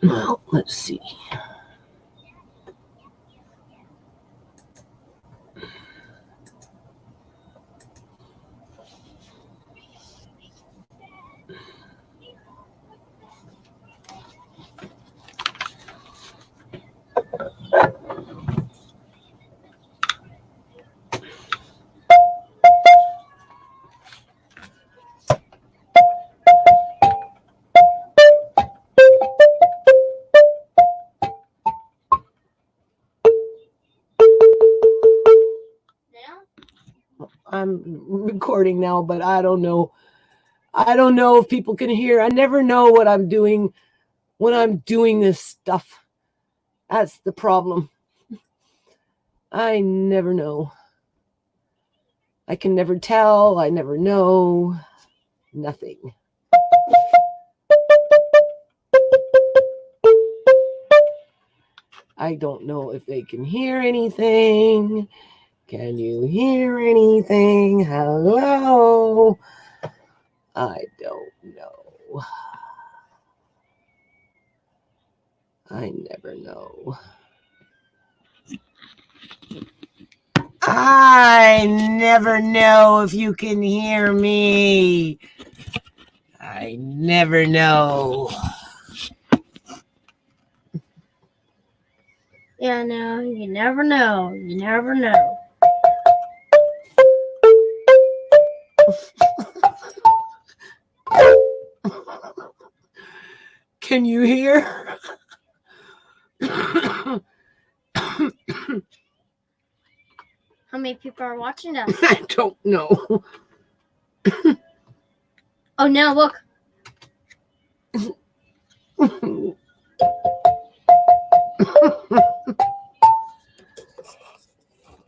Well, let's see. I'm recording now, but I don't know. I don't know if people can hear. I never know what I'm doing when I'm doing this stuff. That's the problem. I never know. I can never tell. I never know. Nothing. I don't know if they can hear anything. Can you hear anything? Hello? I don't know. I never know. I never know if you can hear me. I never know. Yeah, no, you never know. You never know. Can you hear? How many people are watching us? I don't know. Oh, now look.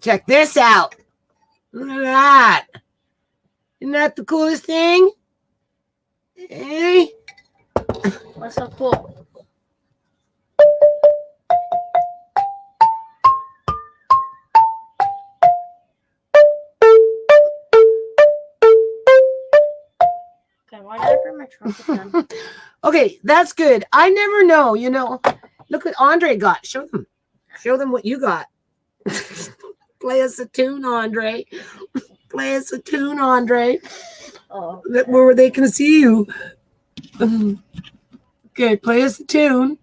Check this out. Look at that. Isn't that the coolest thing? Hey? What's so cool? Okay, why did I bring my trumpet then? Okay, that's good. I never know, you know. Look what Andre got. Show them. Show them what you got. Play us a tune, Andre. Play us a tune, Andre. Oh. Where they can see you. Okay, play us a tune.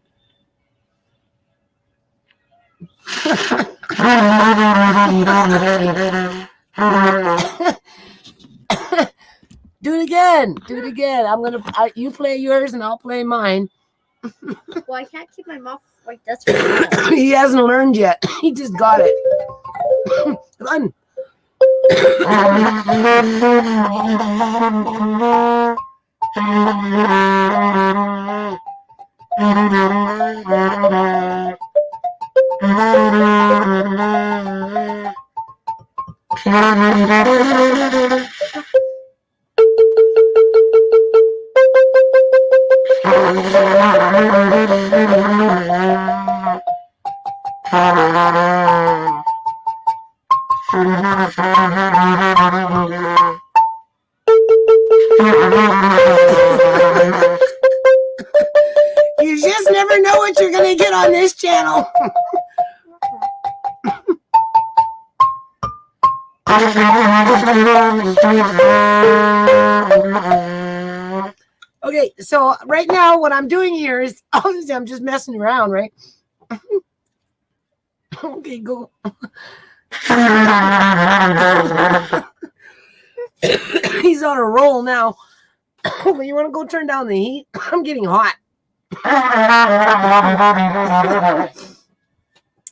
Do it again. Do it again. You play yours and I'll play mine. Well, I can't keep my mouth like this. He hasn't learned yet. He just got it. Run. You just never know what you're going to get on this channel. Okay, so right now what I'm doing here is obviously I'm just messing around, right? Okay, go. He's on a roll now. But you want to go turn down the heat? I'm getting hot.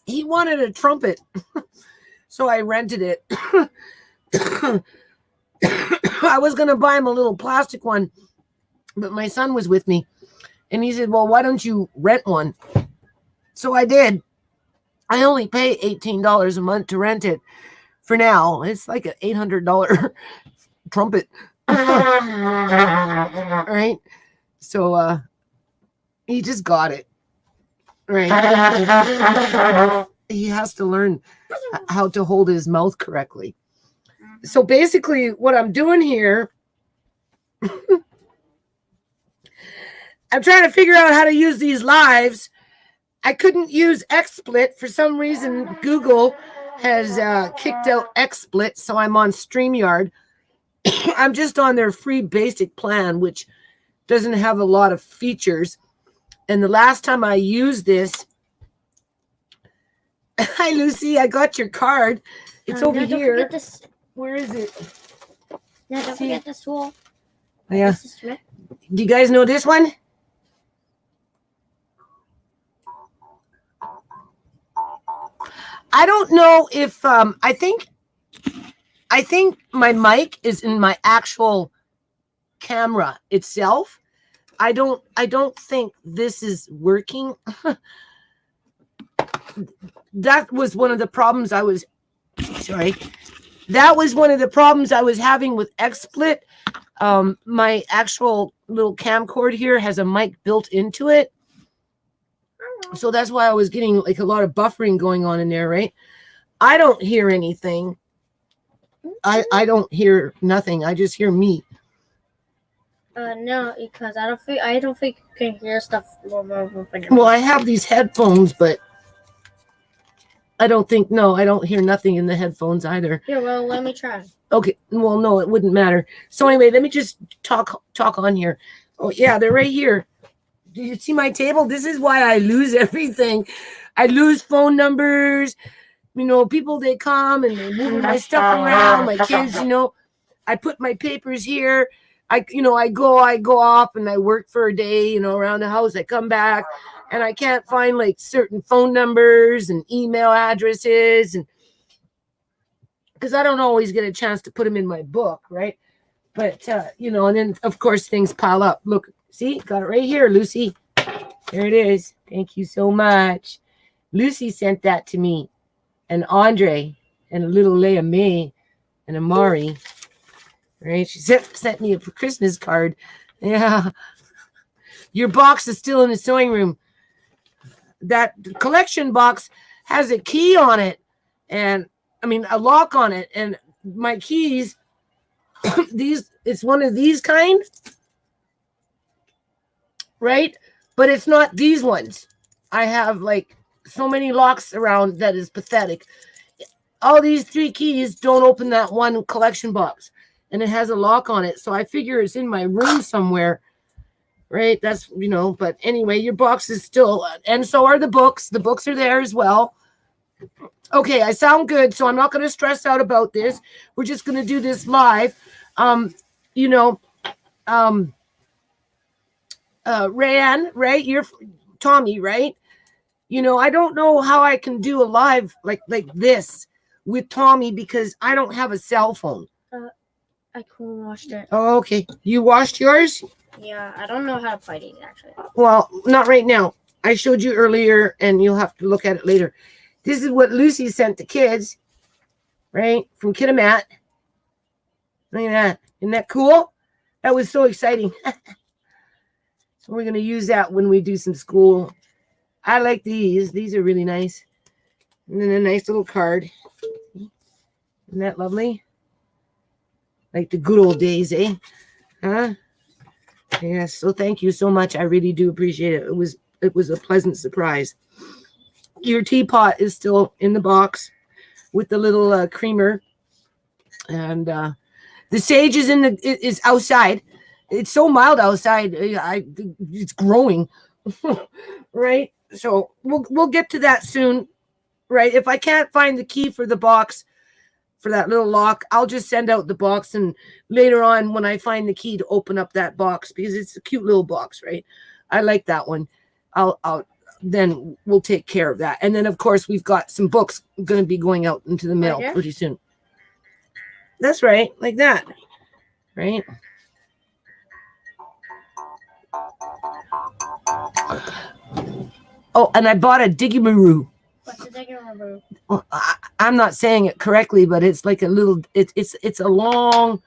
He wanted a trumpet, so I rented it. I was going to buy him a little plastic one, but my son was with me, and he said, well, why don't you rent one? So I did. I only pay $18 a month to rent it for now. It's like an $800 trumpet. Right? So he just got it. Right? He has to learn how to hold his mouth correctly. So basically what I'm doing here I'm trying to figure out how to use these lives. I couldn't use XSplit. For some reason, Google has kicked out XSplit, so I'm on StreamYard. I'm just on their free basic plan, which doesn't have a lot of features. And the last time I used this, hi, Lucy, I got your card. It's over now don't here. forget this. Where is it? Now don't forget this tool. Yeah. This is Smith. Do you guys know this one? I don't know if I think my mic is in my actual camera itself. I don't think this is working. That was one of the problems I was having with XSplit. My actual little camcorder here has a mic built into it. So that's why I was getting like a lot of buffering going on in there, right? I don't hear anything. I don't hear nothing. I just hear me. No, because I don't think you can hear stuff. Well, I have these headphones, but I don't hear nothing in the headphones either. Here, well, let me try. Okay. Well, no, it wouldn't matter. So anyway, let me just talk on here. Oh yeah, they're right here. Do you see my table? This is why I lose everything. I lose phone numbers. You know, people, they come and they move my stuff around. My kids, I put my papers here. I go off and I work for a day, around the house. I come back and I can't find like certain phone numbers and email addresses, and because I don't always get a chance to put them in my book, right? But, and then of course things pile up. Look, see, got it right here, Lucy. There it is. Thank you so much. Lucy sent that to me, and Andre, and a little Leah May, and Amari. Right? She sent me a Christmas card. Yeah. Your box is still in the sewing room. That collection box has a key on it, and a lock on it, and my keys, it's one of these kind, right? But it's not these ones. I have like so many locks around that is pathetic. All these 3 keys don't open that one collection box, and it has a lock on it. So I figure it's in my room somewhere, right? That's, but anyway, your box is still, and so are the books. The books are there as well. Okay, I sound good, so I'm not going to stress out about this. We're just going to do this live. Rayanne, right? You're Tommy, right? I don't know how I can do a live like this with Tommy because I don't have a cell phone. I cool washed it. Oh, okay. You washed yours? Yeah, I don't know how to play these actually. Well, not right now. I showed you earlier, and you'll have to look at it later. This is what Lucy sent the kids, right? From Kitimat. Look at that. Isn't that cool? That was so exciting. So we're going to use that when we do some school. I like these. These are really nice. And then a nice little card. Isn't that lovely? Like the good old days, eh? Huh? Yes. So thank you so much. I really do appreciate it. It was a pleasant surprise. Your teapot is still in the box with the little creamer, and the sage is outside. It's so mild outside. It's growing, right? So we'll get to that soon, right? If I can't find the key for the box for that little lock, I'll just send out the box, and later on when I find the key to open up that box, because it's a cute little box, right? I like that one. Then we'll take care of that. And then, of course, we've got some books going to be going out into the mail pretty soon. That's right. Like that. Right? Oh, and I bought a Digimaroo. What's the Digimaroo? Well, I'm not saying it correctly, but it's like a little, it's a long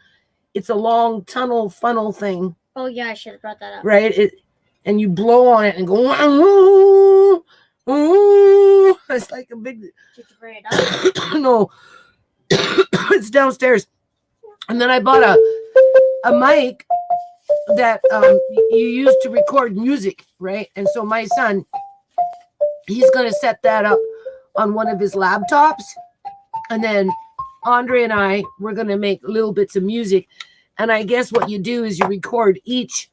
tunnel funnel thing. Oh, yeah, I should have brought that up. Right? And you blow on it and go, ooh, ooh. It's like a big. Did you bring it up? No, it's downstairs. And then I bought a mic that you use to record music, right? And so my son, he's going to set that up on one of his laptops, and then Andre and we're going to make little bits of music. And I guess what you do is you record each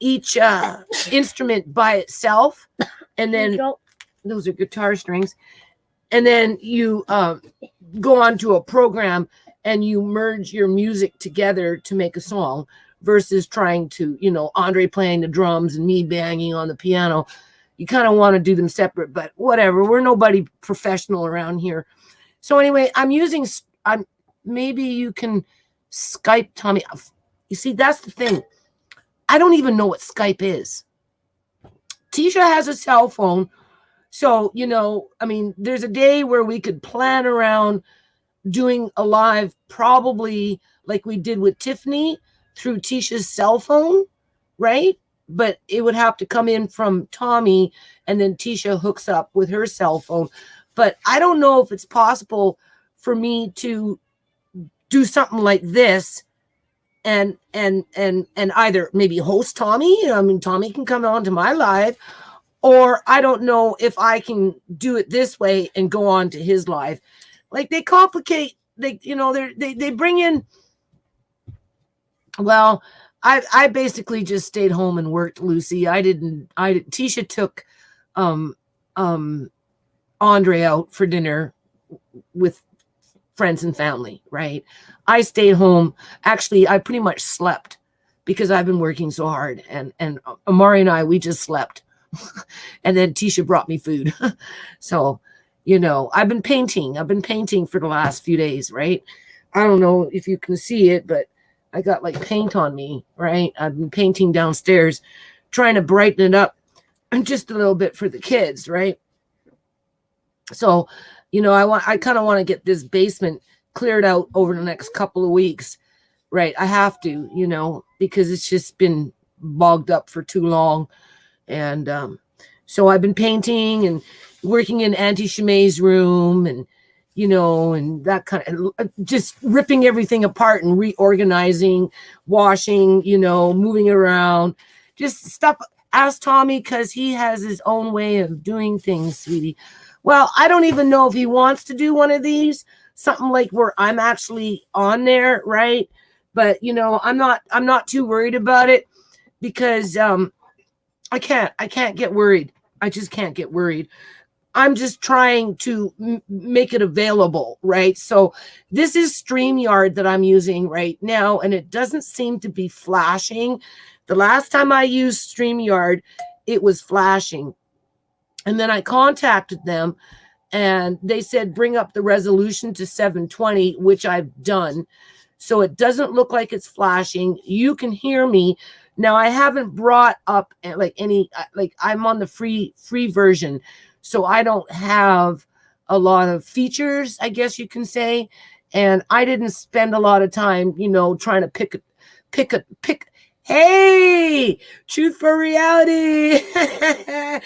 instrument by itself, and then those are guitar strings, and then you go onto a program and you merge your music together to make a song, versus trying to, Andre playing the drums and me banging on the piano. You kind of want to do them separate, but whatever. We're nobody professional around here. So anyway, maybe you can Skype Tommy. You see, that's the thing. I don't even know what Skype is. Tisha has a cell phone. So, there's a day where we could plan around doing a live, probably like we did with Tiffany, through Tisha's cell phone, right? But it would have to come in from Tommy, and then Tisha hooks up with her cell phone. But I don't know if it's possible for me to do something like this and either maybe host Tommy. Tommy can come on to my live, or I don't know if I can do it this way and go on to his live. Like, they complicate, they bring in. Well, I basically just stayed home and worked, Lucy. Tisha took Andre out for dinner with friends and family, right? I stayed home. Actually, I pretty much slept because I've been working so hard. And Amari and we just slept. And then Tisha brought me food. So, I've been painting. I've been painting for the last few days, right? I don't know if you can see it, but I got like paint on me, right? I've been painting downstairs, trying to brighten it up just a little bit for the kids, right? So, I kind of want to get this basement cleared out over the next couple of weeks, right? I have to, because it's just been bogged up for too long. And so I've been painting and working in Auntie Shemay's room, and and that kind of, just ripping everything apart and reorganizing, washing, moving around, just stuff. Ask Tommy, because he has his own way of doing things, sweetie. Well, I don't even know if he wants to do one of these, something like where I'm actually on there, right? But I'm not too worried about it, because I can't get worried. I just can't get worried. I'm just trying to make it available, right? So this is StreamYard that I'm using right now, and it doesn't seem to be flashing. The last time I used StreamYard, it was flashing. And then I contacted them, and they said, bring up the resolution to 720, which I've done. So it doesn't look like it's flashing. You can hear me. Now, I haven't brought up I'm on the free version. So I don't have a lot of features, I guess you can say. And I didn't spend a lot of time, trying to pick. Hey, truth for reality. I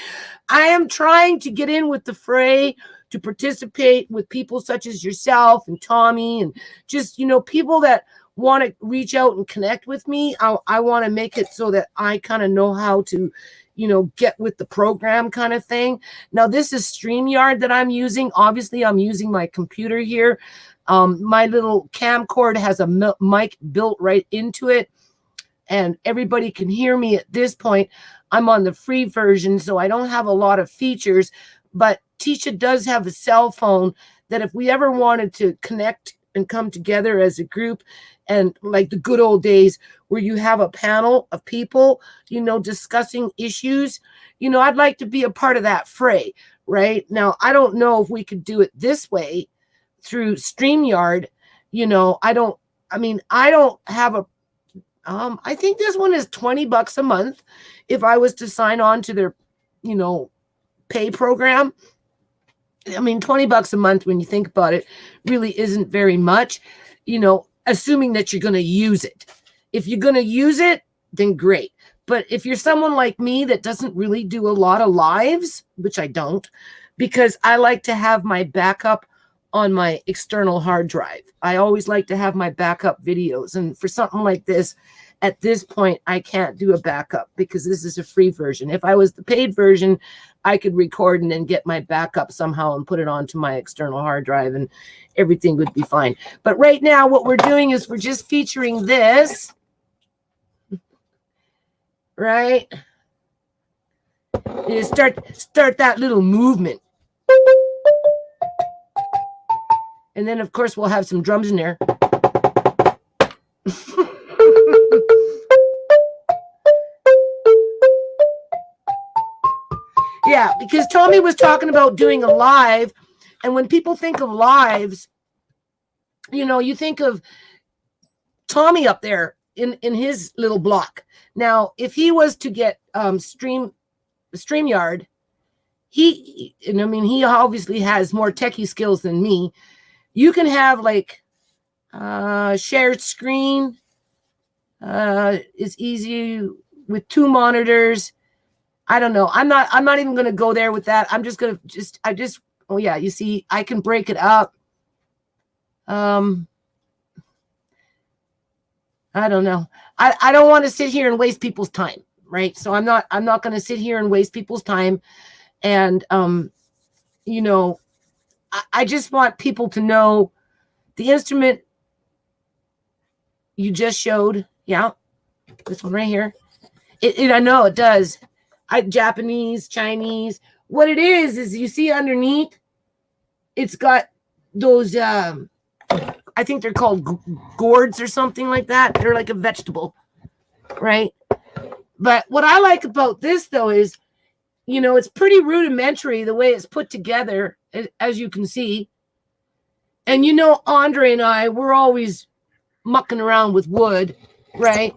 am trying to get in with the fray, to participate with people such as yourself and Tommy, and just, people that want to reach out and connect with me. I want to make it so that I kind of know how to, get with the program kind of thing. Now, this is StreamYard that I'm using. Obviously, I'm using my computer here. My little camcorder has a mic built right into it, and everybody can hear me at this point. I'm on the free version, so I don't have a lot of features, but Tisha does have a cell phone that if we ever wanted to connect and come together as a group, and like the good old days where you have a panel of people, discussing issues, I'd like to be a part of that fray, right? Now, I don't know if we could do it this way through StreamYard. I don't have a, I think this one is $20 a month. If I was to sign on to their, pay program, $20 a month, when you think about it, really isn't very much, assuming that you're going to use it. If you're going to use it, then great. But if you're someone like me that doesn't really do a lot of lives, which I don't, because I like to have my backup on my external hard drive. I always like to have my backup videos. And for something like this, at this point, I can't do a backup because this is a free version. If I was the paid version, I could record and then get my backup somehow and put it onto my external hard drive and everything would be fine. But right now, what we're doing is we're just featuring this, right? And start that little movement. And then, of course, we'll have some drums in there. Yeah, because Tommy was talking about doing a live. And when people think of lives, you know, you think of Tommy up there in his little block. Now, if he was to get StreamYard, he obviously has more techie skills than me. You can have like shared screen. It's easy with 2 monitors. I don't know. I'm not even going to go there with that. I'm just going to oh yeah, you see, I can break it up. I don't know. I don't want to sit here and waste people's time, right? So I'm not going to sit here and waste people's time. And, you know, I just want people to know the instrument you just showed. Yeah. This one right here. I know it does. Japanese, Chinese. What it is you see underneath, it's got those, I think they're called gourds or something like that. They're like a vegetable, right? But what I like about this, though, is, you know, it's pretty rudimentary the way it's put together, as you can see. And, you know, Andre and I, we're always mucking around with wood, right?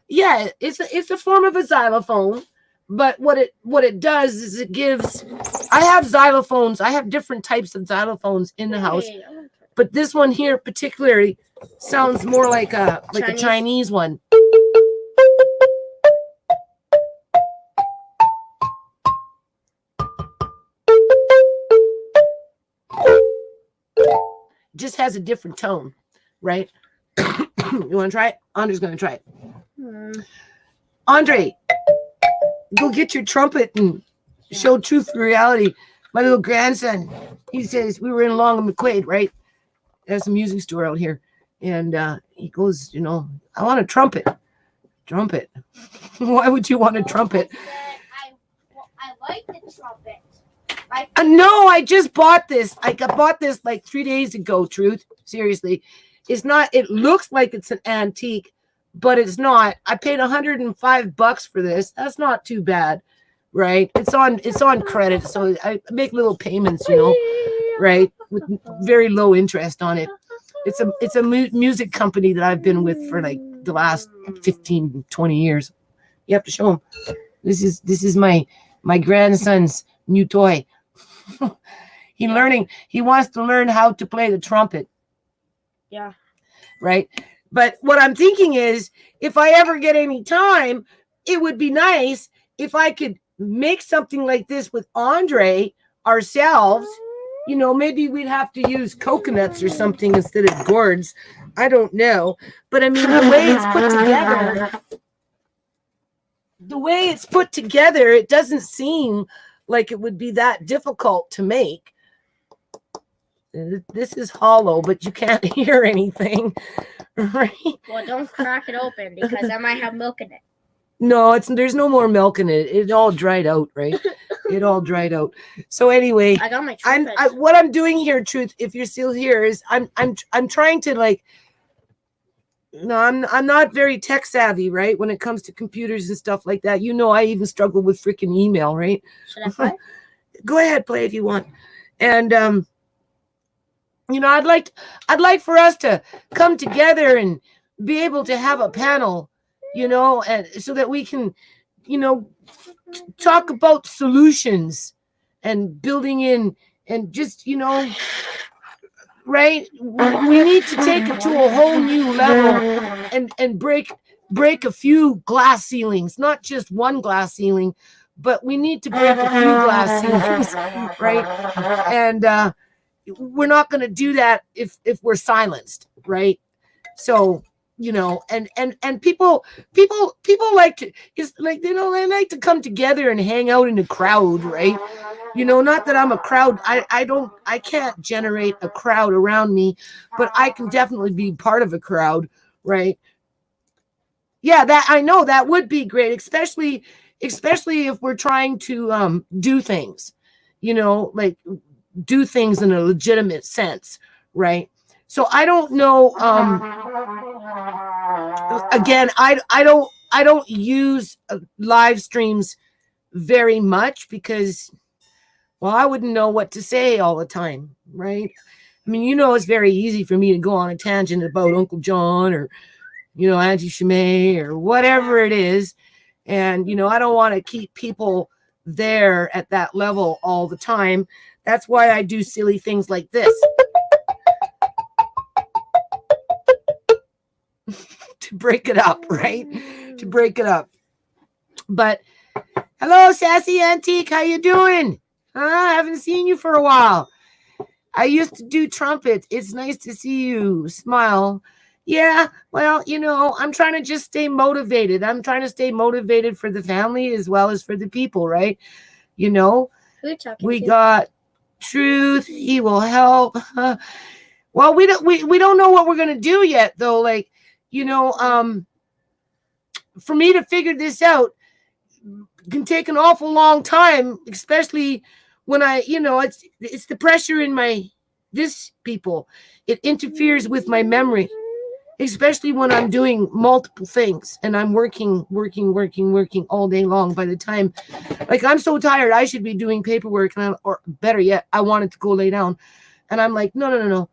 Yeah, it's a form of a xylophone. But what it does is it gives. I have xylophones. I have different types of xylophones in the house, but this one here particularly sounds more like a Chinese one. Just has a different tone, right? You want to try it? Andre's going to try it. Andre, go get your trumpet and show truth and reality. My little grandson, he says, we were in Long and McQuaid, right? There's a music store out here. And he goes, you know, I want a trumpet. Trumpet. Why would you want a trumpet? I like the trumpet. No, I just bought this. I bought this like 3 days ago, Truth. Seriously. It's not, it looks like it's an antique, but it's not. I paid $105 for this. That's not too bad, right? It's on credit, so I make little payments, you know, right, with very low interest on it. It's a music company that I've been with for like the last 15, 20 years. You have to show them. This is my grandson's new toy. He wants to learn how to play the trumpet. Yeah. Right. But what I'm thinking is, if I ever get any time, it would be nice if I could make something like this with Andre ourselves. You know, maybe we'd have to use coconuts or something instead of gourds. I don't know. But I mean, the way it's put together, it doesn't seem like it would be that difficult to make. This is hollow, but you can't hear anything, right? Well, don't crack it open because I might have milk in it. No, there's no more milk in it. It all dried out, right? It all dried out. So anyway, I got my trumpet. what I'm doing here, Truth, if you're still here, is I'm trying to like. No, I'm not very tech savvy, right? When it comes to computers and stuff like that, you know, I even struggle with freaking email, right? Should I play? Go ahead, play if you want, and you know, I'd like for us to come together and be able to have a panel, you know, and so that we can, you know, talk about solutions and building in and just, you know, right? We need to take it to a whole new level and break a few glass ceilings, not just one glass ceiling, but we need to break a few glass ceilings, right? And we're not going to do that if we're silenced, right? So and people like to, is like, they like to come together and hang out in a crowd, right? Not that I'm a crowd. I can't generate a crowd around me, but I can definitely be part of a crowd, right? Yeah, that I know that would be great, especially if we're trying to do things, like do things in a legitimate sense, right? So I don't know. Again, I don't use live streams very much because, well, I wouldn't know what to say all the time, right? I mean, it's very easy for me to go on a tangent about Uncle John or, Auntie Shimei or whatever it is. And, I don't want to keep people there at that level all the time. That's why I do silly things like this. To break it up, right? To break it up. But hello, Sassy Antique. How you doing? I haven't seen you for a while. I used to do trumpet. It's nice to see you. Smile. Yeah, well, I'm trying to just stay motivated. I'm trying to stay motivated for the family as well as for the people, right? Who are you talking We to? got Truth. He will help. Well, we don't know what we're gonna do yet, though. Like, for me to figure this out can take an awful long time, especially when it's the pressure in this people. It interferes with my memory, especially when I'm doing multiple things and I'm working all day long. By the time, like, I'm so tired, I should be doing paperwork, or better yet, I wanted to go lay down, and I'm like, no.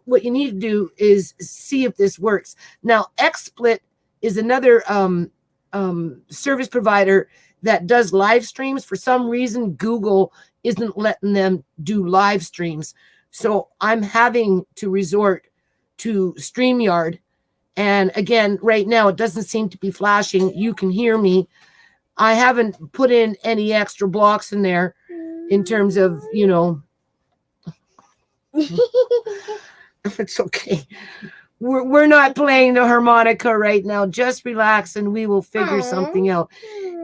What you need to do is see if this works. Now, XSplit is another service provider that does live streams. For some reason, Google isn't letting them do live streams. So I'm having to resort to StreamYard. And again, right now, it doesn't seem to be flashing. You can hear me. I haven't put in any extra blocks in there in terms of, it's okay. We're not playing the harmonica right now. Just relax and we will figure something out.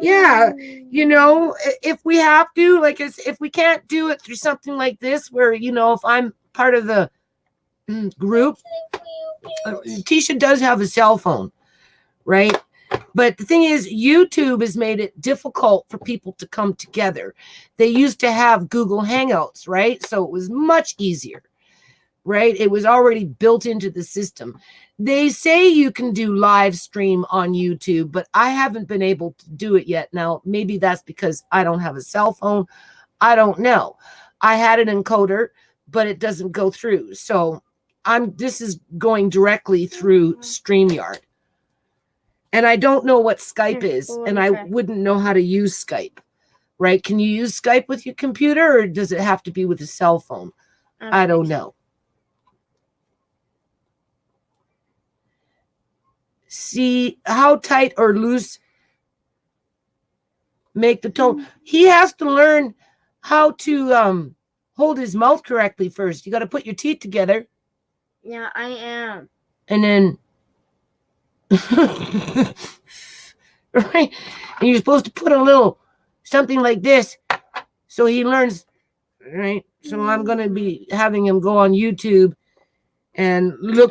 Yeah, if we have to, like, if we can't do it through something like this, where, if I'm part of the group, Tisha does have a cell phone, right? But the thing is, YouTube has made it difficult for people to come together. They used to have Google Hangouts, right? So it was much easier, right? It was already built into the system. They say you can do live stream on YouTube, but I haven't been able to do it yet. Now, maybe that's because I don't have a cell phone. I don't know. I had an encoder, but it doesn't go through. So this is going directly through StreamYard. And I don't know what Skype is, and I wouldn't know how to use Skype, right? Can you use Skype with your computer, or does it have to be with a cell phone? I don't know. See how tight or loose make the tone. He has to learn how to hold his mouth correctly first. You got to put your teeth together. Yeah, I am. And then right? And you're supposed to put a little something like this so he learns, right? So I'm going to be having him go on YouTube and look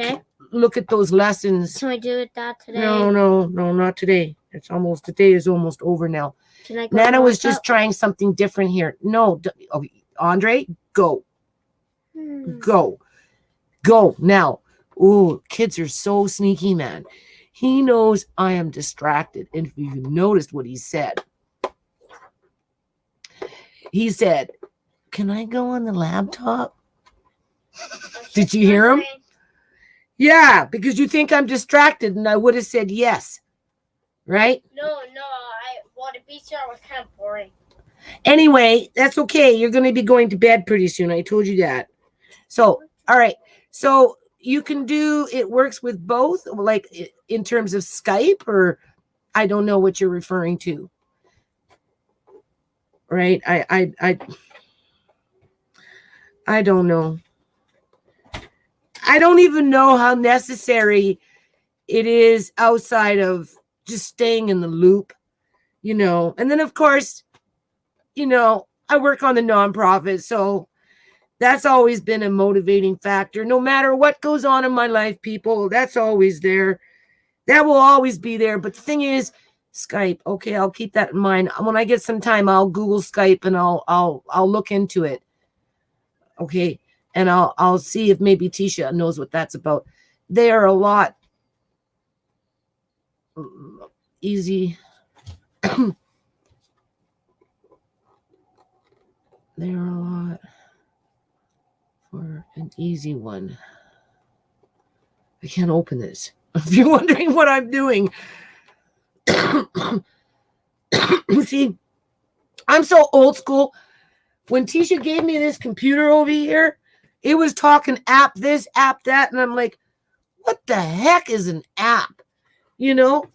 at those lessons. Can we do that today? No, not today. Today is almost over now. Nana was just trying something different here. No, Andre, go. Go now. Ooh, kids are so sneaky, man. He knows I am distracted. And if you noticed what he said, can I go on the laptop? Did you hear him? Yeah, because you think I'm distracted, and I would have said yes. Right? No, the VCR was kind of boring. Anyway, that's okay. You're going to be going to bed pretty soon. I told you that. So, all right. So you can do, it works with both, like in terms of Skype, or I don't know what you're referring to. Right? I don't know. I don't even know how necessary it is outside of just staying in the loop, you know. And then, of course, you know, I work on the nonprofit, so that's always been a motivating factor. No matter what goes on in my life, people, that's always there. That will always be there. But the thing is, Skype. Okay, I'll keep that in mind. When I get some time, I'll Google Skype and I'll look into it. Okay, and I'll see if maybe Tisha knows what that's about. They are a lot easy. They are a lot for an easy one. I can't open this. If you're wondering what I'm doing. See, I'm so old school. When Tisha gave me this computer over here, it was talking app this, app that, and I'm like, what the heck is an app? You know,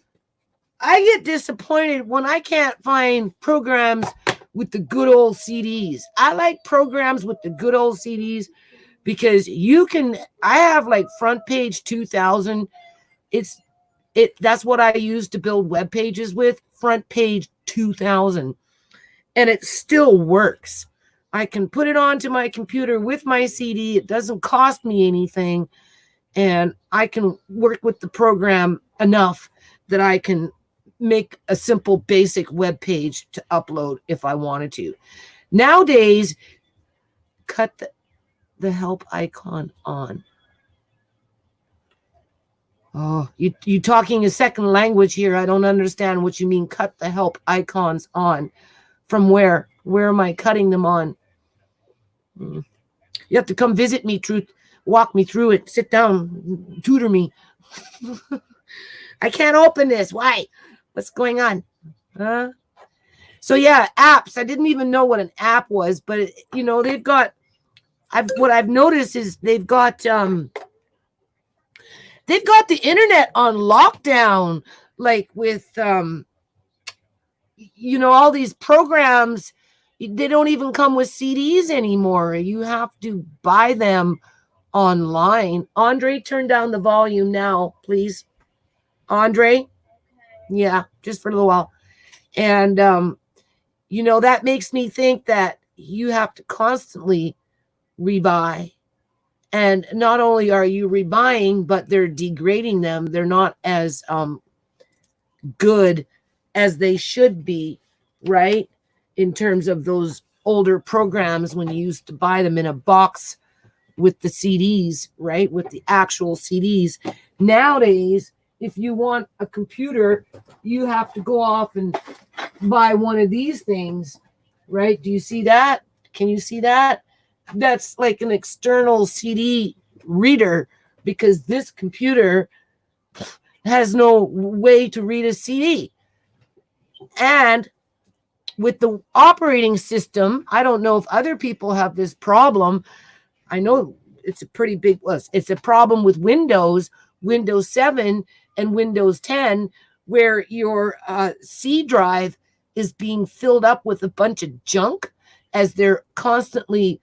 I get disappointed when I can't find programs with the good old CDs. I like programs with the good old CDs because I have like Front Page 2000. That's what I use to build web pages with, Front Page 2000. And it still works. I can put it onto my computer with my CD. It doesn't cost me anything. And I can work with the program enough that I can make a simple basic web page to upload if I wanted to. Nowadays, cut the help icon on. Oh, you talking a second language here. I don't understand what you mean. Cut the help icons on. From where? Where am I cutting them on? You have to come visit me, Truth. Walk me through it. Sit down. Tutor me. I can't open this. Why? What's going on? Huh? So yeah, apps. I didn't even know what an app was, but you know, they've got. What I've noticed is they've got the internet on lockdown, like with you know, all these programs. They don't even come with CDs anymore. You have to buy them online. Andre, turn down the volume now, please. Andre, yeah, just for a little while. And you know, that makes me think that you have to constantly rebuy. And not only are you rebuying, but they're degrading them. They're not as good as they should be, right? In terms of those older programs when you used to buy them in a box with the CDs, right? With the actual CDs. Nowadays, if you want a computer, you have to go off and buy one of these things, right? Do you see that? Can you see that? That's like an external CD reader because this computer has no way to read a CD. And with the operating system, I don't know if other people have this problem. I know it's a pretty big list. It's a problem with Windows 7 and Windows 10, where your C drive is being filled up with a bunch of junk as they're constantly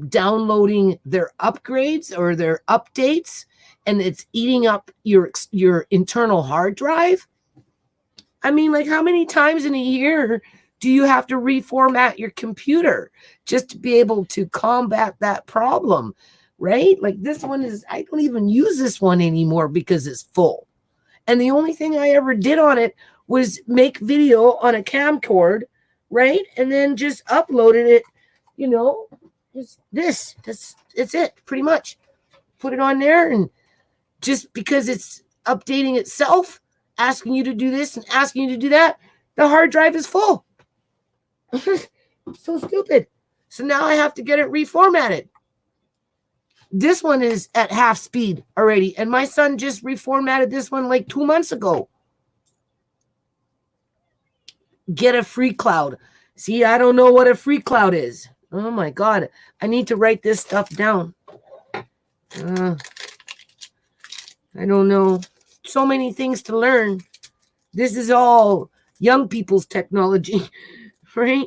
downloading their upgrades or their updates, and it's eating up your internal hard drive. I mean, like, how many times in a year do you have to reformat your computer just to be able to combat that problem, right? Like this one is, I don't even use this one anymore because it's full. And the only thing I ever did on it was make video on a camcorder, right? And then just uploaded it, you know, just it's it pretty much. Put it on there, and just because it's updating itself, asking you to do this and asking you to do that, the hard drive is full. So stupid. So now I have to get it reformatted. This one is at half speed already, and my son just reformatted this one like 2 months ago. Get a free cloud. See, I don't know what a free cloud is. Oh my God. I need to write this stuff down. I don't know. So many things to learn. This is all young people's technology, right?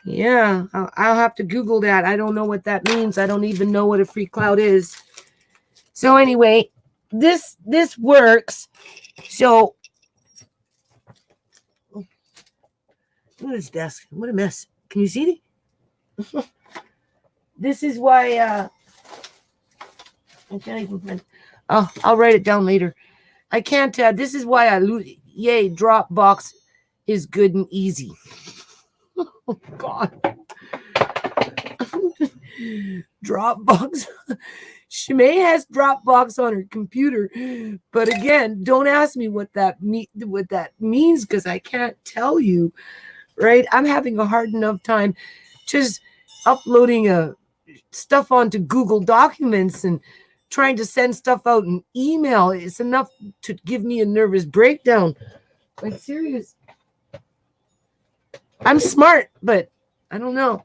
Yeah, I'll have to Google that. I don't know what that means. I don't even know what a free cloud is. So anyway, this works. So look at this desk. What a mess. Can you see it? This is why I can't even find. Oh, I'll write it down later. I can't. This is why I lose. Yay, Dropbox is good and easy. Oh God. Dropbox. Shimei has Dropbox on her computer, but again, don't ask me what that means because I can't tell you. Right? I'm having a hard enough time just uploading stuff onto Google Documents and trying to send stuff out in email. It's enough to give me a nervous breakdown. Like serious. I'm smart, but I don't know.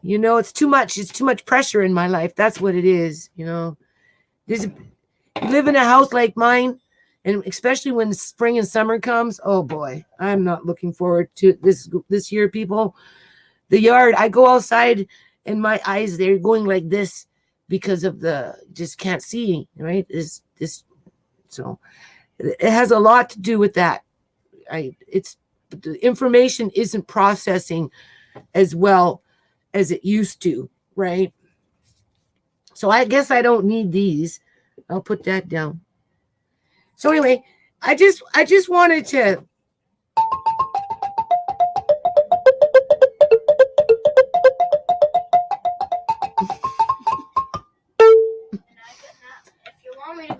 You know, it's too much. It's too much pressure in my life. That's what it is. You know, you live in a house like mine, and especially when spring and summer comes. Oh boy, I'm not looking forward to this year, people. The yard. I go outside, and my eyes they're going like this because of just can't see. Right? This. So it has a lot to do with that. The information isn't processing as well as it used to, right? So I guess I don't need these. I'll put that down. So anyway, I just wanted to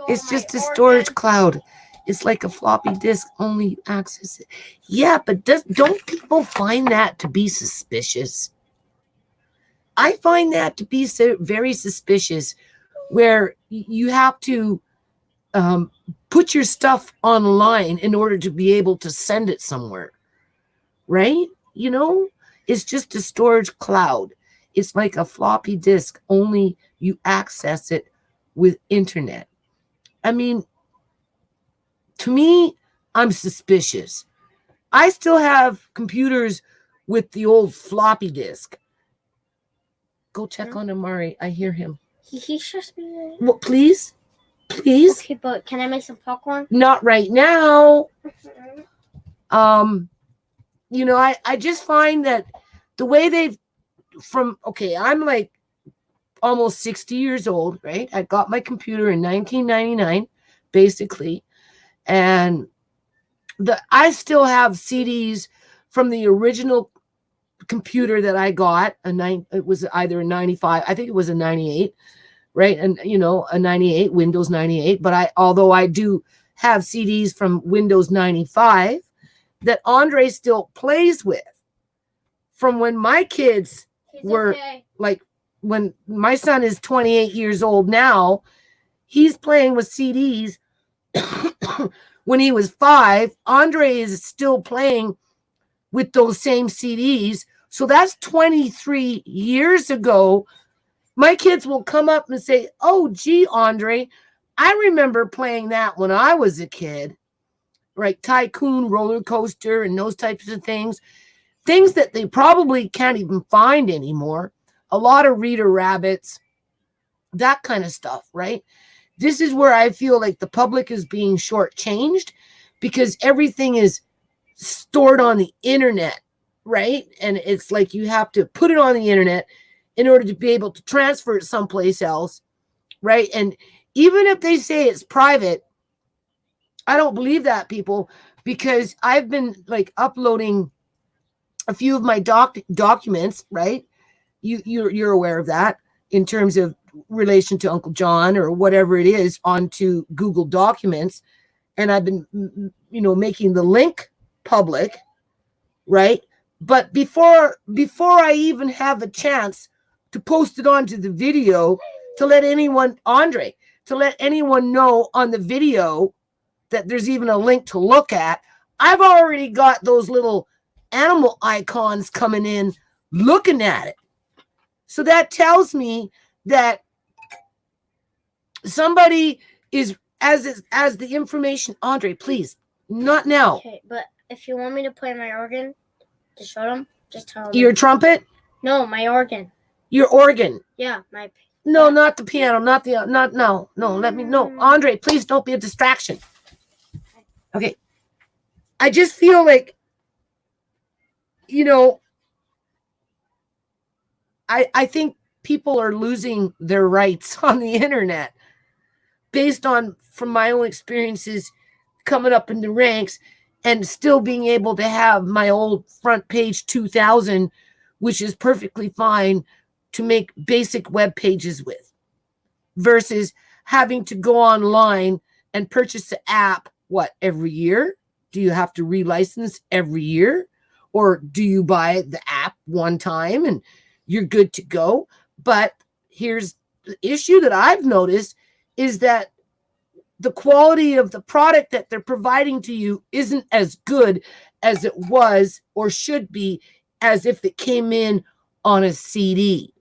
it's just a storage cloud. It's like a floppy disk, only you access it. Yeah, but don't people find that to be suspicious? I find that to be very suspicious, where you have to put your stuff online in order to be able to send it somewhere, right? You know, it's just a storage cloud. It's like a floppy disk, only you access it with internet. I mean, to me, I'm suspicious. I still have computers with the old floppy disk. Go check on Amari. I hear him. He's just me. Well, please. Okay, but can I make some popcorn? Not right now. You know, I just find that the way I'm like almost 60 years old, right? I got my computer in 1999, basically. And I still have CDs from the original computer that I got. It was either a 95, I think it was a 98, right? And you know, a 98, Windows 98. But although I do have CDs from Windows 95 that Andre still plays with from when my kids were like, when my son is 28 years old now, he's playing with CDs. When he was 5, Andre is still playing with those same CDs. So that's 23 years ago. My kids will come up and say, "Oh, gee, Andre, I remember playing that when I was a kid." Right? Tycoon, Roller Coaster, and those types of things. Things that they probably can't even find anymore. A lot of Reader Rabbits, that kind of stuff, right? This is where I feel like the public is being shortchanged because everything is stored on the internet, right? And it's like you have to put it on the internet in order to be able to transfer it someplace else, right? And even if they say it's private, I don't believe that, people, because I've been like uploading a few of my documents, right? You're aware of that in terms of relation to Uncle John or whatever it is onto Google Documents. And I've been, you know, making the link public, right? But before I even have a chance to post it onto the video to let anyone, Andre, to let anyone know on the video that there's even a link to look at, I've already got those little animal icons coming in looking at it. So that tells me that somebody is as the information. Andre, please, not now. Okay, but if you want me to play my organ, just show them. Just tell them. Your trumpet? No, my organ. Your organ? Yeah, my No, not the piano, not no. Let me, no. Andre, please don't be a distraction. Okay. I just feel like, I think people are losing their rights on the internet based on, from my own experiences coming up in the ranks and still being able to have my old front page 2000, which is perfectly fine to make basic web pages with, versus having to go online and purchase the app, every year? Do you have to relicense every year? Or do you buy the app one time and you're good to go? But here's the issue that I've noticed is that the quality of the product that they're providing to you isn't as good as it was or should be, as if it came in on a CD.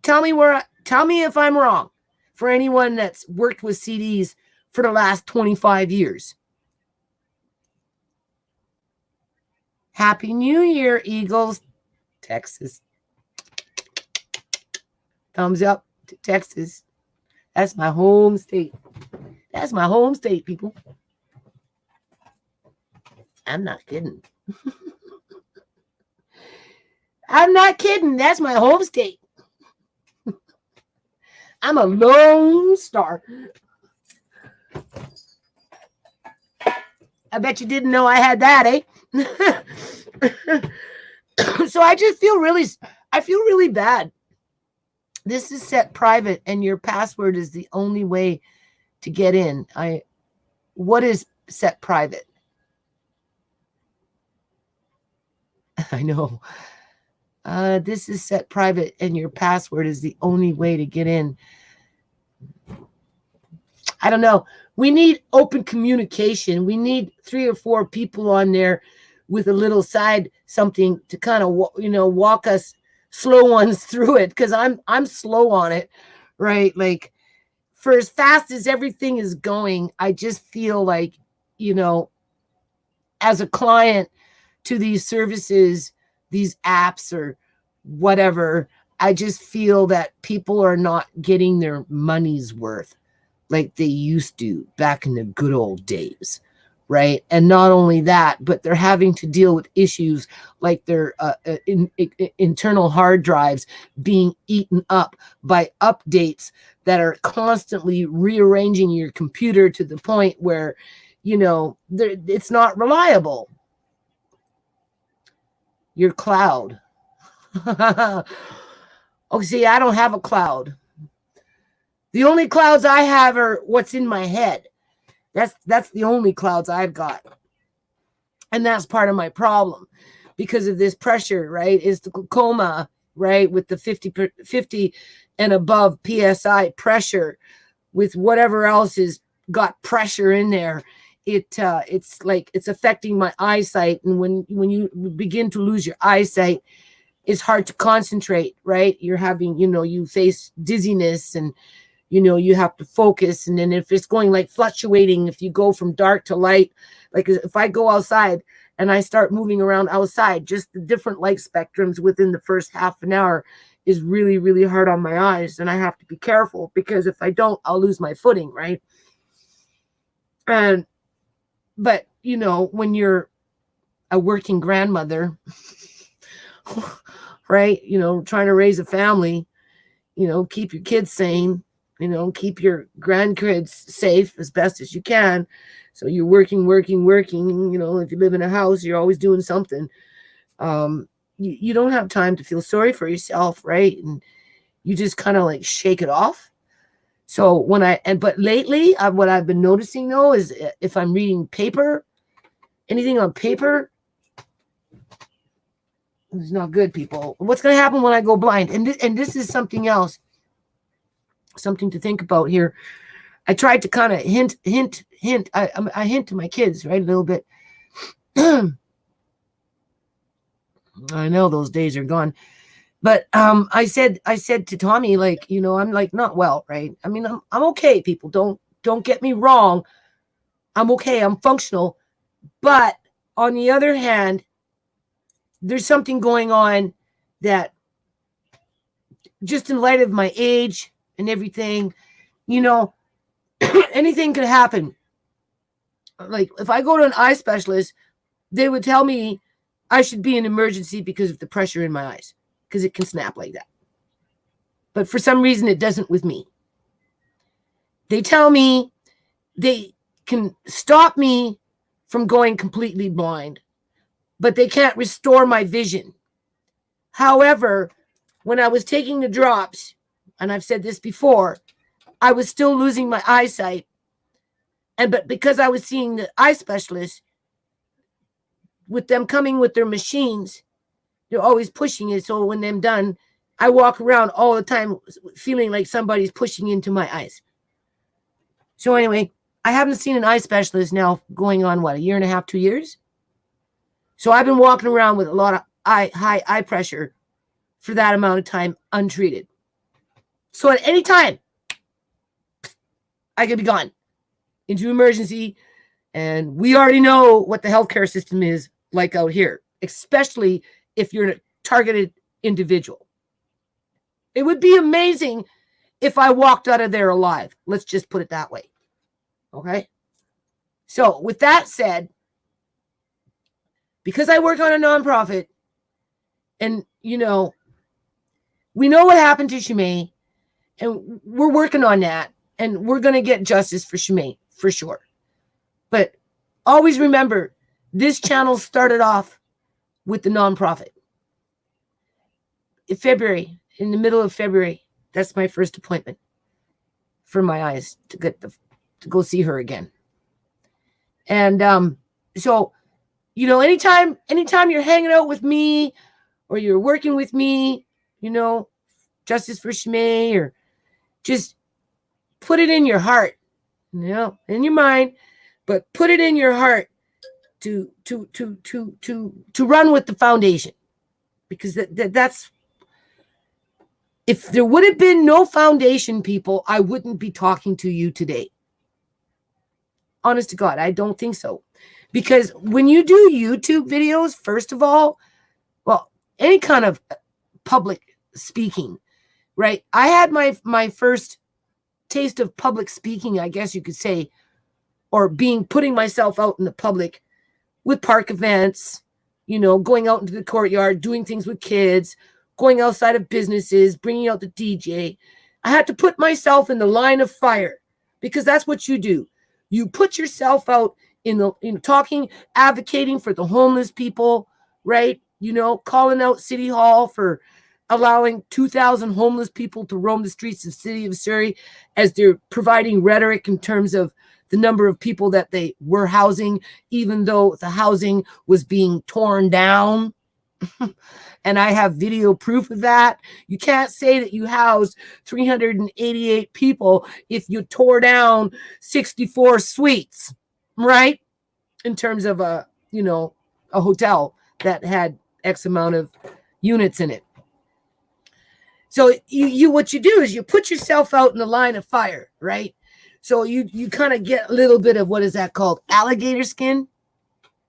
Tell me if I'm wrong, for anyone that's worked with CDs for the last 25 years. Happy New Year, Eagles, Texas. Thumbs up to Texas. That's my home state. That's my home state, people. I'm not kidding. I'm not kidding. That's my home state. I'm a lone star. I bet you didn't know I had that, eh? So I just feel really bad. This is set private and your password is the only way to get in. What is set private? I know. This is set private and your password is the only way to get in. I don't know. We need open communication. We need 3 or 4 people on there with a little side something to kind of, walk us slow ones through it, because I'm slow on it, right? Like, for as fast as everything is going, I just feel like, as a client to these services, these apps or whatever, I just feel that people are not getting their money's worth like they used to back in the good old days, right? And not only that, but they're having to deal with issues like their internal hard drives being eaten up by updates that are constantly rearranging your computer to the point where, it's not reliable. Your cloud. Oh, see, I don't have a cloud. The only clouds I have are what's in my head. That's the only clouds I've got. And that's part of my problem because of this pressure, right? Is the glaucoma, right? With the 50 and above PSI pressure, with whatever else is got pressure in there. It's like it's affecting my eyesight. And when you begin to lose your eyesight, it's hard to concentrate, right? You're having, you face dizziness and, you have to focus. And then if it's going like fluctuating, if you go from dark to light, like if I go outside and I start moving around outside, just the different light spectrums within the first half an hour is really, really hard on my eyes. And I have to be careful because if I don't, I'll lose my footing, right? But, when you're a working grandmother, right? Trying to raise a family, keep your kids sane, keep your grandkids safe as best as you can. So you're working, if you live in a house, you're always doing something. You don't have time to feel sorry for yourself, right? And you just kind of like shake it off. So but lately, what I've been noticing though is if I'm reading paper, anything on paper, it's not good, people. What's going to happen when I go blind? And this is something else, something to think about here. I tried to kind of hint. I hint to my kids, right, a little bit. I know those days are gone. But I said to Tommy, like, I'm like not well, right? I mean, I'm okay, people. Don't get me wrong. I'm okay. I'm functional. But on the other hand, there's something going on that just in light of my age and everything, you know, anything could happen. Like if I go to an eye specialist, they would tell me I should be in emergency because of the pressure in my eyes, because it can snap like that. But for some reason, it doesn't with me. They tell me they can stop me from going completely blind, but they can't restore my vision. However, when I was taking the drops, and I've said this before, I was still losing my eyesight. But because I was seeing the eye specialist, with them coming with their machines, they're always pushing it. So when they're done, I walk around all the time feeling like somebody's pushing into my eyes. So anyway, I haven't seen an eye specialist now going on, what, a year and a half, 2 years? So I've been walking around with a lot of high eye pressure for that amount of time untreated. So at any time, I could be gone into emergency. And we already know what the healthcare system is like out here, especially if you're a targeted individual. It would be amazing if I walked out of there alive. Let's just put it that way. Okay? So with that said, because I work on a nonprofit, and, you know, we know what happened to Shimei, and we're working on that, and we're going to get justice for Shimei, for sure. But always remember, this channel started off with the nonprofit. In February, in the middle of February, that's my first appointment for my eyes to go see her again. And so, you know, anytime you're hanging out with me or you're working with me, you know, Justice for Shimei, or just put it in your heart, you know, in your mind, but put it in your heart to run with the foundation, because that's, if there would have been no foundation, people, I wouldn't be talking to you today. Honest to God, I don't think so. Because when you do YouTube videos, first of all, well, any kind of public speaking, right? I had my first taste of public speaking, I guess you could say, or putting myself out in the public with park events, you know, going out into the courtyard, doing things with kids, going outside of businesses, bringing out the DJ. I had to put myself in the line of fire, because that's what you do. You put yourself out in talking, advocating for the homeless people, right? You know, calling out City Hall for allowing 2,000 homeless people to roam the streets of the city of Surrey, as they're providing rhetoric in terms of the number of people that they were housing, even though the housing was being torn down. And I have video proof of that. You can't say that you housed 388 people if you tore down 64 suites, right? In terms of a hotel that had X amount of units in it. So what you do is you put yourself out in the line of fire, right? So you kind of get a little bit of, what is that called? Alligator skin.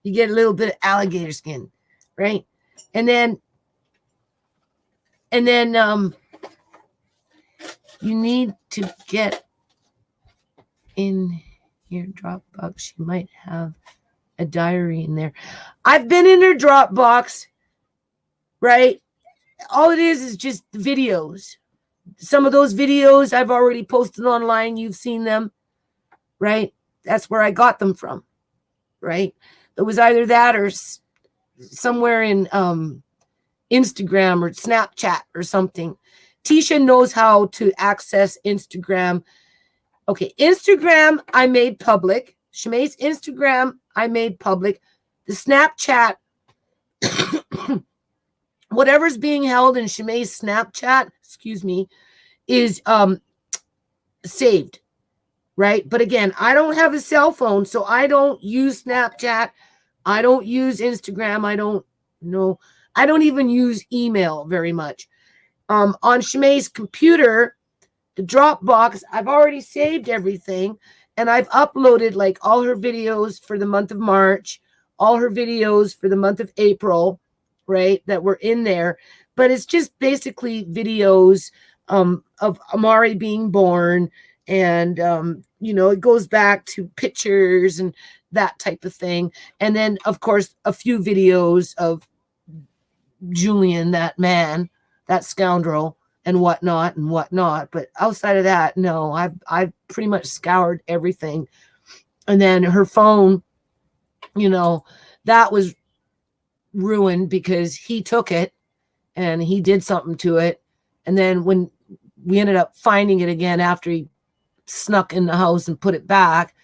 You get a little bit of alligator skin, right? And then you need to get in your Dropbox. She might have a diary in there. I've been in her Dropbox, right? All it is just videos. Some of those videos I've already posted online. You've seen them, right? That's where I got them from, right? It was either that or somewhere in Instagram or Snapchat or something. Tisha knows how to access Instagram. Okay, Instagram I made public. Shimei's Instagram I made public. The Snapchat, whatever's being held in Shimei's Snapchat, is saved, right? But again, I don't have a cell phone, so I don't use Snapchat. I don't use Instagram. I don't even use email very much. On Shimei's computer, the Dropbox, I've already saved everything, and I've uploaded like all her videos for the month of March, all her videos for the month of April, right, that were in there. but it's just basically videos of Amari being born. And, it goes back to pictures and that type of thing. And then, of course, a few videos of Julian, that man, that scoundrel, and whatnot and whatnot. But outside of that, no, I've pretty much scoured everything. And then her phone, that was ruined because he took it and he did something to it. And then when we ended up finding it again after he snuck in the house and put it back,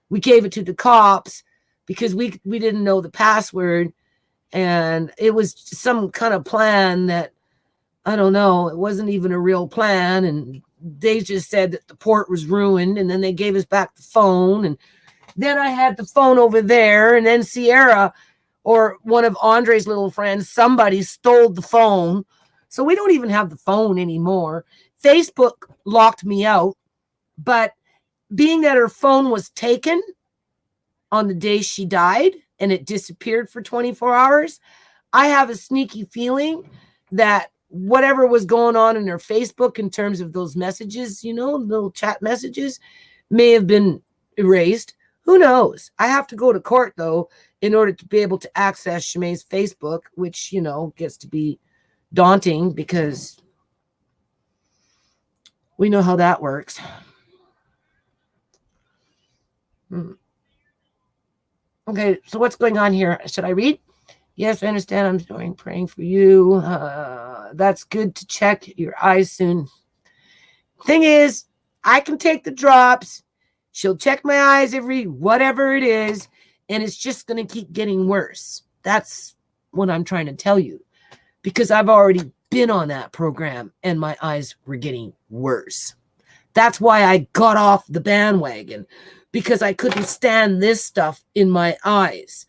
we gave it to the cops because we didn't know the password. And it was some kind of plan that, I don't know, it wasn't even a real plan. And they just said that the port was ruined. And then they gave us back the phone. And then I had the phone over there. And then Sierra, or one of Andre's little friends, somebody stole the phone. So we don't even have the phone anymore. Facebook locked me out. But being that her phone was taken on the day she died and it disappeared for 24 hours, I have a sneaky feeling that whatever was going on in her Facebook in terms of those messages, little chat messages, may have been erased. Who knows? I have to go to court, though, in order to be able to access Shimei's Facebook, which, gets to be daunting because we know how that works. Okay, so what's going on here? Should I read? Yes, I understand. I'm praying for you. That's good to check your eyes soon. Thing is, I can take the drops. She'll check my eyes every whatever it is, and it's just going to keep getting worse. That's what I'm trying to tell you, because I've already been on that program, and my eyes were getting worse. That's why I got off the bandwagon, because I couldn't stand this stuff in my eyes.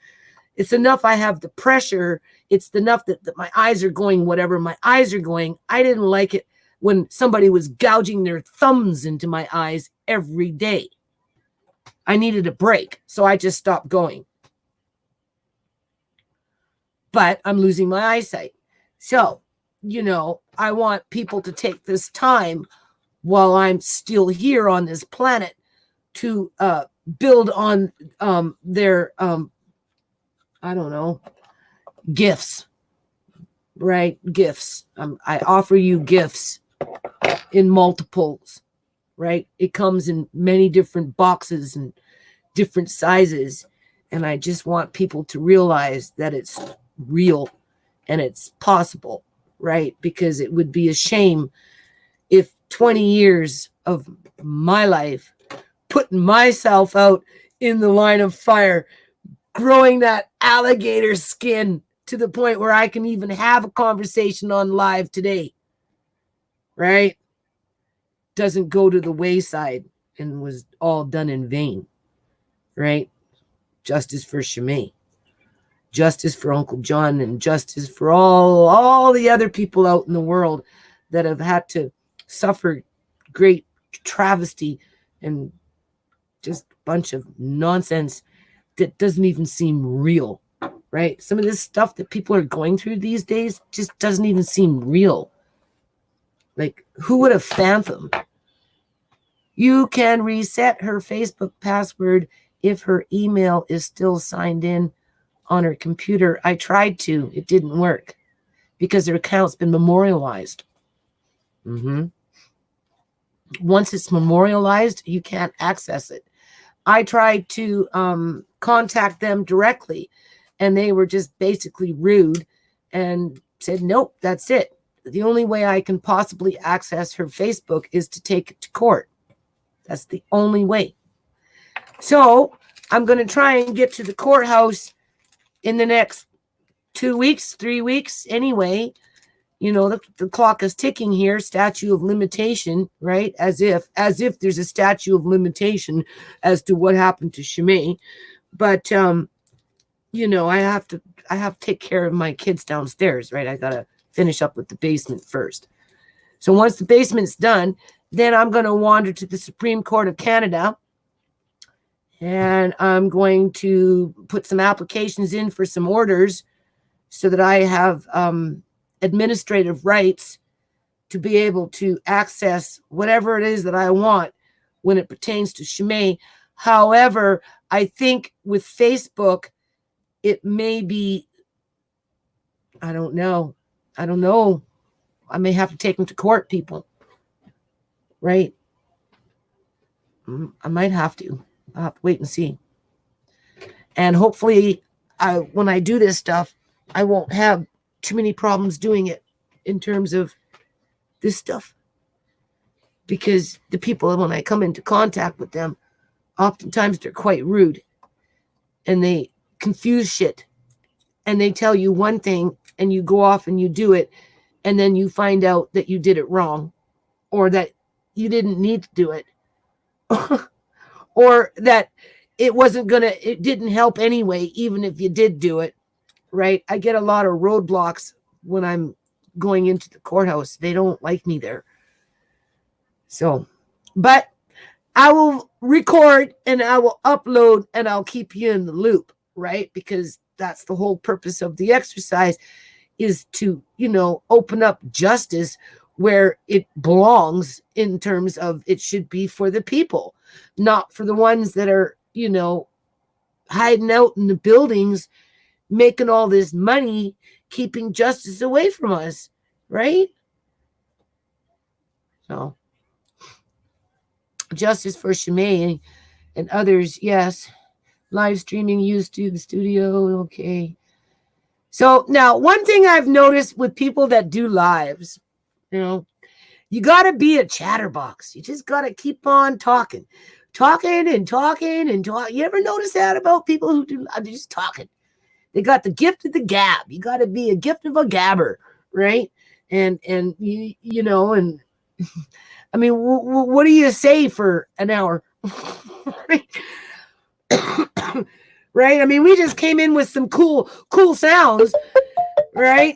It's enough I have the pressure. It's enough that my eyes are going whatever my eyes are going. I didn't like it when somebody was gouging their thumbs into my eyes every day. I needed a break, so I just stopped going. But I'm losing my eyesight. So, I want people to take this time while I'm still here on this planet to build on their, I don't know, gifts, right? Gifts. I offer you gifts in multiples, right? It comes in many different boxes and different sizes. And I just want people to realize that it's real and it's possible, right? Because it would be a shame if 20 years of my life, putting myself out in the line of fire, growing that alligator skin to the point where I can even have a conversation on live today, right? Doesn't go to the wayside and was all done in vain, right? Justice for Shimei, justice for Uncle John, and justice for all the other people out in the world that have had to suffer great travesty and just a bunch of nonsense that doesn't even seem real, right? Some of this stuff that people are going through these days just doesn't even seem real. Like, who would have fathomed? You can reset her Facebook password if her email is still signed in on her computer. I tried to. It didn't work because her account's been memorialized. Once it's memorialized, you can't access it. I tried to contact them directly, and they were just basically rude and said, nope, that's it. The only way I can possibly access her Facebook is to take it to court. That's the only way. So I'm going to try and get to the courthouse in the next 2 weeks, 3 weeks anyway. The clock is ticking here, statute of limitation, right? As if there's a statute of limitation as to what happened to Shimei. But, I have to take care of my kids downstairs, right? I got to finish up with the basement first. So once the basement's done, then I'm going to wander to the Supreme Court of Canada, and I'm going to put some applications in for some orders so that I have administrative rights to be able to access whatever it is that I want when it pertains to Shimei. However, I think with Facebook, it may be, I don't know. I may have to take them to court, people. Right? I might have to. I'll have to wait and see. And hopefully, when I do this stuff, I won't have too many problems doing it in terms of this stuff. Because the people, when I come into contact with them, oftentimes they're quite rude. And they confuse shit. And they tell you one thing, and you go off and you do it. And then you find out that you did it wrong. Or that you didn't need to do it. Or that it didn't help anyway, even if you did do it, right? I get a lot of roadblocks when I'm going into the courthouse. They don't like me there. So, but I will record and I will upload and I'll keep you in the loop, right? Because that's the whole purpose of the exercise, is to, open up justice where it belongs, in terms of it should be for the people, not for the ones that are, hiding out in the buildings, making all this money, keeping justice away from us, right? So, justice for Shimei and others, yes. Live streaming, YouTube studio, okay. So now, one thing I've noticed with people that do lives, you got to be a chatterbox. You just got to keep on talking. Talking and talking and talking. You ever notice that about people who do? They're just talking. They got the gift of the gab. You got to be a gift of a gabber, right? And and I mean, what do you say for an hour? Right? I mean, we just came in with some cool sounds, right?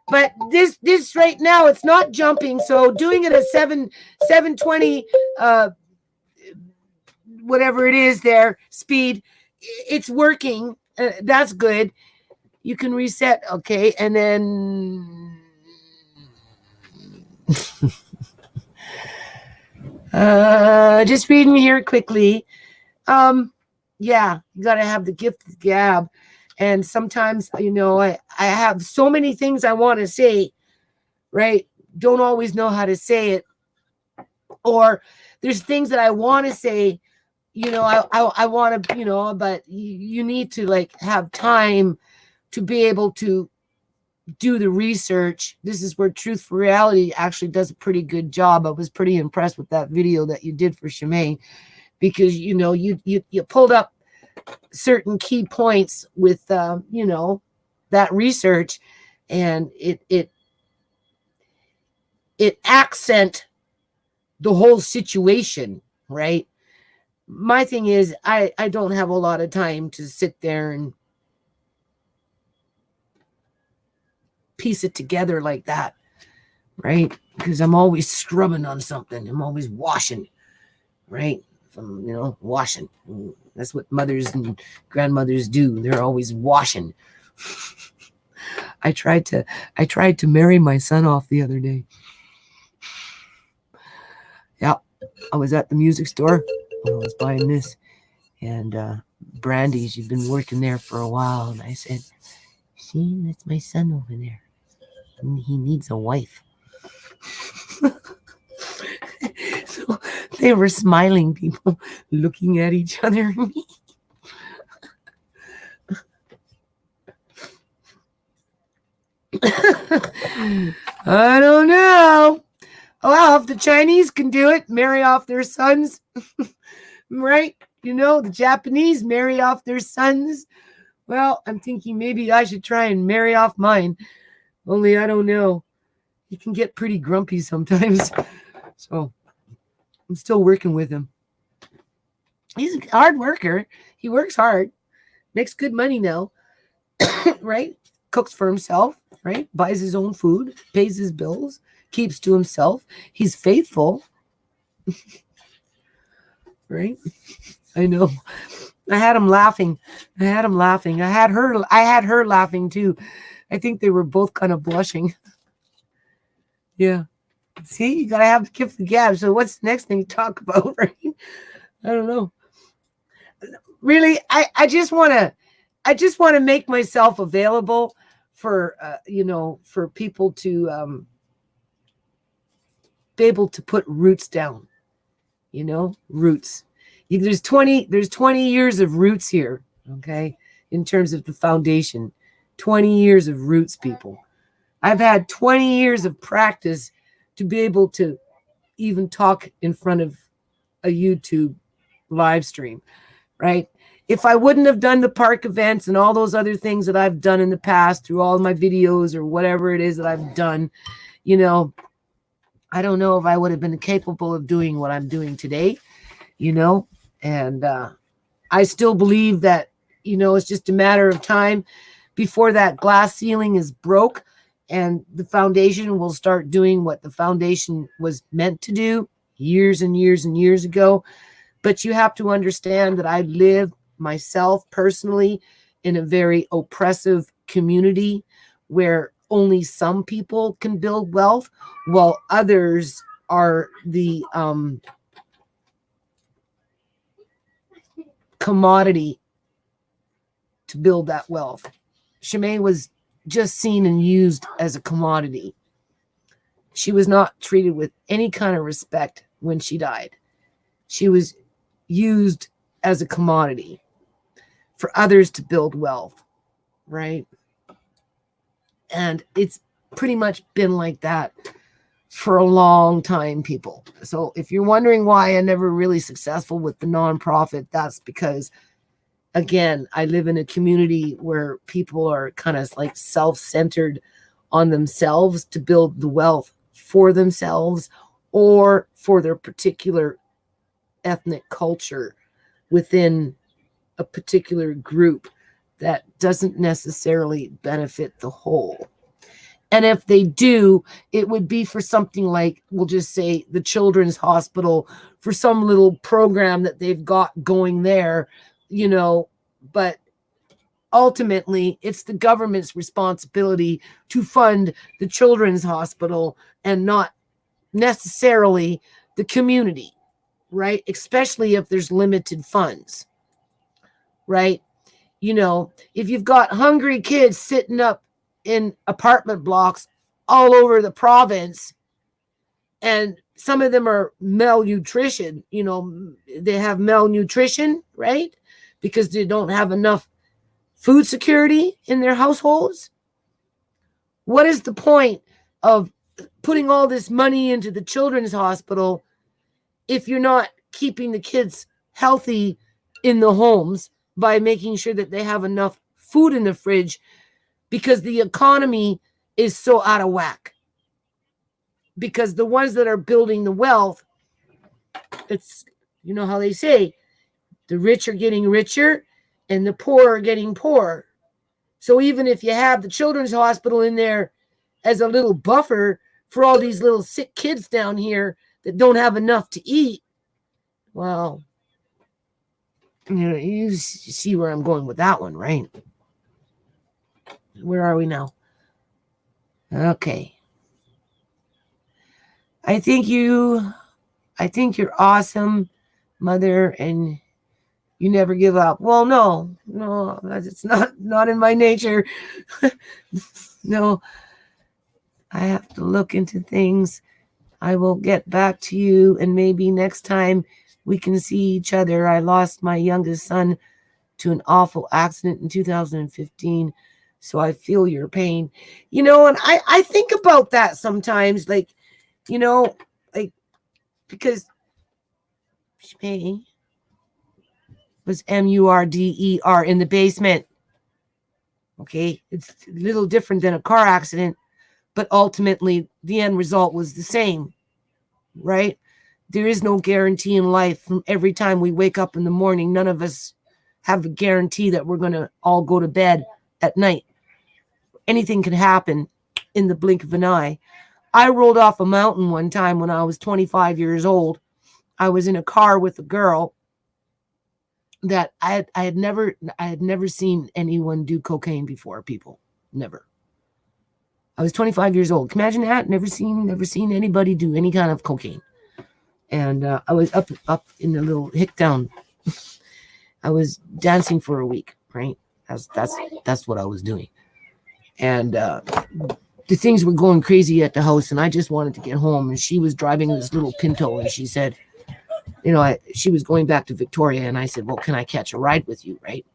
But this right now, it's not jumping. So doing it at 720, whatever it is there, speed, it's working. That's good. You can reset. Okay. And then, just reading here quickly. Yeah, you got to have the gift of the gab. And sometimes, I have so many things I want to say, right? Don't always know how to say it. Or there's things that I want to say, I want to, but you need to have time to be able to do the research. This is where Truth for Reality actually does a pretty good job. I was pretty impressed with that video that you did for Shimei, because, you pulled up certain key points with, that research, and it accent the whole situation, right? My thing is, I don't have a lot of time to sit there and piece it together like that, right? Because I'm always scrubbing on something. I'm always washing, right? Washing. That's what mothers and grandmothers do. They're always washing. I tried to marry my son off the other day. Yeah, I was at the music store when I was buying this, and Brandy, she's been working there for a while, and I said, "See, that's my son over there. He needs a wife." So they were smiling, people looking at each other. I don't know. Well, if the Chinese can do it, marry off their sons, right? The Japanese marry off their sons. Well, I'm thinking maybe I should try and marry off mine. Only I don't know. He can get pretty grumpy sometimes. So I'm still working with him. He's a hard worker. He works hard. Makes good money now. Right? Cooks for himself, right? Buys his own food, pays his bills, keeps to himself. He's faithful. Right? I know. I had him laughing. I had her laughing too. I think they were both kind of blushing. Yeah. See, you gotta have the gift of the gab. So what's the next thing to talk about, right? I don't know. Really, I just wanna make myself available for for people to be able to put roots down. Roots. There's 20 years of roots here, okay, in terms of the foundation. 20 years of roots, people. I've had 20 years of practice to be able to even talk in front of a YouTube live stream, right? If I wouldn't have done the park events and all those other things that I've done in the past through all my videos or whatever it is that I've done, I don't know if I would have been capable of doing what I'm doing today, and I still believe that, it's just a matter of time before that glass ceiling is broke and the foundation will start doing what the foundation was meant to do years and years and years ago. But you have to understand that I live myself personally in a very oppressive community where only some people can build wealth while others are the commodity to build that wealth. Shimei was just seen and used as a commodity. She was not treated with any kind of respect when she died. She was used as a commodity for others to build wealth, right? And it's pretty much been like that for a long time, people. So if you're wondering why I'm never really successful with the nonprofit, that's because, again, I live in a community where people are kind of like self-centered on themselves to build the wealth for themselves or for their particular ethnic culture within a particular group that doesn't necessarily benefit the whole. And if they do, it would be for something like, we'll just say the Children's Hospital, for some little program that they've got going there, but ultimately it's the government's responsibility to fund the Children's Hospital and not necessarily the community, right? Especially if there's limited funds, right? If you've got hungry kids sitting up in apartment blocks all over the province, and some of them are malnutrition, they have malnutrition, right? Because they don't have enough food security in their households. What is the point of putting all this money into the Children's Hospital if you're not keeping the kids healthy in the homes by making sure that they have enough food in the fridge, because the economy is so out of whack? Because the ones that are building the wealth, it's, how they say, the rich are getting richer and the poor are getting poorer. So even if you have the Children's Hospital in there as a little buffer for all these little sick kids down here that don't have enough to eat, well, you see where I'm going with that one, right? Where are we now? Okay. I think you're awesome, Mother, and you never give up. Well, no, it's not in my nature. No, I have to look into things. I will get back to you, and maybe next time we can see each other. I lost my youngest son to an awful accident in 2015, so I feel your pain. And I think about that sometimes, like, because Shimei was Murder in the basement. Okay, it's a little different than a car accident, but ultimately the end result was the same, right? There is no guarantee in life. From every time we wake up in the morning, none of us have a guarantee that we're going to all go to bed at night. Anything can happen in the blink of an eye. I rolled off a mountain one time when I was 25 years old. I was in a car with a girl that I had never seen anyone do cocaine before, people. Never. I was 25 years old. Can you imagine that? Never seen anybody do any kind of cocaine. And I was up in the little hick town. I was dancing for a week, right? That's what I was doing. And the things were going crazy at the house, and I just wanted to get home. And she was driving this little Pinto, and she said, she was going back to Victoria, and I said, well, can I catch a ride with you, right?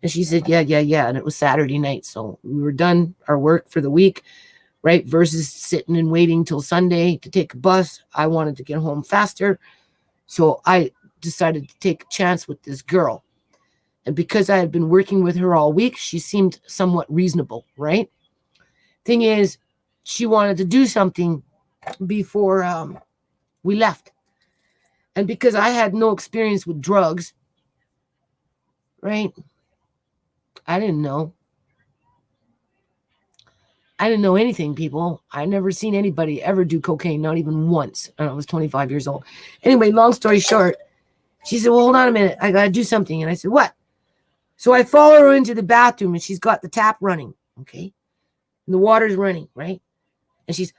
And she said, yeah. And it was Saturday night, so we were done our work for the week, right? Versus sitting and waiting till Sunday to take a bus. I wanted to get home faster, so I decided to take a chance with this girl. And because I had been working with her all week, she seemed somewhat reasonable, right? Thing is, she wanted to do something before we left. And because I had no experience with drugs, right? I didn't know anything, people. I never seen anybody ever do cocaine, not even once. And I was 25 years old. Anyway, long story short, she said, well, hold on a minute. I got to do something. And I said, what? So I follow her into the bathroom, and she's got the tap running, okay? And the water's running, right? And she's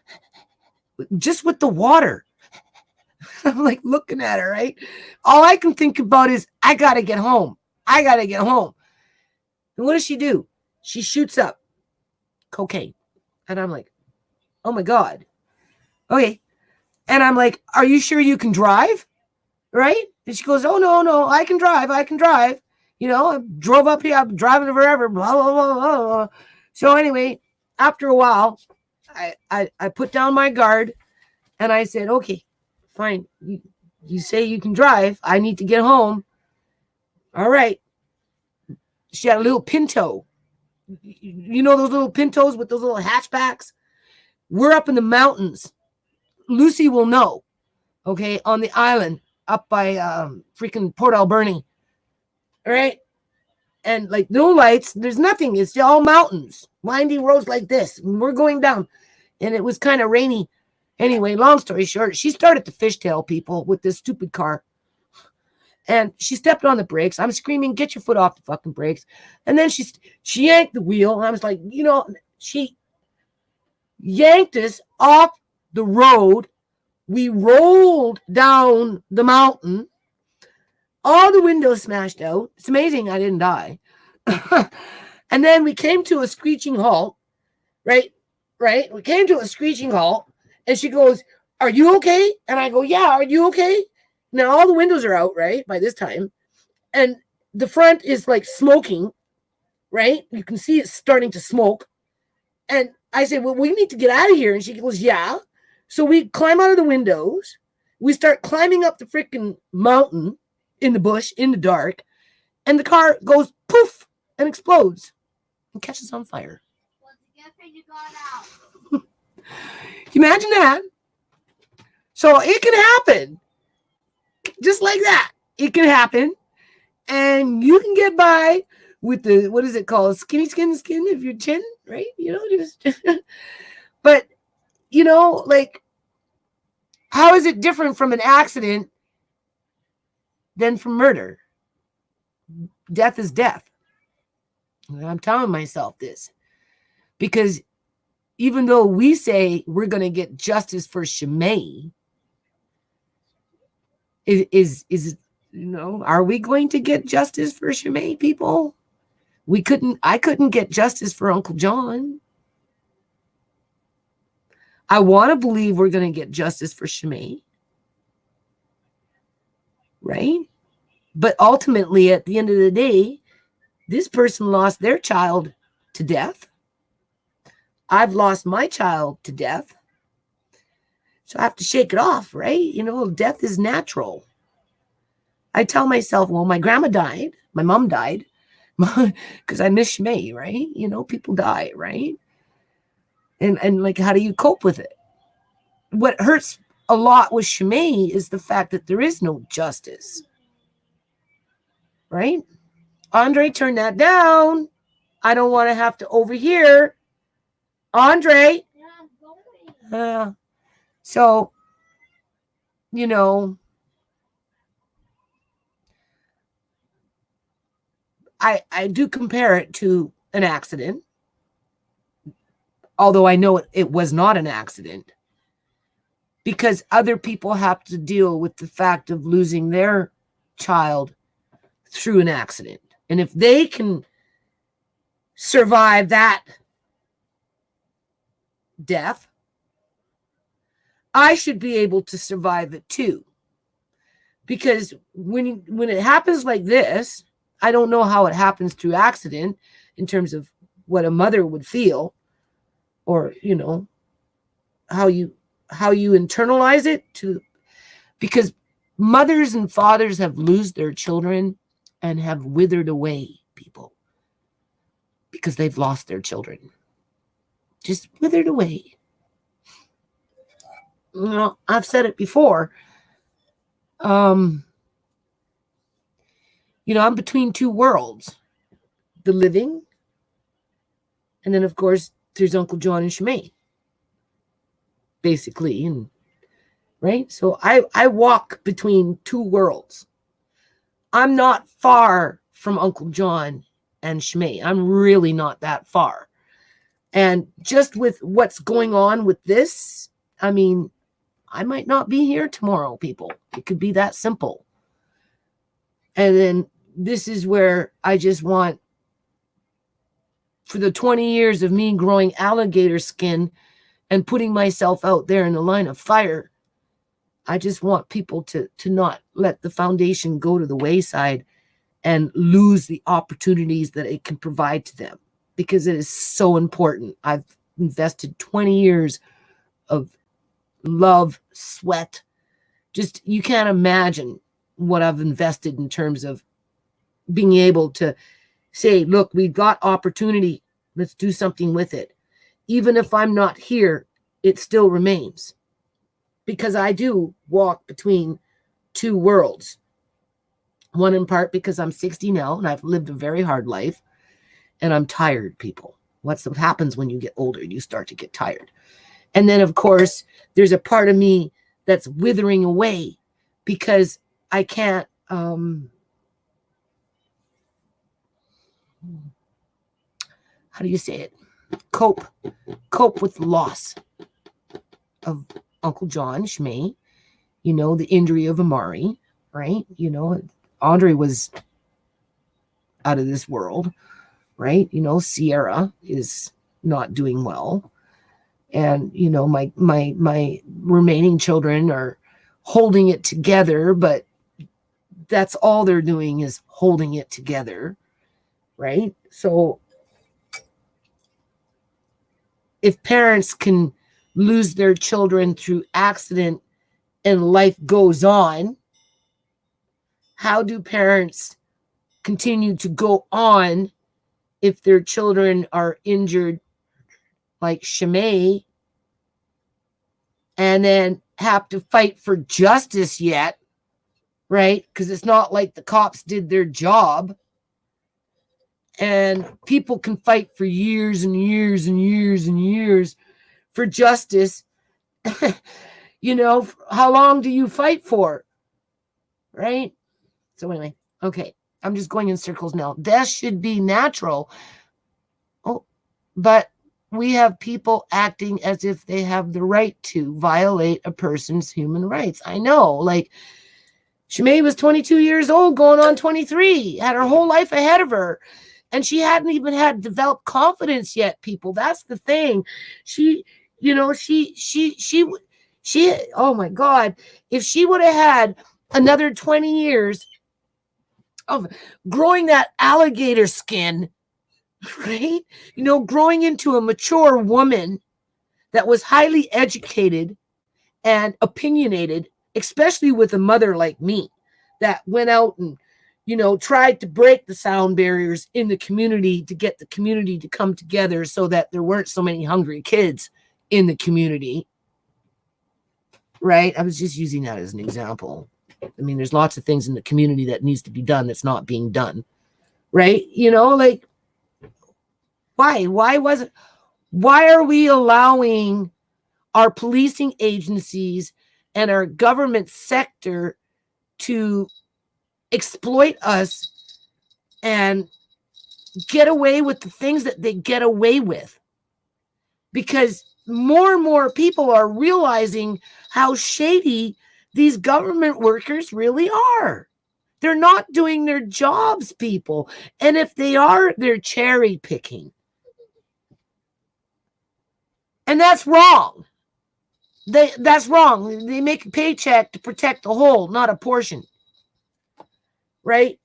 just with the water. I'm like looking at her, right? All I can think about is, I got to get home. I got to get home. And what does she do? She shoots up cocaine. And I'm like, oh my God. Okay. And I'm like, are you sure you can drive? Right? And she goes, oh, no, I can drive. I drove up here. I'm driving forever. Blah, blah, blah, blah, blah. So anyway, after a while, I put down my guard and I said, okay, fine. You say you can drive. I need to get home. All right. She had a little Pinto. You know those little Pintos with those little hatchbacks? We're up in the mountains. Lucy will know. Okay, on the island up by freaking Port Alberni. All right? And like no lights, there's nothing. It's all mountains. Winding roads like this. And we're going down. And it was kind of rainy. Anyway, long story short, she started to fishtail people with this stupid car. And she stepped on the brakes. I'm screaming, get your foot off the fucking brakes. And then she yanked the wheel. And I was like, she yanked us off the road. We rolled down the mountain. All the windows smashed out. It's amazing I didn't die. And then we came to a screeching halt. Right? We came to a screeching halt. And she goes, are you okay? And I go, yeah, are you okay? Now all the windows are out, right? By this time. And the front is like smoking, right? You can see it's starting to smoke. And I said, well, we need to get out of here. And she goes, yeah. So we climb out of the windows. We start climbing up the freaking mountain in the bush, in the dark. And the car goes poof and explodes and catches on fire. What's the gift you got out? Can you imagine that? So it can happen. Just like that. It can happen. And you can get by with the, what is it called? Skin of your chin, right? Just, but, like, how is it different from an accident than from murder? Death is death. I'm telling myself this because even though we say we're going to get justice for Shimei, are we going to get justice for Shimei, people? I couldn't get justice for Uncle John. I want to believe we're going to get justice for Shimei. Right? But ultimately, at the end of the day, this person lost their child to death. I've lost my child to death. So I have to shake it off, right? Death is natural. I tell myself, well, my grandma died. My mom died because I miss Shimei, right? People die, right? And like, how do you cope with it? What hurts a lot with Shimei is the fact that there is no justice, right? Andre, turn that down. I don't want to have to overhear. Andre. So, I do compare it to an accident. although I know it was not an accident, because other people have to deal with the fact of losing their child through an accident. And if they can survive that death, I should be able to survive it too. Because when it happens like this, I don't know how it happens through accident in terms of what a mother would feel, or, you know, how you internalize it because mothers and fathers have lost their children and have withered away, people, because they've lost their children. Just withered away. You know, I've said it before. You know, I'm between two worlds, the living, and then of course there's Uncle John and Shimei, basically, and right. So I walk between two worlds. I'm not far from Uncle John and Shimei. I'm really not that far. And just with what's going on with this, I mean, I might not be here tomorrow, people. It could be that simple. And then this is where I just want, for the 20 years of me growing alligator skin and putting myself out there in the line of fire, I just want people to not let the foundation go to the wayside and lose the opportunities that it can provide to them, because it is so important. I've invested 20 years of love, sweat. Just, you can't imagine what I've invested in terms of being able to say, look, we've got opportunity. Let's do something with it. Even if I'm not here, it still remains, because I do walk between two worlds. One in part because I'm 60 now and I've lived a very hard life and I'm tired, people. What happens when you get older? You start to get tired. And then, of course, there's a part of me that's withering away because I can't, how do you say it? Cope with the loss of Uncle John, Shimei, you know, the injury of Amari, right? You know, Andre was out of this world, right? You know, Sierra is not doing well. And, you know, my remaining children are holding it together, but that's all they're doing is holding it together, right? So if parents can lose their children through accident and life goes on, how do parents continue to go on if their children are injured like Shimei and then have to fight for justice yet, right? Because it's not like the cops did their job. And people can fight for years and years and years and years for justice. You know, how long do you fight for? Right? So anyway, okay. I'm just going in circles now. Death should be natural. Oh, but we have people acting as if they have the right to violate a person's human rights. I know, like, Shimei was 22 years old, going on 23, had her whole life ahead of her. And she hadn't even had developed confidence yet, people. That's the thing. She, you know, she, oh my God, if she would have had another 20 years of growing that alligator skin, right? You know, growing into a mature woman that was highly educated and opinionated, especially with a mother like me that went out and, you know, tried to break the sound barriers in the community to get the community to come together so that there weren't so many hungry kids in the community, right? I was just using that as an example. I mean, there's lots of things in the community that needs to be done that's not being done, right? You know, like, why are we allowing our policing agencies and our government sector to exploit us and get away with the things that they get away with? because more and more people are realizing how shady these government workers really are. They're not doing their jobs, people. And if they are, they're cherry picking. And that's wrong. That's wrong. They make a paycheck to protect the whole, not a portion. Right?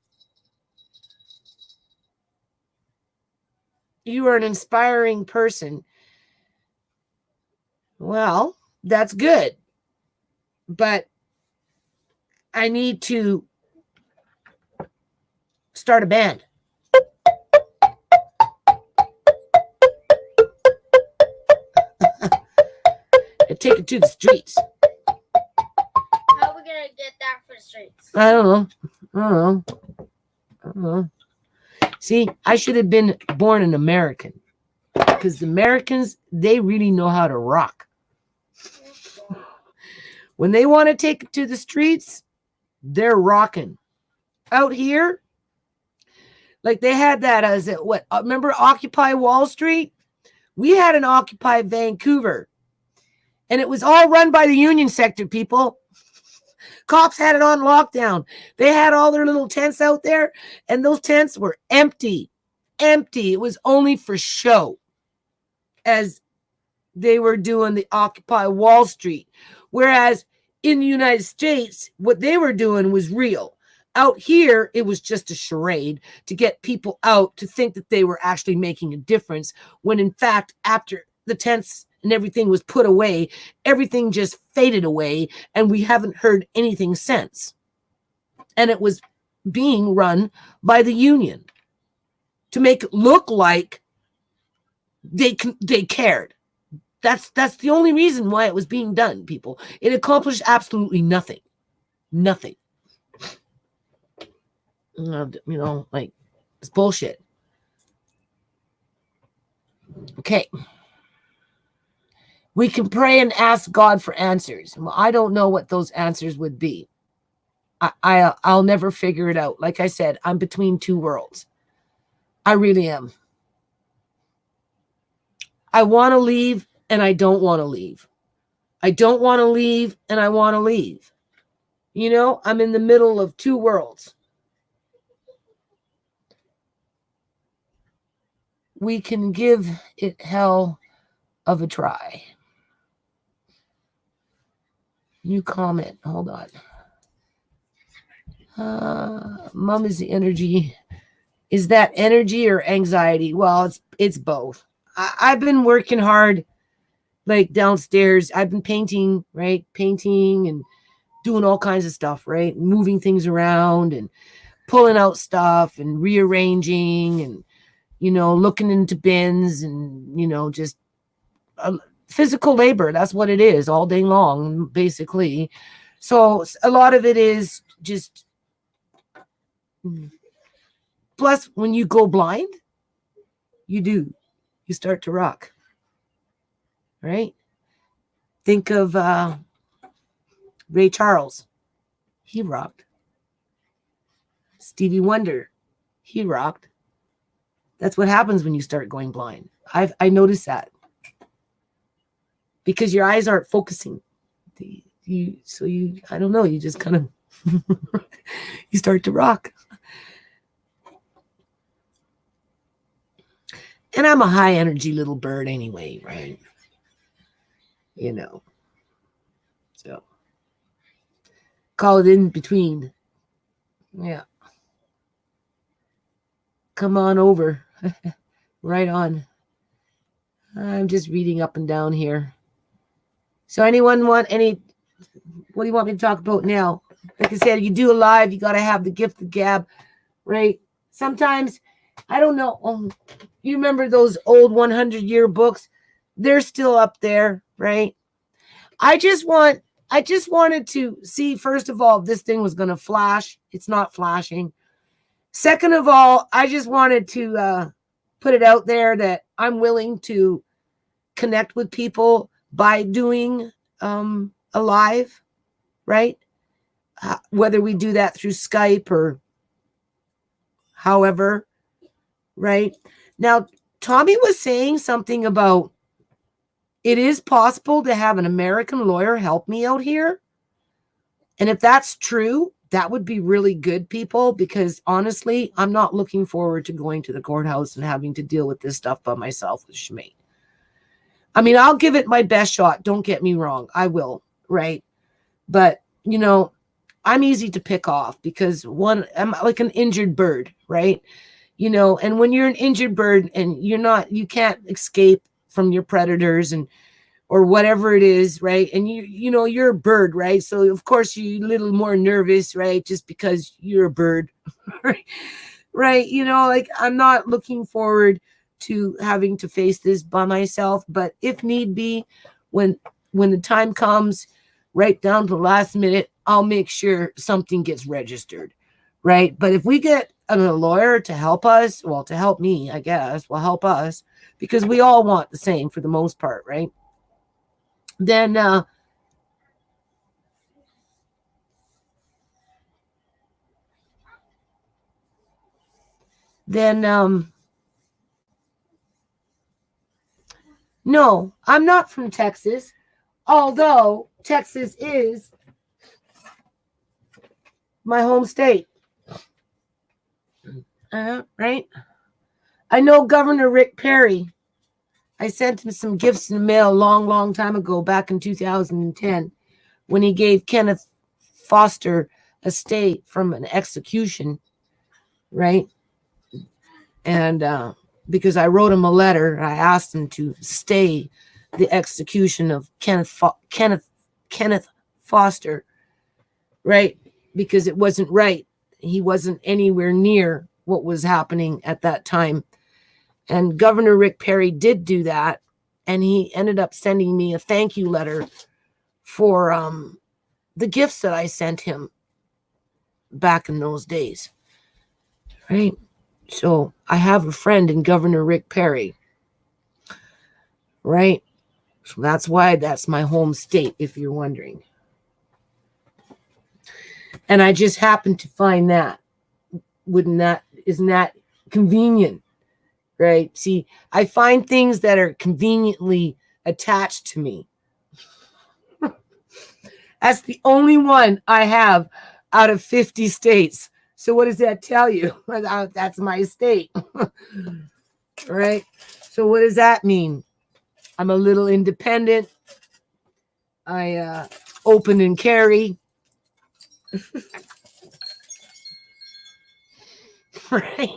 You are an inspiring person. Well, that's good. But I need to start a band. And take it to the streets. How are we gonna get that for the streets? I don't know. See, I should have been born an American. Because the Americans, they really know how to rock. When they want to take it to the streets, they're rocking. Out here, like they had that as it what? Remember Occupy Wall Street? We had an Occupy Vancouver, and it was all run by the union sector people. Cops had it on lockdown. They had all their little tents out there, and those tents were empty. Empty. It was only for show, as they were doing the Occupy Wall Street. Whereas in the United States, what they were doing was real. Out here, it was just a charade to get people out to think that they were actually making a difference, when in fact, after the tents and everything was put away, everything just faded away, and we haven't heard anything since. And it was being run by the union to make it look like they cared. That's the only reason why it was being done, people. It accomplished absolutely nothing. Nothing. Like, it's bullshit. Okay. We can pray and ask God for answers. Well, I don't know what those answers would be. I'll never figure it out. Like I said, I'm between two worlds. I really am. I want to leave and I don't want to leave. I don't want to leave and I want to leave. You know, I'm in the middle of two worlds. We can give it hell of a try. New comment. Hold on. Mom is the energy. Is that energy or anxiety? Well, it's both. I've been working hard, like downstairs. I've been painting, right? Painting and doing all kinds of stuff, right? Moving things around and pulling out stuff and rearranging and, looking into bins and, just physical labor. That's what it is all day long, basically. So a lot of it is just, plus when you go blind, you start to rock, right? Think of Ray Charles. He rocked. Stevie Wonder. He rocked. That's what happens when you start going blind. I noticed that. Because your eyes aren't focusing. I don't know, you just kind of, you start to rock. And I'm a high energy little bird anyway, right? So call it in between. Yeah. Come on over. Right on. I'm just reading up and down here. So anyone want what do you want me to talk about now? Like I said, you do a live, you got to have the gift of gab, right? Sometimes, I don't know. You remember those old 100-year books? They're still up there, right? I just wanted to see, first of all, if this thing was going to flash. It's not flashing. Second of all, I just wanted to put it out there that I'm willing to connect with people by doing a live, right? Whether we do that through Skype or however, right? Now, Tommy was saying something about it is possible to have an American lawyer help me out here. And if that's true, that would be really good, people, because honestly, I'm not looking forward to going to the courthouse and having to deal with this stuff by myself with Schmate. I mean, I'll give it my best shot. Don't get me wrong. I will, right? But, you know, I'm easy to pick off because I'm like an injured bird, right? You know, and when you're an injured bird and you can't escape from your predators or whatever it is, right? And you know, you're a bird, right? So of course you're a little more nervous, right? Just because you're a bird, right? You know, like I'm not looking forward to having to face this by myself, but if need be, when the time comes, right down to the last minute, I'll make sure something gets registered, right? But if we get a lawyer to help us, well, to help me, I guess, will help us, because we all want the same for the most part, right? Then no, I'm not from Texas, although Texas is my home state. Right? I know Governor Rick Perry. I sent him some gifts in the mail a long, long time ago, back in 2010, when he gave Kenneth Foster a stay from an execution, right? And because I wrote him a letter, I asked him to stay the execution of Kenneth Foster, right? Because it wasn't right. He wasn't anywhere near what was happening at that time. And Governor Rick Perry did do that. And he ended up sending me a thank you letter for the gifts that I sent him back in those days. Right? So I have a friend in Governor Rick Perry. Right? So that's why that's my home state, if you're wondering. And I just happened to find that. Isn't that convenient? Right? See, I find things that are conveniently attached to me. That's the only one I have out of 50 states. So what does that tell you? That's my state. Right? So what does that mean? I'm a little independent. I open and carry. Right?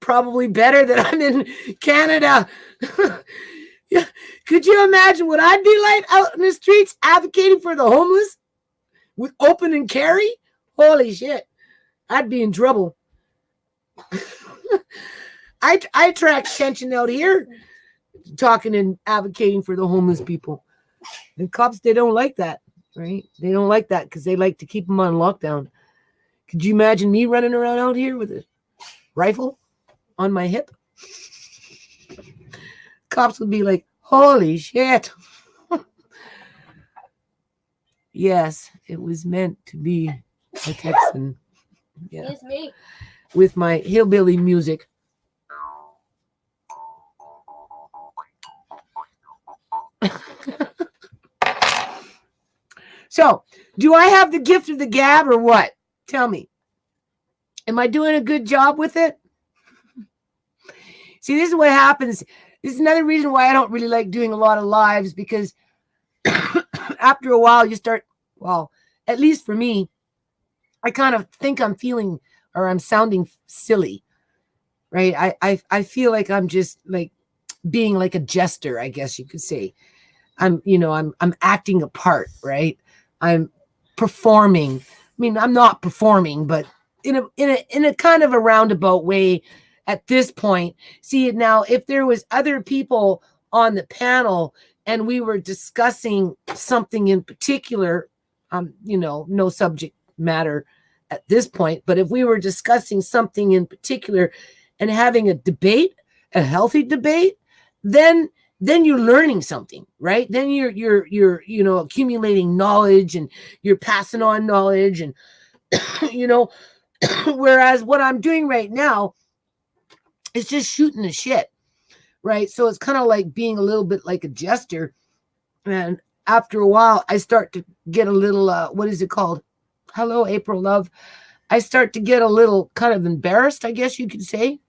Probably better that I'm in Canada. Yeah. Could you imagine what I'd be like out in the streets advocating for the homeless with open and carry? Holy shit. I'd be in trouble. I attract attention out here talking and advocating for the homeless people. And cops, they don't like that, right? They don't like that because they like to keep them on lockdown. Could you imagine me running around out here with a rifle on my hip? Cops would be like, holy shit. Yes, it was meant to be a Texan. Yeah. It's me. With my hillbilly music. So, do I have the gift of the gab or what? Tell me. Am I doing a good job with it? See, this is what happens. This is another reason why I don't really like doing a lot of lives, because after a while you start, well, at least for me, I kind of think I'm feeling or I'm sounding silly, right? I feel like I'm just like being like a jester, I guess you could say. I'm acting a part, right? I'm performing. I mean, I'm not performing, but in a kind of a roundabout way at this point. See it now, if there was other people on the panel and we were discussing something in particular, no subject matter at this point, but if we were discussing something in particular and having a debate, a healthy debate, then you're learning something, right? Then you're accumulating knowledge and you're passing on knowledge, and whereas what I'm doing right now is just shooting the shit, right? So it's kind of like being a little bit like a jester. And after a while, I start to get a little, what is it called? Hello, April Love. I start to get a little kind of embarrassed, I guess you could say.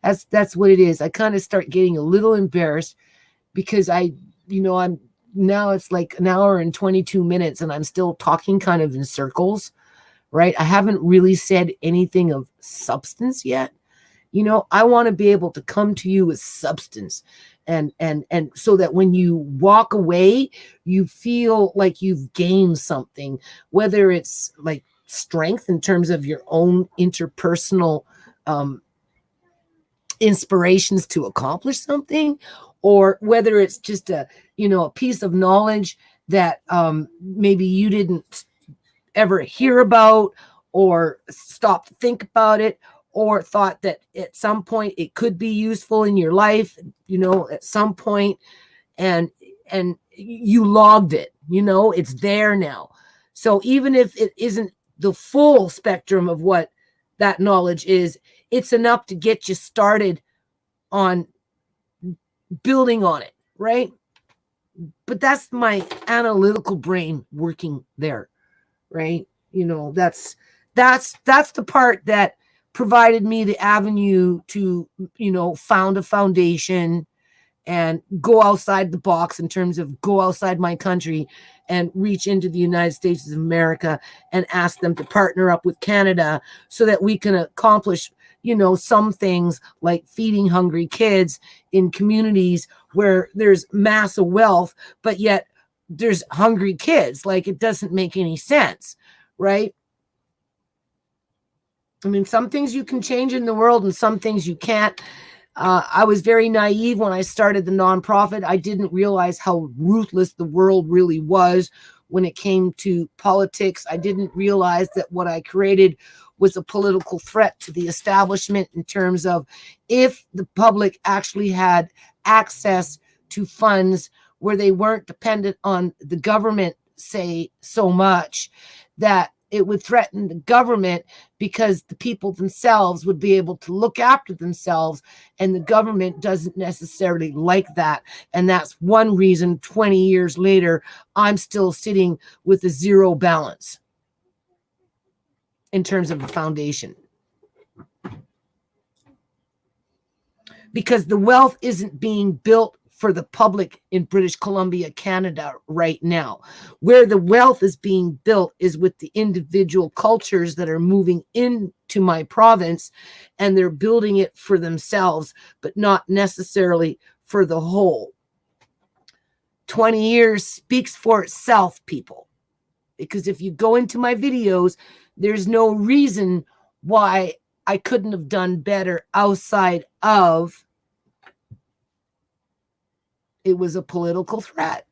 That's what it is. I kind of start getting a little embarrassed because I'm now it's like an hour and 22 minutes and I'm still talking kind of in circles, right? I haven't really said anything of substance yet. I want to be able to come to you with substance and so that when you walk away, you feel like you've gained something, whether it's like strength in terms of your own interpersonal inspirations to accomplish something, or whether it's just a piece of knowledge that maybe you didn't ever hear about or stop to think about it, or thought that at some point it could be useful in your life, at some point, and you logged it, it's there now. So even if it isn't the full spectrum of what that knowledge is, it's enough to get you started on building on it, right? But that's my analytical brain working there, right? That's the part that provided me the avenue to, found a foundation and go outside the box in terms of go outside my country and reach into the United States of America and ask them to partner up with Canada so that we can accomplish, some things like feeding hungry kids in communities where there's massive wealth, but yet there's hungry kids. Like, it doesn't make any sense, right? I mean, some things you can change in the world and some things you can't. I was very naive when I started the nonprofit. I didn't realize how ruthless the world really was when it came to politics. I didn't realize that what I created was a political threat to the establishment in terms of if the public actually had access to funds where they weren't dependent on the government, say, so much, that it would threaten the government because the people themselves would be able to look after themselves, and the government doesn't necessarily like that. And that's one reason 20 years later, I'm still sitting with a zero balance in terms of a foundation. Because the wealth isn't being built for the public in British Columbia, Canada right now. Where the wealth is being built is with the individual cultures that are moving into my province, and they're building it for themselves, but not necessarily for the whole. 20 years speaks for itself, people. Because if you go into my videos, there's no reason why I couldn't have done better outside of it was a political threat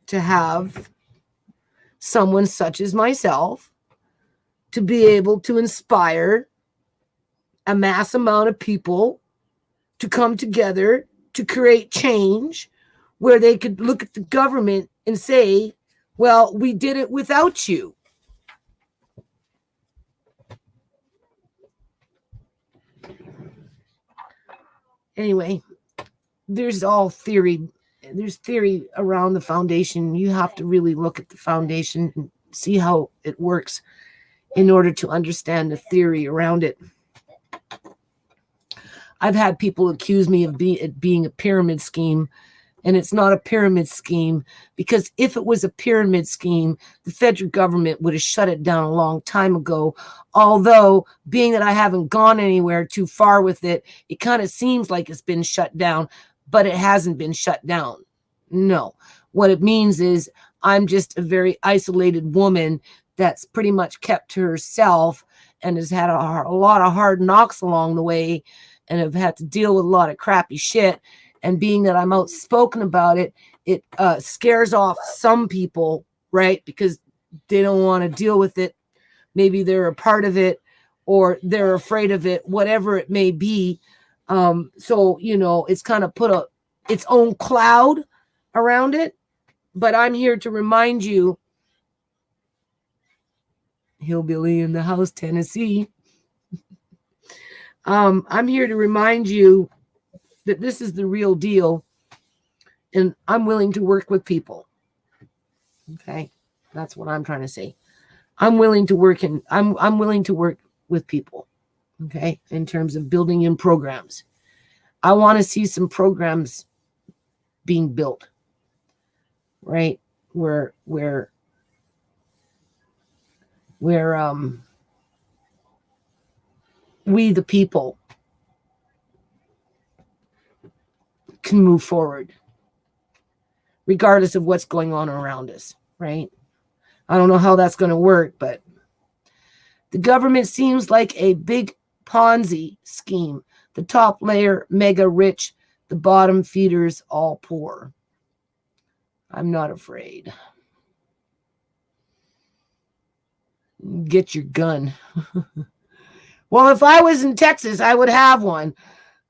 to have someone such as myself to be able to inspire a mass amount of people to come together to create change where they could look at the government and say, well, we did it without you. Anyway, there's all theory. There's theory around the foundation. You have to really look at the foundation and see how it works in order to understand the theory around it. I've had people accuse me of it being a pyramid scheme, and it's not a pyramid scheme, because if it was a pyramid scheme, the federal government would have shut it down a long time ago. Although, being that I haven't gone anywhere too far with it, it kind of seems like it's been shut down, but it hasn't been shut down. No. What it means is I'm just a very isolated woman that's pretty much kept to herself and has had a lot of hard knocks along the way and have had to deal with a lot of crappy shit. And being that I'm outspoken about it, it scares off some people, right? Because they don't want to deal with it. Maybe they're a part of it or they're afraid of it, whatever it may be. So, it's kind of put its own cloud around it. But I'm here to remind you, Hillbilly in the House, Tennessee. I'm here to remind you that this is the real deal, and I'm willing to work with people. Okay, that's what I'm trying to say. I'm willing to work I'm willing to work with people. Okay, in terms of building in programs, I want to see some programs being built, right? Where we the people can move forward regardless of what's going on around us, right? I don't know how that's going to work, but the government seems like a big Ponzi scheme. The top layer mega rich, the bottom feeders all poor. I'm not afraid. Get your gun. Well, if I was in Texas, I would have one.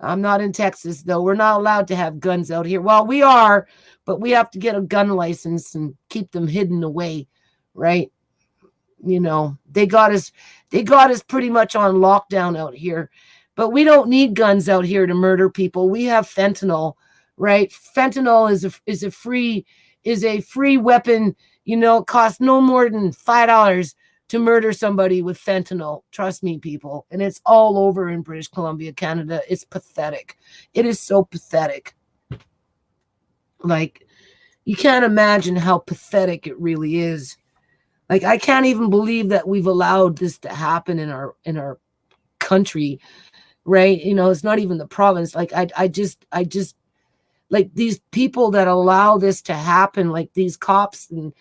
I'm not in Texas, though. We're not allowed to have guns out here. Well, we are, but we have to get a gun license and keep them hidden away, right? You know, they got us pretty much on lockdown out here. But we don't need guns out here to murder people. We have fentanyl, right? Fentanyl is a free weapon. You know, it costs no more than $5 to murder somebody with fentanyl. Trust me, people. And it's all over in British Columbia, Canada. It's pathetic. It is so pathetic. Like, you can't imagine how pathetic it really is. Like, I can't even believe that we've allowed this to happen in our country, right? You know, it's not even the province. Like, I just like these people that allow this to happen, like these cops and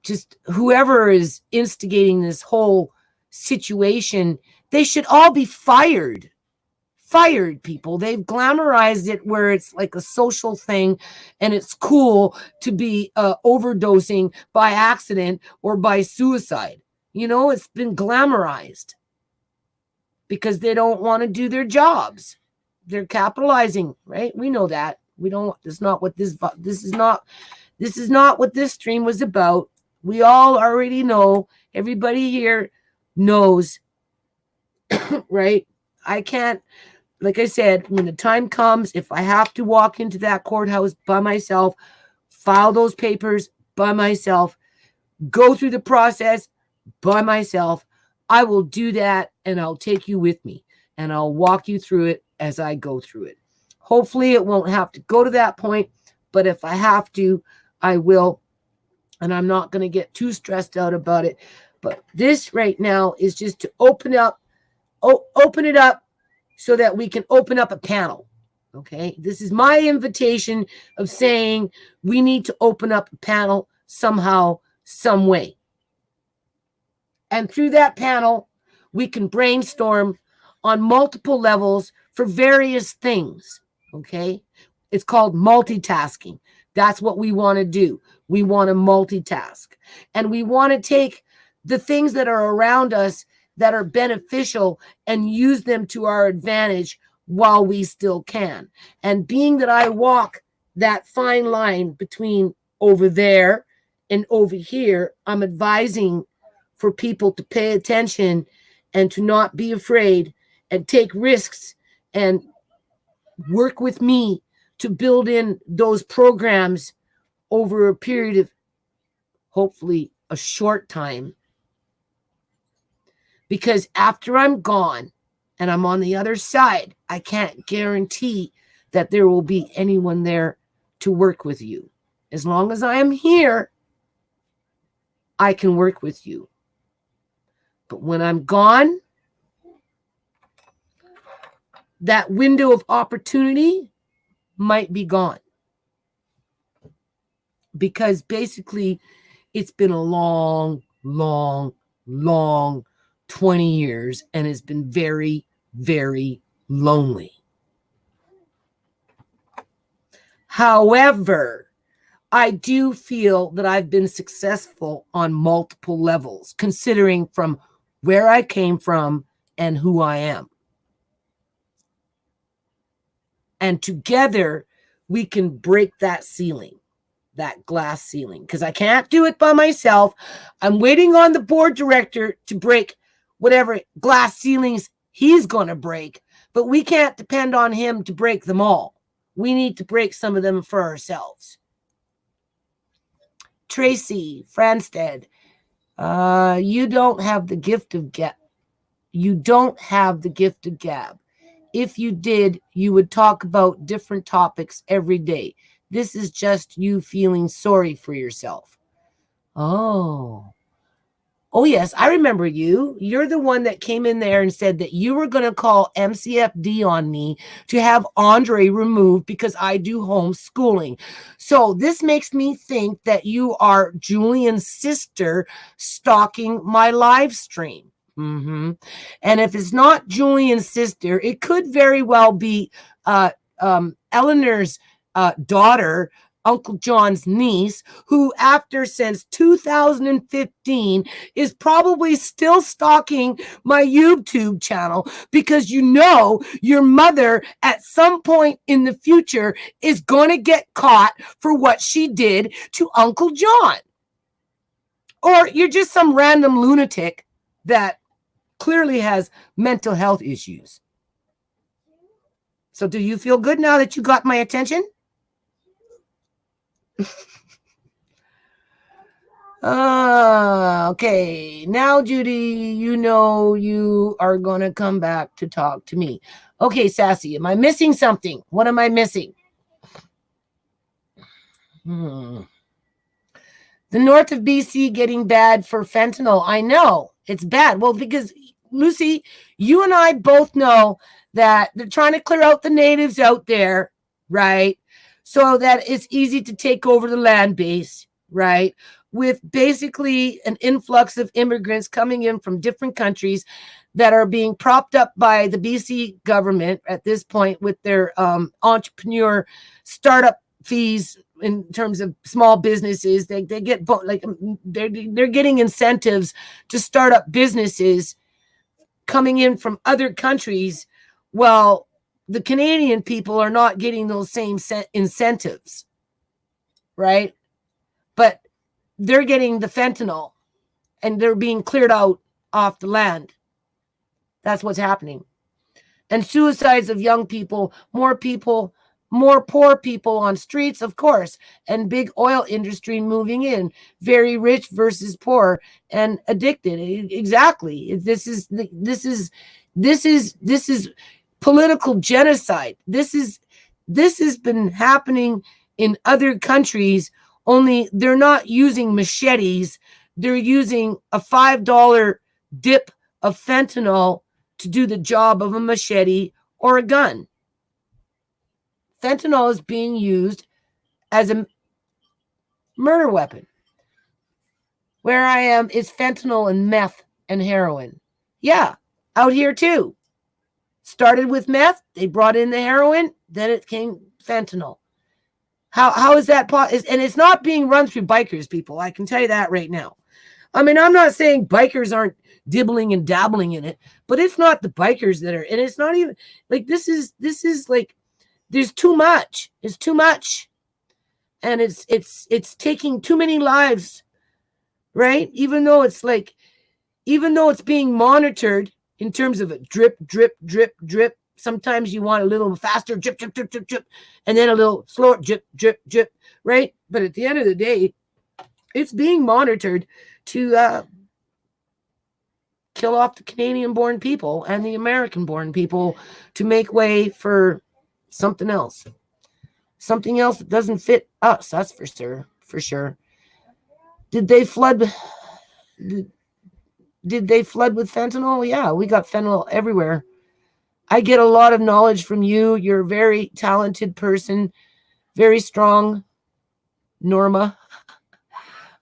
just whoever is instigating this whole situation, they should all be fired. Fired, people. They've glamorized it where it's like a social thing and it's cool to be overdosing by accident or by suicide. You know, it's been glamorized because they don't want to do their jobs. They're capitalizing, right? We know that. We don't, that's not what this is not what this stream was about. We all already know. Everybody here knows, right? I can't, like I said, when the time comes, if I have to walk into that courthouse by myself, file those papers by myself, go through the process by myself, I will do that, and I'll take you with me, and I'll walk you through it as I go through it. Hopefully it won't have to go to that point, but if I have to, I will, and I'm not going to get too stressed out about it. But this right now is just to open it up so that we can open up a panel. Okay, this is my invitation of saying we need to open up a panel somehow, some way. And through that panel, we can brainstorm on multiple levels for various things. Okay, it's called multitasking. That's what we want to do. We want to multitask. And we want to take the things that are around us that are beneficial and use them to our advantage while we still can. And being that I walk that fine line between over there and over here, I'm advising for people to pay attention and to not be afraid and take risks and work with me to build in those programs over a period of hopefully a short time. Because after I'm gone and I'm on the other side, I can't guarantee that there will be anyone there to work with you. As long as I am here, I can work with you. But when I'm gone, that window of opportunity might be gone. Because basically, it's been a long 20 years, and it's been very, very lonely. However, I do feel that I've been successful on multiple levels, considering from where I came from and who I am. And together, we can break that ceiling, that glass ceiling, because I can't do it by myself. I'm waiting on the board director to break whatever glass ceilings he's going to break. but we can't depend on him to break them all. We need to break some of them for ourselves. Tracy Franstead, you don't have the gift of gab. You don't have the gift of gab. If you did, you would talk about different topics every day. This is just you feeling sorry for yourself. Oh, yes, I remember you. You're the one that came in there and said that you were going to call MCFD on me to have Andre removed because I do homeschooling. So this makes me think that you are Julian's sister stalking my live stream. And if it's not Julian's sister, it could very well be Eleanor's daughter, Uncle John's niece, who since 2015 is probably still stalking my YouTube channel because your mother at some point in the future is going to get caught for what she did to Uncle John. Or you're just some random lunatic that clearly has mental health issues. So do you feel good now that you got my attention? Okay. Now, Judy, you are going to come back to talk to me. Okay, Sassy, am I missing something? What am I missing? The north of BC getting bad for fentanyl. I know it's bad. Well, because Lucy, you and I both know that they're trying to clear out the natives out there, right? So that it's easy to take over the land base, right? With basically an influx of immigrants coming in from different countries that are being propped up by the BC government at this point with their entrepreneur startup fees in terms of small businesses. They get they're getting incentives to start up businesses coming in from other countries. Well, the Canadian people are not getting those same incentives, right? But they're getting the fentanyl and they're being cleared out off the land. That's what's happening. And suicides of young people, more poor people on streets, of course, and big oil industry moving in, very rich versus poor and addicted. Exactly. This is political genocide. This has been happening in other countries, only they're not using machetes. They're using a $5 dip of fentanyl to do the job of a machete or a gun. Fentanyl is being used as a murder weapon. Where I am is fentanyl and meth and heroin. Yeah, out here too. Started with meth, they brought in the heroin, then it came fentanyl. How is that possible? And it's not being run through bikers, people. I can tell you that right now. I mean, I'm not saying bikers aren't dibbling and dabbling in it, but it's not the bikers that are, and it's not even like this is like there's too much. It's too much. And it's taking too many lives, right? Even though it's being monitored in terms of a drip, drip, drip, drip. Sometimes you want a little faster drip, drip, drip, drip, drip, and then a little slower drip, drip, drip, right? But at the end of the day, it's being monitored to kill off the Canadian-born people and the American-born people to make way for something else. Something else that doesn't fit us, that's for sure. Did they flood with fentanyl? Yeah, we got fentanyl everywhere. I get a lot of knowledge from you. You're a very talented person, very strong, Norma.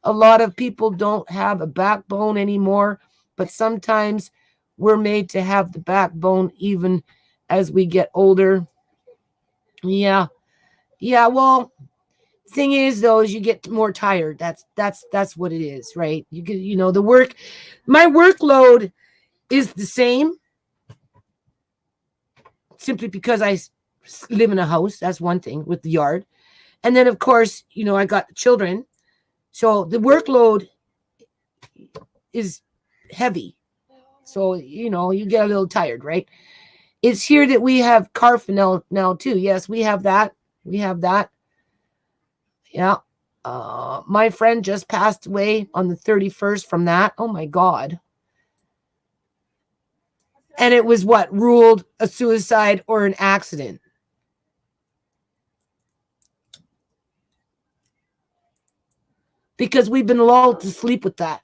A lot of people don't have a backbone anymore, but sometimes we're made to have the backbone even as we get older. Yeah. Well, thing is though, is you get more tired. That's what it is, right? You get, my workload is the same simply because I live in a house. That's one thing with the yard. And then of course, I got the children. So the workload is heavy. So, you get a little tired, right? It's here that we have Carfenel now too. Yes, we have that. We have that. Yeah. My friend just passed away on the 31st from that. Oh my God. And it was what? Ruled a suicide or an accident. Because we've been lulled to sleep with that.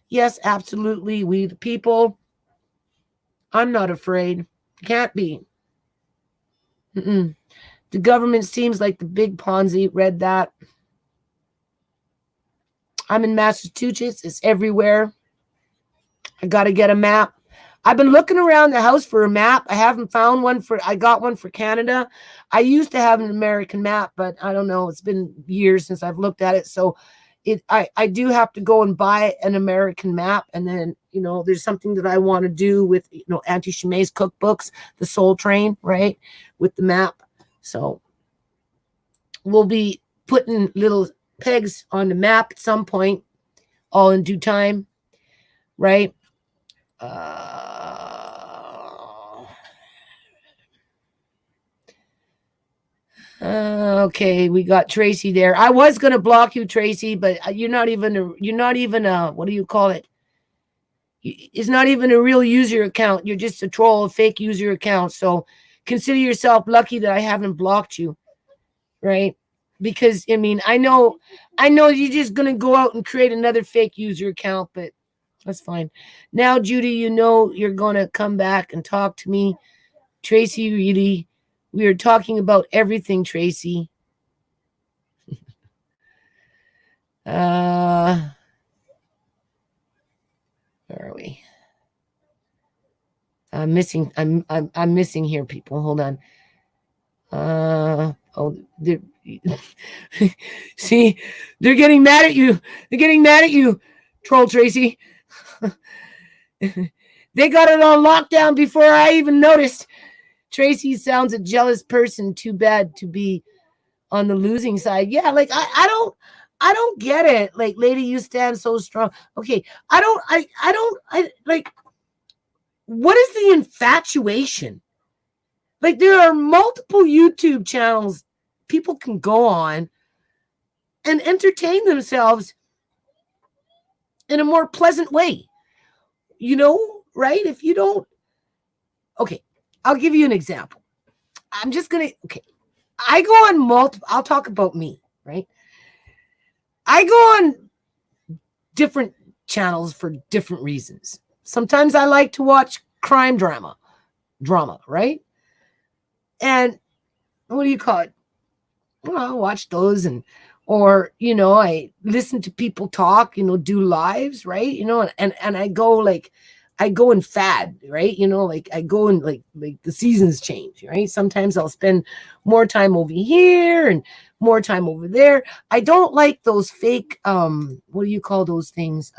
Yes, absolutely. We the people. I'm not afraid. Can't be. Mm-mm. The government seems like the big Ponzi. Read that. I'm in Massachusetts. It's everywhere. I got to get a map. I've been looking around the house for a map. I haven't found one I got one for Canada. I used to have an American map, but I don't know. It's been years since I've looked at it. So I do have to go and buy an American map. And then, there's something that I want to do with, Auntie Shemay's cookbooks, the Soul Train, right? With the map. So we'll be putting little pegs on the map at some point, all in due time, right? Okay, we got Tracy there. I was gonna block you, Tracy, but you're not even a what do you call it? It's not even a real user account. You're just a troll, a fake user account. So consider yourself lucky that I haven't blocked you, right? Because I know you're just gonna go out and create another fake user account, but that's fine. Now, Judy, you're gonna come back and talk to me. Tracy, really, we are talking about everything, Tracy. Where are we? I'm missing here, people. Hold on. See, they're getting mad at you. They're getting mad at you, Troll Tracy. They got it on lockdown before I even noticed. Tracy sounds a jealous person. Too bad to be on the losing side. Yeah, like I don't get it. Like, lady, you stand so strong. Okay, I don't like, what is the infatuation? Like, there are multiple YouTube channels people can go on and entertain themselves in a more pleasant way. Right? If you don't, okay, I'll give you an example. I go on multiple, I'll talk about me, right? I go on different channels for different reasons. Sometimes I like to watch crime drama, right? And what do you call it? Well, I'll watch those or I listen to people talk, do lives, right? And I go in fad, right? Like I go in like the seasons change, right? Sometimes I'll spend more time over here and more time over there. I don't like those fake, what do you call those things?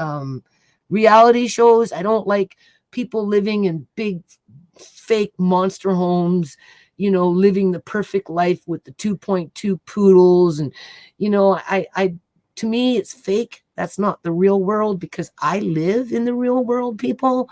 Reality shows. I don't like people living in big fake monster homes, living the perfect life with the 2.2 poodles. And, to me, it's fake. That's not the real world, because I live in the real world, people.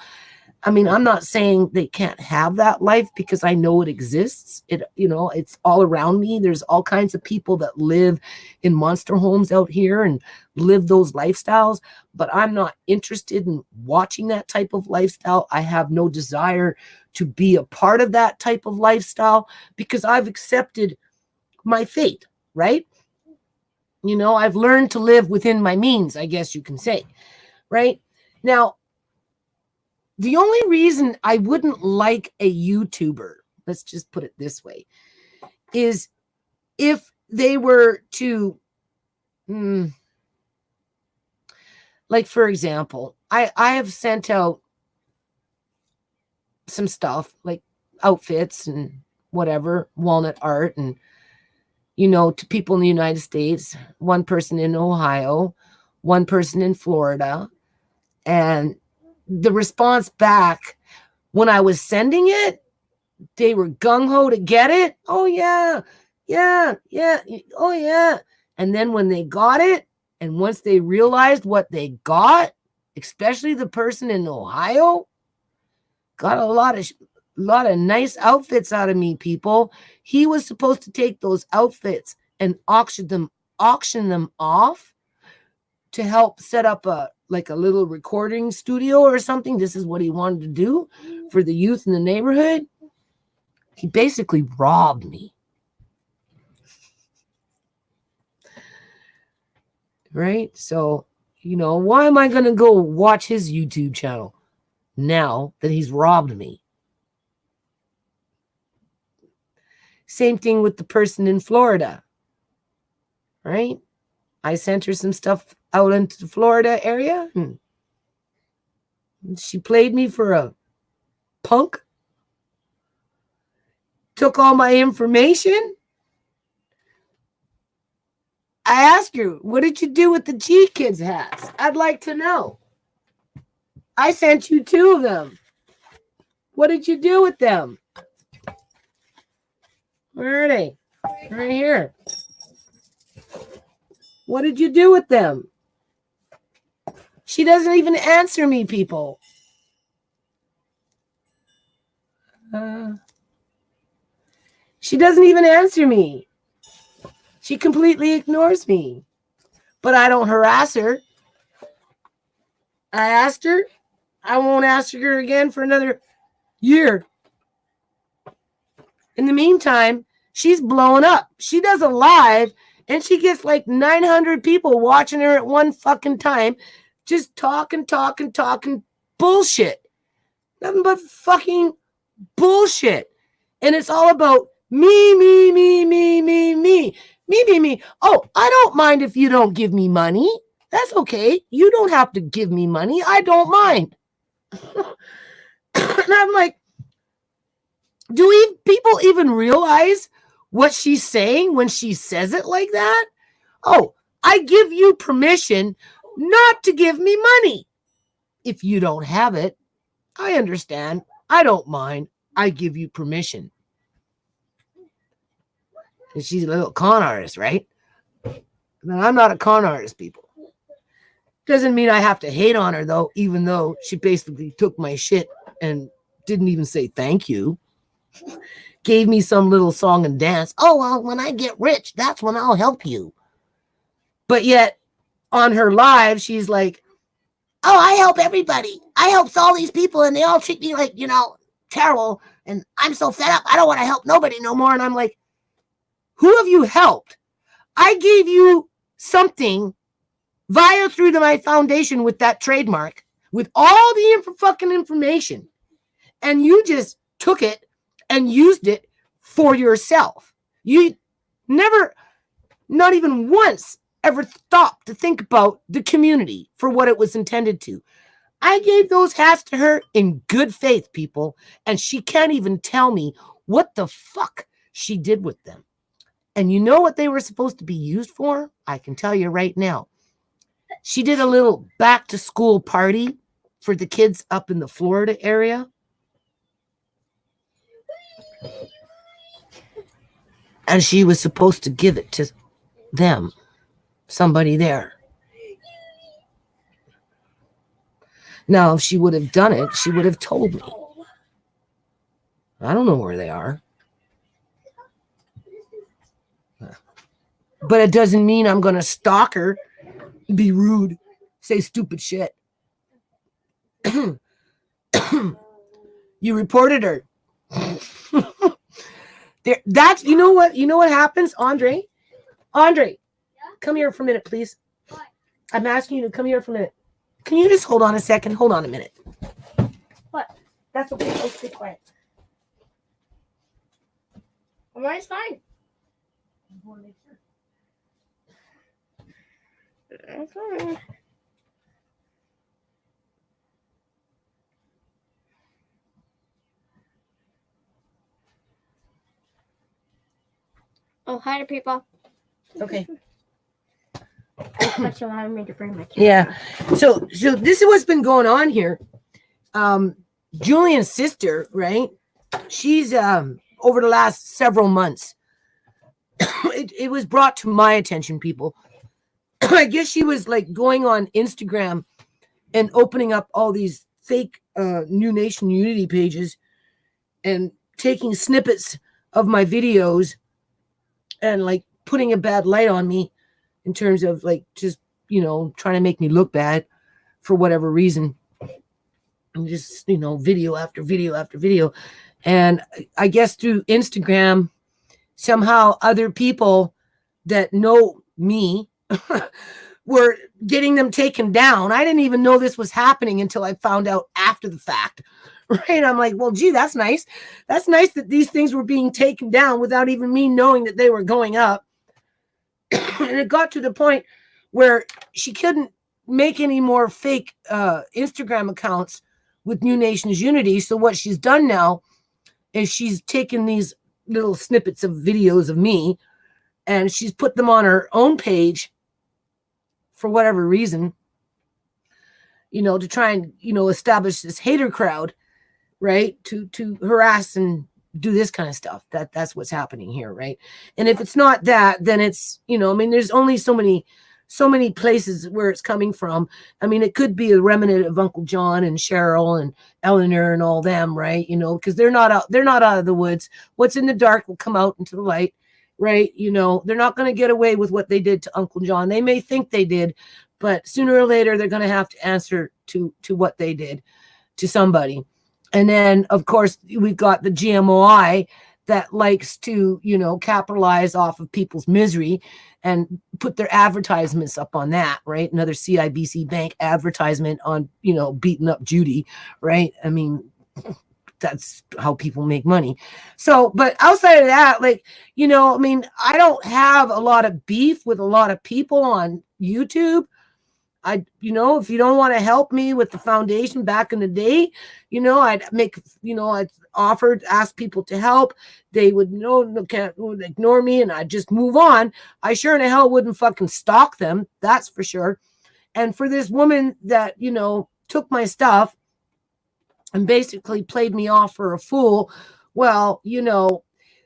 I'm not saying they can't have that life, because I know it exists. It's all around me. There's all kinds of people that live in monster homes out here and live those lifestyles, but I'm not interested in watching that type of lifestyle. I have no desire to be a part of that type of lifestyle, because I've accepted my fate, right? I've learned to live within my means, I guess you can say, right? Now, the only reason I wouldn't like a YouTuber, let's just put it this way, is if they were to, like, for example, I have sent out some stuff like outfits and whatever, walnut art, and to people in the United States, one person in Ohio, one person in Florida. And the response back when I was sending it, they were gung-ho to get it. Oh, yeah. Oh, yeah. And then when they got it, and once they realized what they got, especially the person in Ohio, got a lot of nice outfits out of me, people. He was supposed to take those outfits and auction them off to help set up a little recording studio or something. This is what he wanted to do for the youth in the neighborhood. He basically robbed me. Right? So, why am I going to go watch his YouTube channel now that he's robbed me? Same thing with the person in Florida. Right? I sent her some stuff out into the Florida area. She played me for a punk. Took all my information. I asked her, what did you do with the G Kids hats? I'd like to know. I sent you 2 of them. What did you do with them? Where are they? Right here. What did you do with them? She doesn't even answer me, people. She doesn't even answer me. She completely ignores me. But I don't harass her. I asked her. I won't ask her again for another year. In the meantime, she's blowing up. She does a live and she gets like 900 people watching her at one fucking time, just talking bullshit. Nothing but fucking bullshit. And it's all about me. Oh, I don't mind if you don't give me money. That's okay. You don't have to give me money. I don't mind. And I'm like, do people even realize what she's saying when she says it like that? Oh, I give you permission not to give me money. If you don't have it, I understand. I don't mind. I give you permission. And she's a little con artist, right? But I'm not a con artist, people. Doesn't mean I have to hate on her, though, even though she basically took my shit and didn't even say thank you. Gave me some little song and dance. Oh, well, when I get rich, that's when I'll help you. But yet, on her live, she's like, oh, I help everybody. I help all these people, and they all treat me like, terrible. And I'm so fed up. I don't want to help nobody no more. And I'm like, who have you helped? I gave you something via through my foundation with that trademark, with all the fucking information. And you just took it and used it for yourself. You never, not even once, ever stopped to think about the community for what it was intended to. I gave those hats to her in good faith, people, and she can't even tell me what the fuck she did with them. And you know what they were supposed to be used for? I can tell you right now. She did a little back to school party for the kids up in the Florida area. And she was supposed to give it to them, somebody there. Now, if she would have done it, she would have told me. I don't know where they are. But it doesn't mean I'm going to stalk her, be rude, say stupid shit. You reported her. That's, you know what happens, Andre? Andre, come here for a minute, please. What? I'm asking you to come here for a minute. Can you just hold on a second? Hold on a minute. What? That's okay. I'll stay quiet. Mine's fine. Okay. Oh, hi to people. Okay. But you wanted me to bring my camera. Yeah. So this is what's been going on here. Julian's sister, right? She's over the last several months. It was brought to my attention, people. I guess she was like going on Instagram and opening up all these fake New Nation Unity pages and taking snippets of my videos and like putting a bad light on me in terms of like just, you know, trying to make me look bad for whatever reason. And just, you know, video after video after video. And I guess through Instagram, somehow other people that know me were getting them taken down. I didn't even know this was happening until I found out after the fact. Right? I'm like, well, gee, that's nice. That's nice that these things were being taken down without even me knowing that they were going up. And it got to the point where she couldn't make any more fake Instagram accounts with New Nations Unity. So what she's done now is she's taken these little snippets of videos of me and she's put them on her own page for whatever reason, you know, to try and, you know, establish this hater crowd, right? To harass and do this kind of stuff. That's what's happening here, right? And if it's not that, then it's, you know, I mean, there's only so many places where it's coming from. I mean, it could be a remnant of Uncle John and Cheryl and Eleanor and all them, right? You know, because they're not out of the woods. What's in the dark will come out into the light, right? You know, they're not going to get away with what they did to Uncle John. They may think they did, but sooner or later they're going to have to answer to what they did to somebody. And then, of course, we've got the GMOI that likes to, you know, capitalize off of people's misery and put their advertisements up on that, right? Another CIBC Bank advertisement on, you know, beating up Judy, right? I mean, that's how people make money. So, but outside of that, like, you know, I mean, I don't have a lot of beef with a lot of people on YouTube. You know, if you don't want to help me with the foundation back in the day, you know, I'd ask people to help. They would would ignore me and I'd just move on. I sure in the hell wouldn't fucking stalk them. That's for sure. And for this woman that, you know, took my stuff and basically played me off for a fool. Well, you know,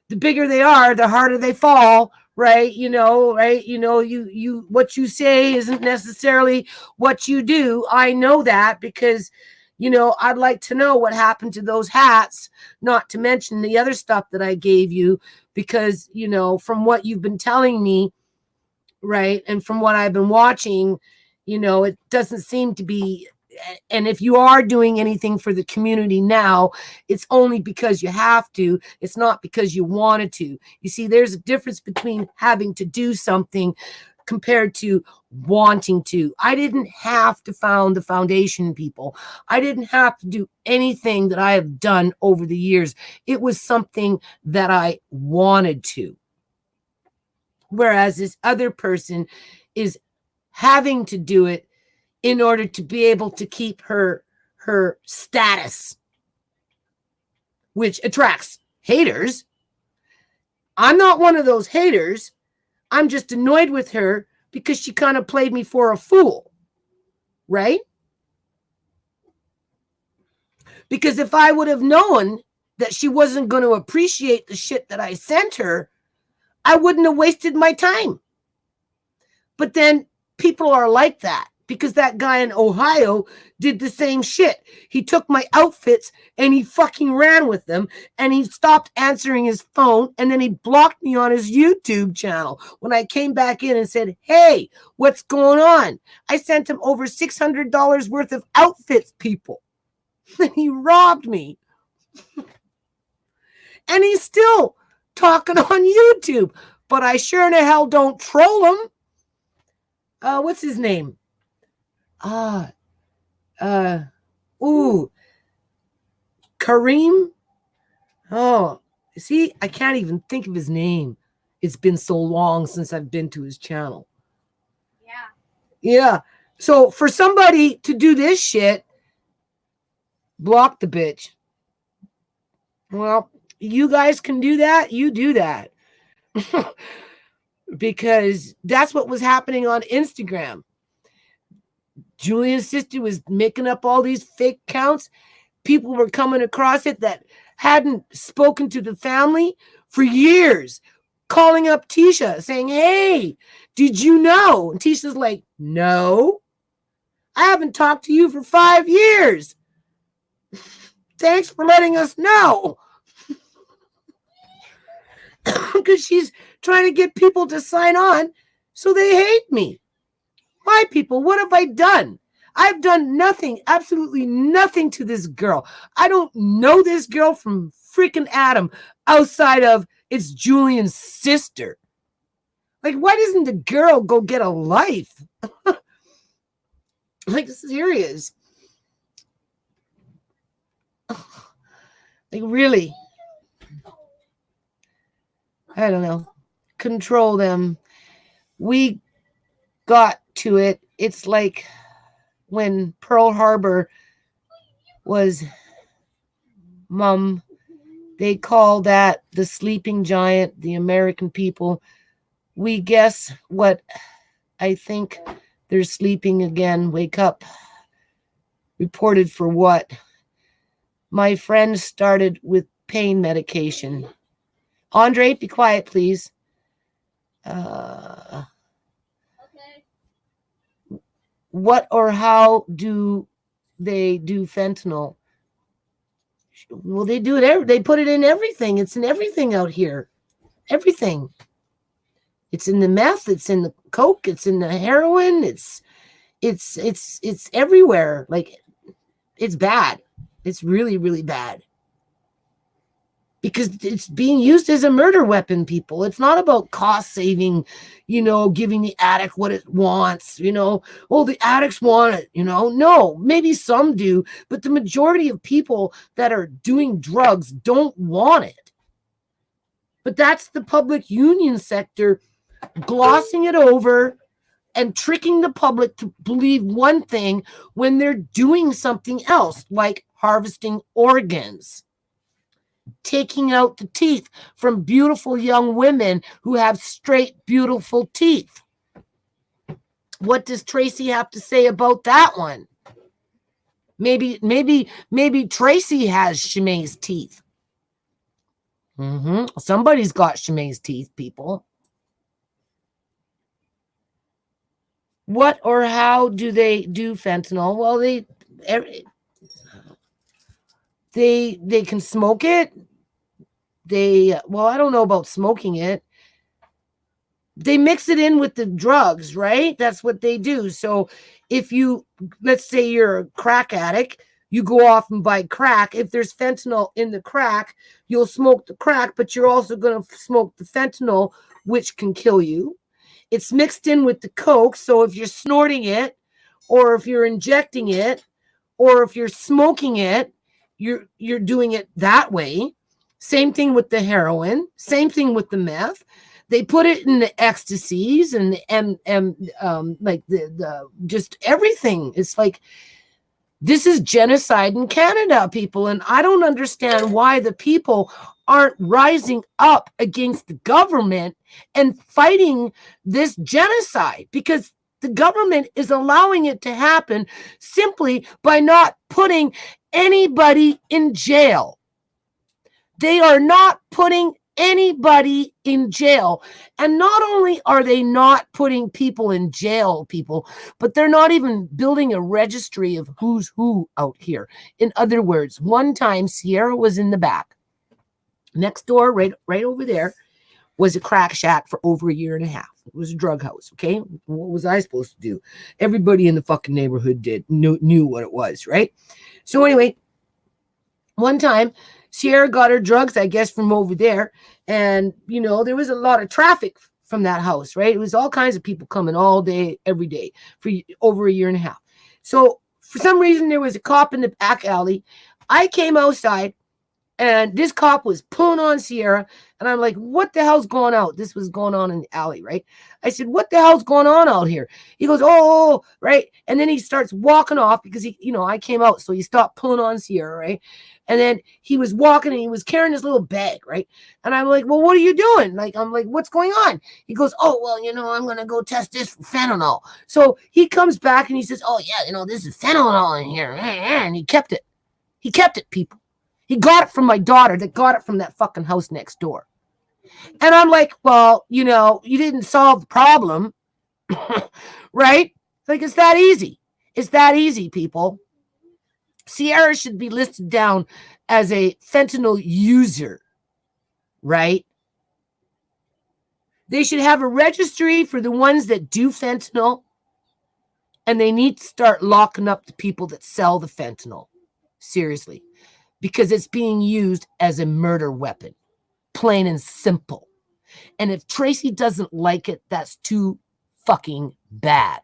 the bigger they are, the harder they fall. Right. You know, right. You know, you what you say isn't necessarily what you do. I know that because, you know, I'd like to know what happened to those hats, not to mention the other stuff that I gave you, because, you know, from what you've been telling me, right, and from what I've been watching, you know, it doesn't seem to be. And if you are doing anything for the community now, it's only because you have to. It's not because you wanted to. You see, there's a difference between having to do something compared to wanting to. I didn't have to found the foundation, people. I didn't have to do anything that I have done over the years. It was something that I wanted to. Whereas this other person is having to do it in order to be able to keep her status, which attracts haters. I'm not one of those haters. I'm just annoyed with her because she kind of played me for a fool, right? Because if I would have known that she wasn't going to appreciate the shit that I sent her, I wouldn't have wasted my time. But then people are like that. Because that guy in Ohio did the same shit. He took my outfits and he fucking ran with them and he stopped answering his phone and then he blocked me on his YouTube channel. When I came back in and said, hey, what's going on? I sent him over $600 worth of outfits, people. And he robbed me. And he's still talking on YouTube. But I sure in the hell don't troll him. What's his name? Kareem. Oh, see, I can't even think of his name. It's been so long since I've been to his channel. Yeah. So for somebody to do this shit, block the bitch. Well, you guys can do that. You do that. Because that's what was happening on Instagram. Julian's sister was making up all these fake accounts. People were coming across it that hadn't spoken to the family for years, calling up Tisha saying, hey, did you know? And Tisha's like, no, I haven't talked to you for 5 years. thanks for letting us know. Because she's trying to get people to sign on so they hate me. Why, people? What have I done? I've done nothing, absolutely nothing to this girl. I don't know this girl from freaking Adam outside of it's Julian's sister. Like, why doesn't the girl go get a life? Like, serious. Like, really? I don't know. Control them. We got to it. It's like when Pearl Harbor was they call that the sleeping giant, the American people. We guess what? I think they're sleeping again. Wake up. Reported for what? My friend started with pain medication. Andre, be quiet, please. Okay. What or how do they do fentanyl? Well, they do it. They put it in everything. It's in everything out here. Everything. It's in the meth. It's in the coke. It's in the heroin. It's everywhere. Like, it's bad. It's really, really bad. Because it's being used as a murder weapon, people. It's not about cost saving, giving the addict what it wants, Oh, the addicts want it, No, maybe some do, but the majority of people that are doing drugs don't want it. But that's the public union sector glossing it over and tricking the public to believe one thing when they're doing something else, like harvesting organs. Taking out the teeth from beautiful young women who have straight, beautiful teeth. What does Tracy have to say about that one? Maybe Tracy has Shimei's teeth. Somebody's got Shimei's teeth, people. What or how do they do fentanyl? Well, they can smoke it. I don't know about smoking it. They mix it in with the drugs, right? That's what they do. So if let's say you're a crack addict, you go off and buy crack. If there's fentanyl in the crack, you'll smoke the crack, but you're also going to smoke the fentanyl, which can kill you. It's mixed in with the coke. So if you're snorting it, or if you're injecting it, or if you're smoking it, you're doing it that way. Same thing with the heroin. Same thing with the meth. They put it in the ecstasies and like the just everything. It's like, this is genocide in Canada, people. And I don't understand why the people aren't rising up against the government and fighting this genocide, because the government is allowing it to happen simply by not putting anybody in jail. They are not putting anybody in jail. And not only are they not putting people in jail, but they're not even building a registry of who's who out here. In other words, one time Sierra was in the back. Next door, right over there, was a crack shack for over 1.5 years. It was a drug house, okay? What was I supposed to do? Everybody in the fucking neighborhood knew what it was, right? So anyway, one time, Sierra got her drugs, I guess, from over there. And, there was a lot of traffic from that house, right? It was all kinds of people coming all day, every day for over 1.5 years. So for some reason, there was a cop in the back alley. I came outside and this cop was pulling on Sierra. And I'm like, what the hell's going on? This was going on in the alley, right? I said, what the hell's going on out here? He goes, oh, right. And then he starts walking off because I came out. So he stopped pulling on Sierra, right? And then he was walking and he was carrying his little bag, right? And I'm like, well, what are you doing? I'm like, what's going on? He goes, oh, well, I'm going to go test this for fentanyl. So he comes back and he says, oh, yeah, this is fentanyl in here. And he kept it. He kept it, people. He got it from my daughter that got it from that fucking house next door. And I'm like, well, you didn't solve the problem, right? Like, it's that easy. It's that easy, people. Sierra should be listed down as a fentanyl user, right? They should have a registry for the ones that do fentanyl, and they need to start locking up the people that sell the fentanyl. Seriously, because it's being used as a murder weapon, plain and simple. And if Tracy doesn't like it, that's too fucking bad.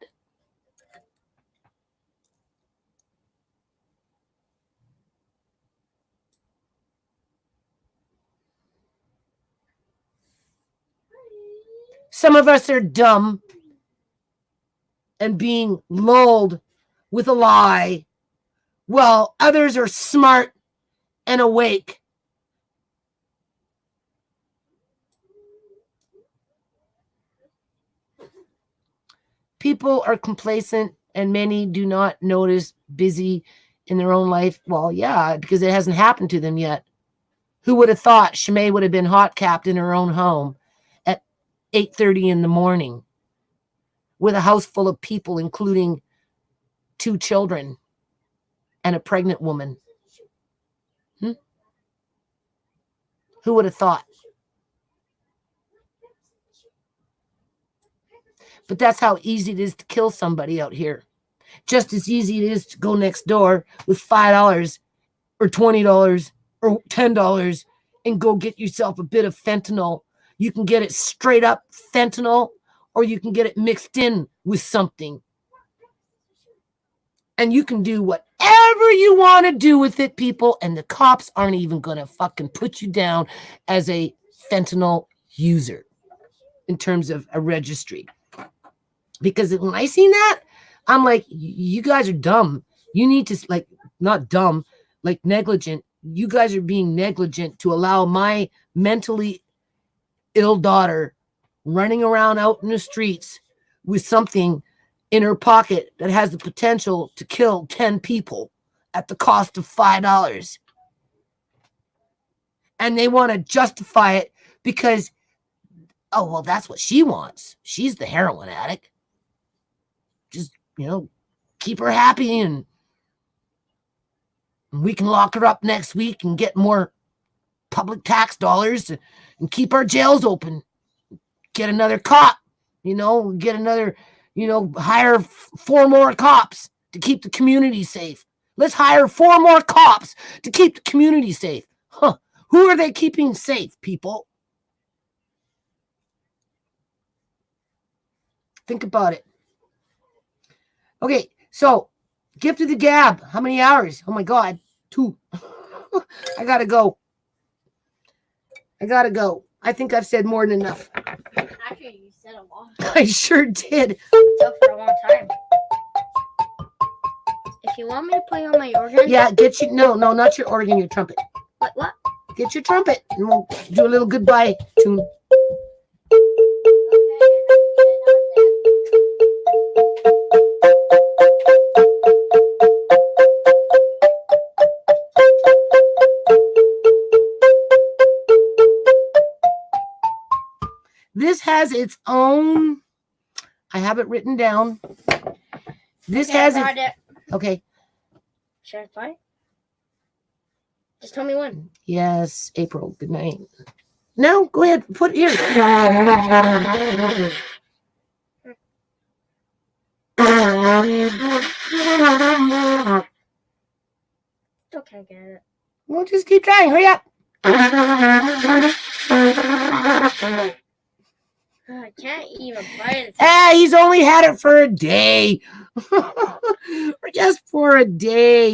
Some of us are dumb and being lulled with a lie, while others are smart and awake. People are complacent and many do not notice busy in their own life. Well, yeah, because it hasn't happened to them yet. Who would have thought Shimei would have been hot capped in her own home at 8:30 in the morning with a house full of people, including 2 children and a pregnant woman? Who would have thought? But that's how easy it is to kill somebody out here. Just as easy it is to go next door with $5 or $20 or $10 and go get yourself a bit of fentanyl. You can get it straight up fentanyl, or you can get it mixed in with something. And you can do whatever you want to do with it, people, and the cops aren't even going to fucking put you down as a fentanyl user in terms of a registry. Because when I seen that, I'm like, you guys are dumb. You need to, like, not dumb, like negligent. You guys are being negligent to allow my mentally ill daughter running around out in the streets with something in her pocket that has the potential to kill 10 people at the cost of $5. And they want to justify it because, oh, well, that's what she wants. She's the heroin addict. Just, keep her happy and we can lock her up next week and get more public tax dollars and keep our jails open. Get another cop, get another, hire 4 more cops to keep the community safe. Let's hire 4 more cops to keep the community safe. Huh. Who are they keeping safe, people? Think about it. Okay, so gift of the gab. How many hours? Oh my God, 2. I gotta go. I think I've said more than enough. Actually, you said a lot. I sure did. It took for a long time. If you want me to play on my organ. Yeah, no, not your organ, your trumpet. What? Get your trumpet and we'll do a little goodbye tune. This has its own, I have it written down. This has it. Okay. Should I play? Just tell me when. Yes, April. Good night. No, go ahead. Put it here. Okay, get it. Well, just keep trying. Hurry up. I can't even play it. He's only had it for a day. Or just for a day.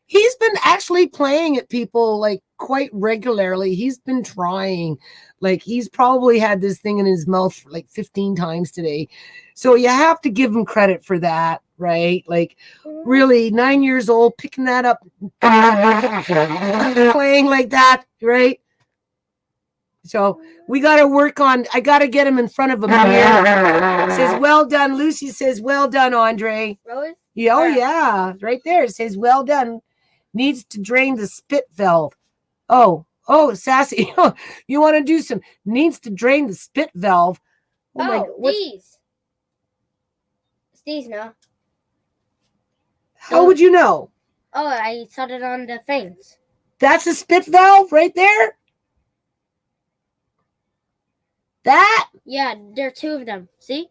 He's been actually playing at people like quite regularly. He's been trying. Like he's probably had this thing in his mouth like 15 times today. So you have to give him credit for that, right? Like really 9 years old, picking that up, playing like that, right? So we got to work on, I got to get him in front of a mirror. It says, well done. Lucy says, well done, Andre. Really? Yeah, oh, yeah. Right there. It says, well done. Needs to drain the spit valve. Oh, Oh, Sassy, you want to do some, needs to drain the spit valve. Oh, my God. these. It's these now. How would you know? Oh, I saw it on the things. That's a spit valve right there? That? Yeah, there are two of them. See?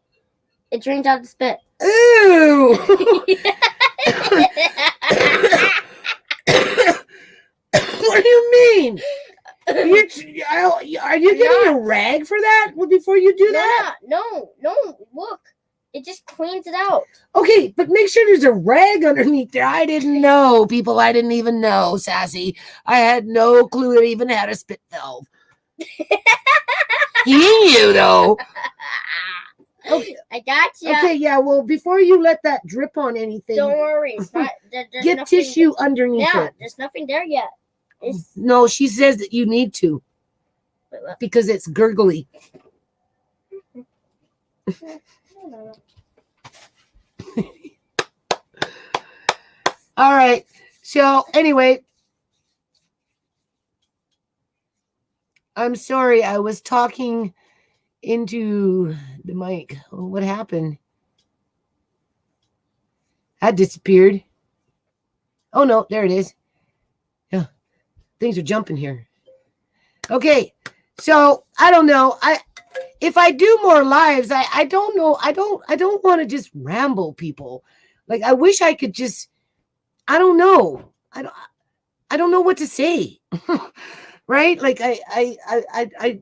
It drains out the spit. Ooh. What do you mean? Are you getting a rag for that before you do that? No. Look. It just cleans it out. Okay, but make sure there's a rag underneath there. I didn't know, people. I didn't even know, Sassy. I had no clue it even had a spit valve. He knew, though. Okay. I got you. Okay, yeah, well, before you let that drip on anything, Don't worry. It's not, there's get nothing tissue underneath Yeah, it. there's nothing there yet. It's, No, she says that you need to wait, what? because it's gurgly. All right. So anyway, I'm sorry. I was talking into the mic. Oh, what happened? That disappeared. Oh no, there it is. Yeah, things are jumping here. Okay, so I don't know. If I do more lives, I don't know. I don't want to just ramble, people. Like I wish I could just. I don't know. I don't know what to say. Right? Like I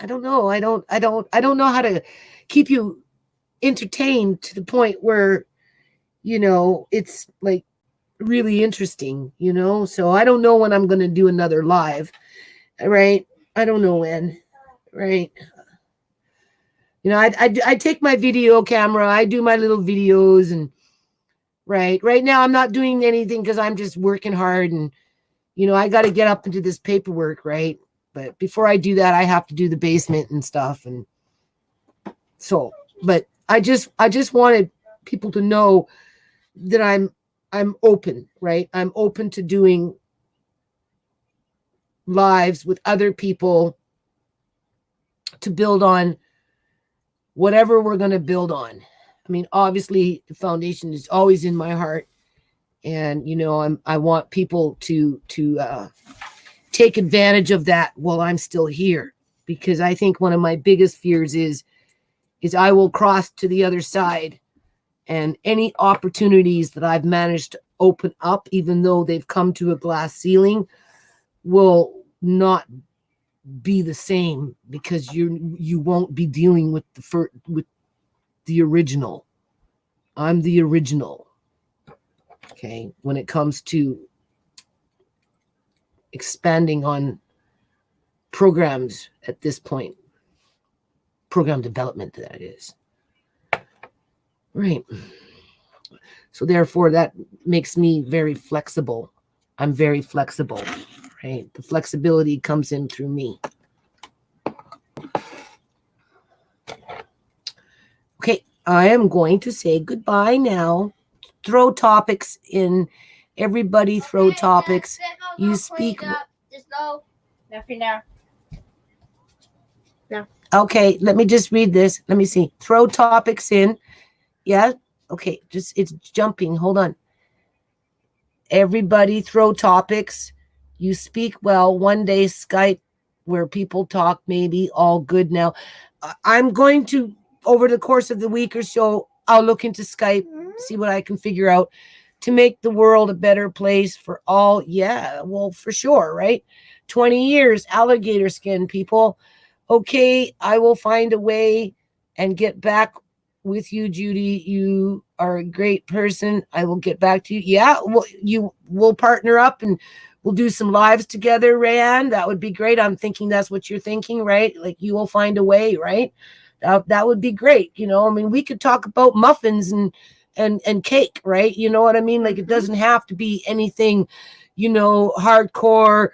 don't know. I don't know how to keep you entertained to the point where, you know, it's like really interesting, you know? So I don't know when I'm going to do another live, right? I don't know when, right? You know, I take my video camera, I do my little videos and right now I'm not doing anything because I'm just working hard and, you know, I got to get up into this paperwork, right? But before I do that, I have to do the basement and stuff. And so, but I just wanted people to know that I'm open, right? I'm open to doing lives with other people to build on whatever we're going to build on. I mean, obviously the foundation is always in my heart. And, you know, I want people to take advantage of that while I'm still here, because I think one of my biggest fears is I will cross to the other side and any opportunities that I've managed to open up, even though they've come to a glass ceiling, will not be the same because you won't be dealing with the original. I'm the original. Okay, when it comes to expanding on programs at this point, program development, that is. Right. So therefore, that makes me very flexible. I'm very flexible, right? The flexibility comes in through me. Okay, I am going to say goodbye now. Throw topics in. Everybody throw topics. You speak. There's nothing there. No. Okay, let me just read this. Let me see. Throw topics in. Yeah. Okay, it's jumping. Hold on. Everybody throw topics. You speak well. One day Skype where people talk, maybe all good now. I'm going to, over the course of the week or so, I'll look into Skype, see what I can figure out to make the world a better place for all. Yeah, well, for sure, right? 20 years, alligator skin, people. Okay, I will find a way and get back with you, Judy. You are a great person. I will get back to you. Yeah, well, you will partner up and we'll do some lives together, Rayanne. That would be great. I'm thinking that's what you're thinking, right? Like you will find a way, right? That would be great. You know, I mean, we could talk about muffins and cake, right? You know what I mean? Like it doesn't have to be anything, you know, hardcore,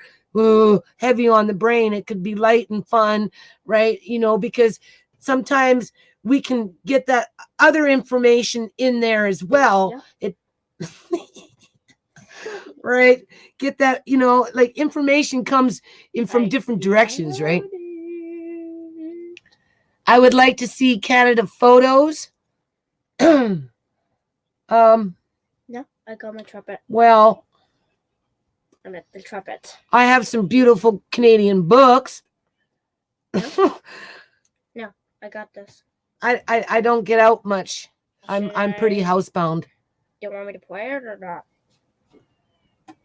heavy on the brain. It could be light and fun, right? You know, because sometimes we can get that other information in there as well. Yeah. right? Get that, like information comes in from different directions, right? I would like to see Canada photos. No, I got my trumpet. Well, I'm at the trumpet. I have some beautiful Canadian books. No, I got this. I don't get out much. I'm pretty housebound. Do you want me to play it or not?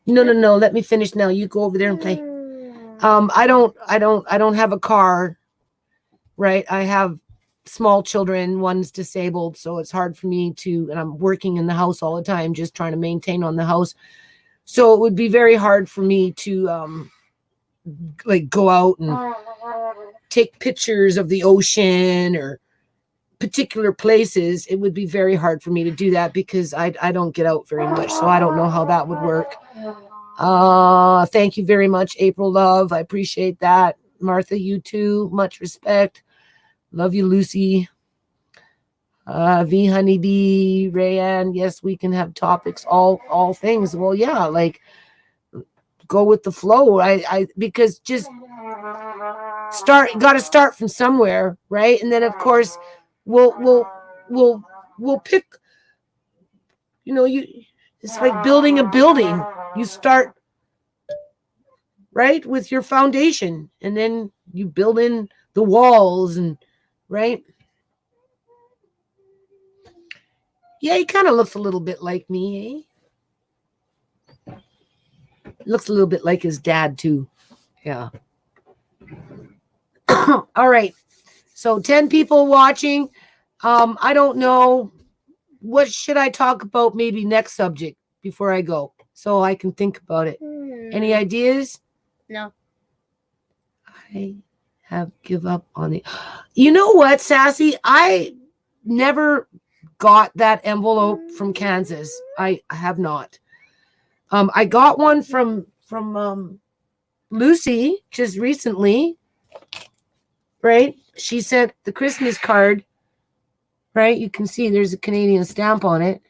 No. Let me finish now. You go over there and play. I don't have a car, right? I have small children. One's disabled, so it's hard for me to, and I'm working in the house all the time, just trying to maintain on the house. So it would be very hard for me to like go out and take pictures of the ocean or particular places. It would be very hard for me to do that because I don't get out very much. So I don't know how that would work. Thank you very much, April Love. I appreciate that. Martha, you too. Much respect. Love you, Lucy. V Honeybee, Rayanne. Yes, we can have topics, all things. Well, yeah, like go with the flow. I because just got to start from somewhere, right? And then of course we'll pick. It's like building a building. You start right with your foundation, and then you build in the walls, and right. Yeah, he kind of looks a little bit like me, eh? Looks a little bit like his dad too. Yeah. All right. So 10 people watching. I don't know. What should I talk about maybe next subject before I go so I can think about it? Any ideas? No. I have give up on it. You know what, Sassy? I never got that envelope from Kansas. I have not. I got one from Lucy just recently, right? She sent the Christmas card, right? You can see there's a Canadian stamp on it.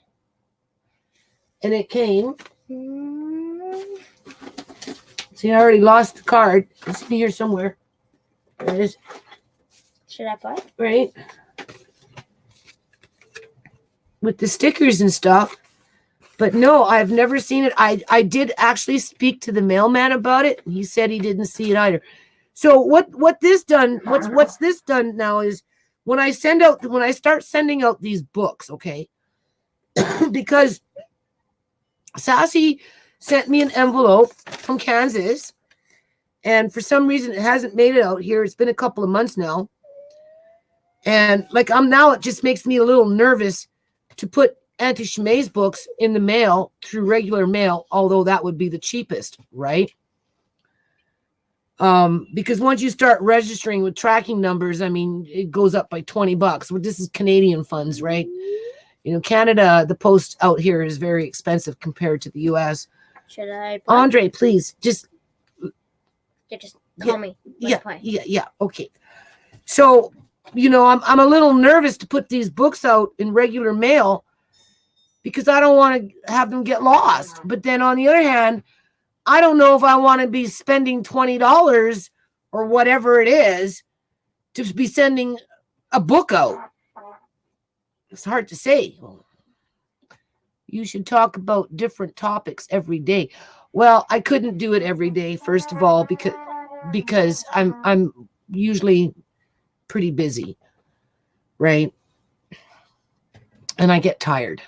And it came. See, I already lost the card. It's in here somewhere. There it is. Should I play? Right? With the stickers and stuff. But no, I've never seen it. I did actually speak to the mailman about it. He said he didn't see it either. So what's this done now is when I start sending out these books, okay? Because Sassy sent me an envelope from Kansas, and for some reason it hasn't made it out here. It's been a couple of months now. And like it just makes me a little nervous to put Auntie Shimei's books in the mail through regular mail, although that would be the cheapest, right? Because once you start registering with tracking numbers, I mean, it goes up by $20. Well, this is Canadian funds, right? Canada, the post out here is very expensive compared to the US. Should I play? Andre, please, just call me. Yeah. Okay. So, I'm a little nervous to put these books out in regular mail because I don't want to have them get lost. But then on the other hand, I don't know if I want to be spending $20 or whatever it is to be sending a book out. It's hard to say. You should talk about different topics every day. Well, I couldn't do it every day, first of all, because I'm usually pretty busy, right? And I get tired.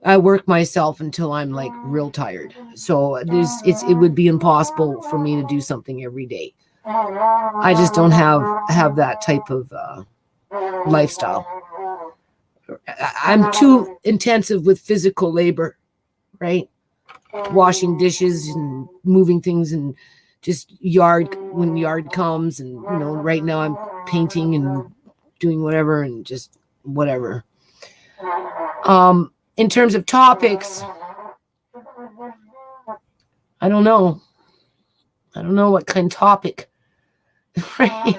I work myself until I'm like real tired. So it would be impossible for me to do something every day. I just don't have that type of lifestyle. I'm too intensive with physical labor, right? Washing dishes and moving things and just when yard comes, and right now I'm painting and doing whatever and just whatever. In terms of topics, I don't know what kind of topic. Right?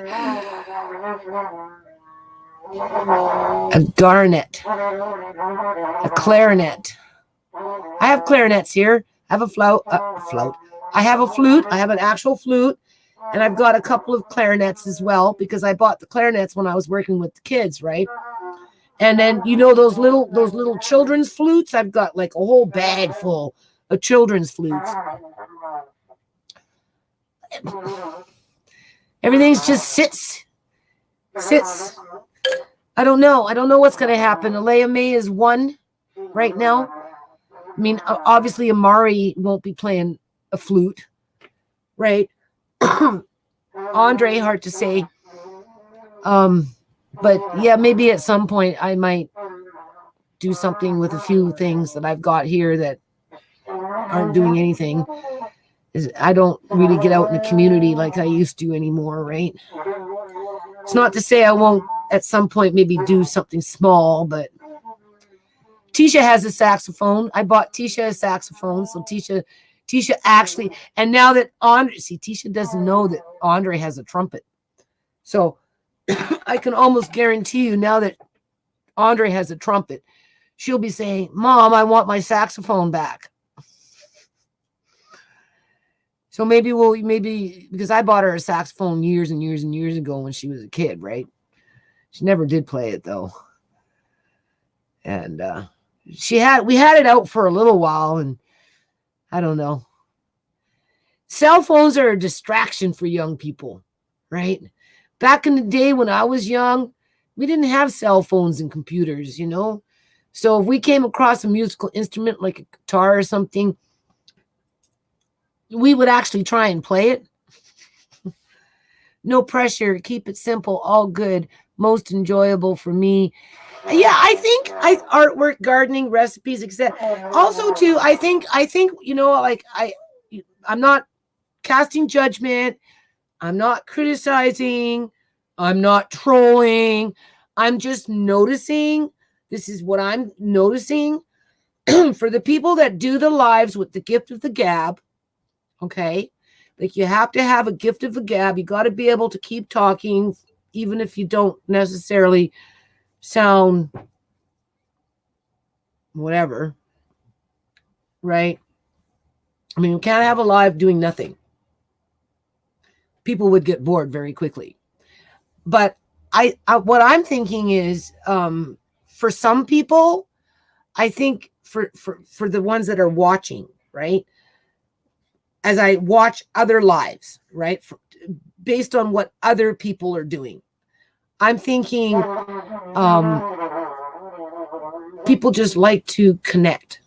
A garnet, a clarinet. I have clarinets here. I have a flout. I have a flute. I have an actual flute, and I've got a couple of clarinets as well because I bought the clarinets when I was working with the kids, right? And then those little children's flutes. I've got like a whole bag full of children's flutes. Everything's just sits. I don't know what's going to happen. Alea May is 1 right now. I mean, obviously Amari won't be playing a flute, right? Andre, hard to say. But yeah, maybe at some point I might do something with a few things that I've got here that aren't doing anything. I don't really get out in the community like I used to anymore, right? It's not to say I won't at some point maybe do something small, but Tisha has a saxophone. I bought Tisha a saxophone, so Tisha actually, and now that Tisha doesn't know that Andre has a trumpet. So I can almost guarantee you now that Andre has a trumpet, she'll be saying, "Mom, I want my saxophone back." So maybe because I bought her a saxophone years and years and years ago when she was a kid, right? She never did play it though. And we had it out for a little while, and I don't know. Cell phones are a distraction for young people, right? Back in the day when I was young, we didn't have cell phones and computers, So if we came across a musical instrument like a guitar or something, we would actually try and play it. No pressure, keep it simple, all good, most enjoyable for me. Yeah, I think artwork, gardening, recipes, etc. Also, too, I think like I'm not casting judgment. I'm not criticizing. I'm not trolling. I'm just noticing. This is what I'm noticing for the people that do the lives with the gift of the gab. Okay, like you have to have a gift of the gab. You got to be able to keep talking, even if you don't necessarily sound whatever, right? I mean, you can't have a live doing nothing. People would get bored very quickly. But I what I'm thinking is, for some people, I think for the ones that are watching, right? As I watch other lives, right? Based on what other people are doing, I'm thinking people just like to connect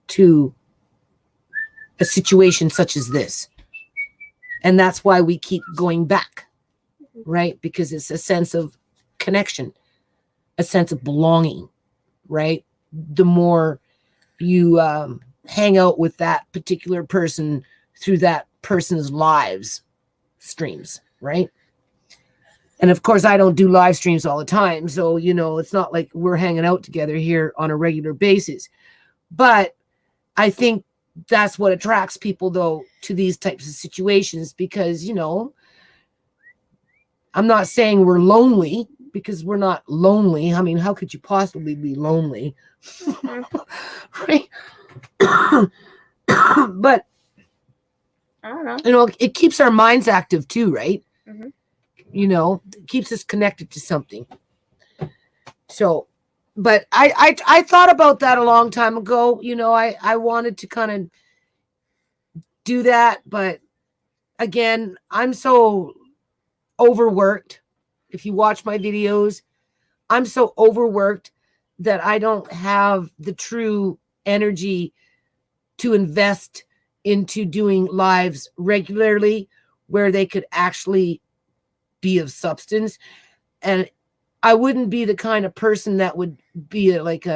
to a situation such as this. And that's why we keep going back, right? Because it's a sense of connection, a sense of belonging, right? The more you hang out with that particular person through that person's lives streams, right? And of course, I don't do live streams all the time. So, it's not like we're hanging out together here on a regular basis. But I think that's what attracts people, though, to these types of situations, because, I'm not saying we're lonely, because we're not lonely. I mean, how could you possibly be lonely? Right? But I don't know. It keeps our minds active too, right? Mm-hmm. It keeps us connected to something. So, but I thought about that a long time ago. I wanted to kind of do that, but again, I'm so overworked. If you watch my videos, I'm so overworked that I don't have the true energy to invest into doing lives regularly where they could actually be of substance. And I wouldn't be the kind of person that would be like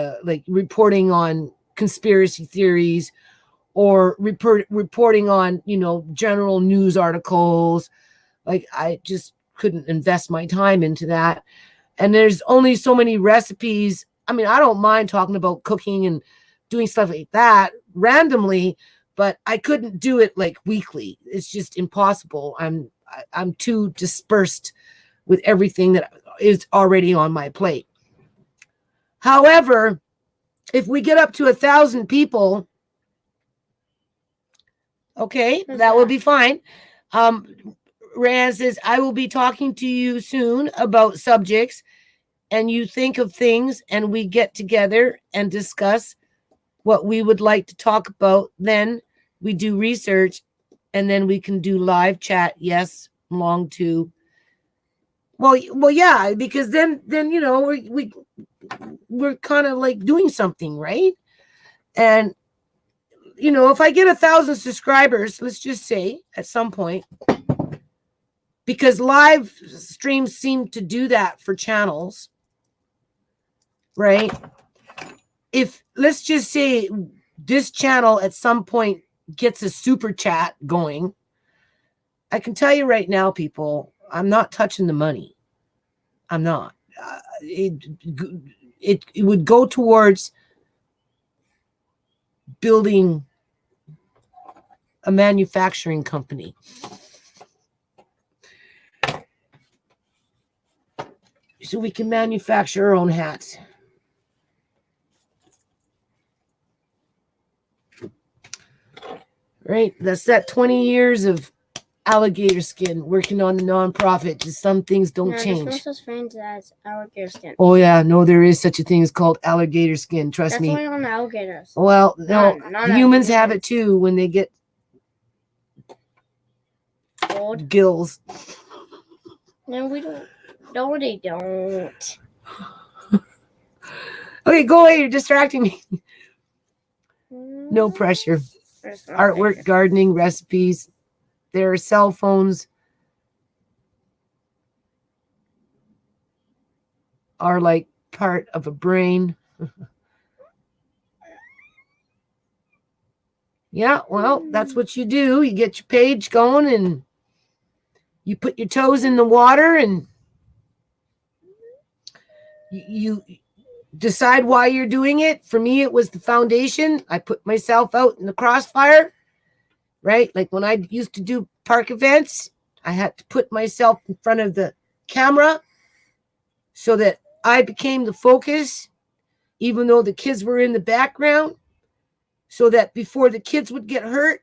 reporting on conspiracy theories or reporting on, general news articles. Like, I just couldn't invest my time into that. And there's only so many recipes. I mean, I don't mind talking about cooking and doing stuff like that randomly, but I couldn't do it like weekly. It's just impossible. I'm too dispersed with everything that is already on my plate. However, if we get up to 1,000 people, Okay, Who's that will that? be fine. Rand says, I will be talking to you soon about subjects, and you think of things, and we get together and discuss what we would like to talk about. Then we do research, and then we can do live chat. Yes, long to. Well, yeah, because then you know we're kind of like doing something, right? And you know, if I get 1,000 subscribers, let's just say at some point, because live streams seem to do that for channels, right? If let's just say this channel at some point gets a super chat going, I can tell you right now, people, I'm not touching the money. I'm not. It would go towards building a manufacturing company. So we can manufacture our own hats. Right? That's that 20 years of alligator skin working on the nonprofit. Just some things don't No, there's change. no such thing as alligator skin. Oh yeah, no, there is such a thing as called alligator skin. Trust That's me. only on alligators. Well, no, Not humans on have it too when they get Gold. gills. No, we don't. No, they don't. Okay, go away. You're distracting me. No pressure. There's no Artwork, pressure. gardening, recipes. There are cell phones. Are like part of a brain. Yeah, well, that's what you do. You get your page going and you put your toes in the water and you decide why you're doing it. For me, it was the foundation. I put myself out in the crossfire, right? Like when I used to do park events, I had to put myself in front of the camera so that I became the focus, even though the kids were in the background, so that before the kids would get hurt,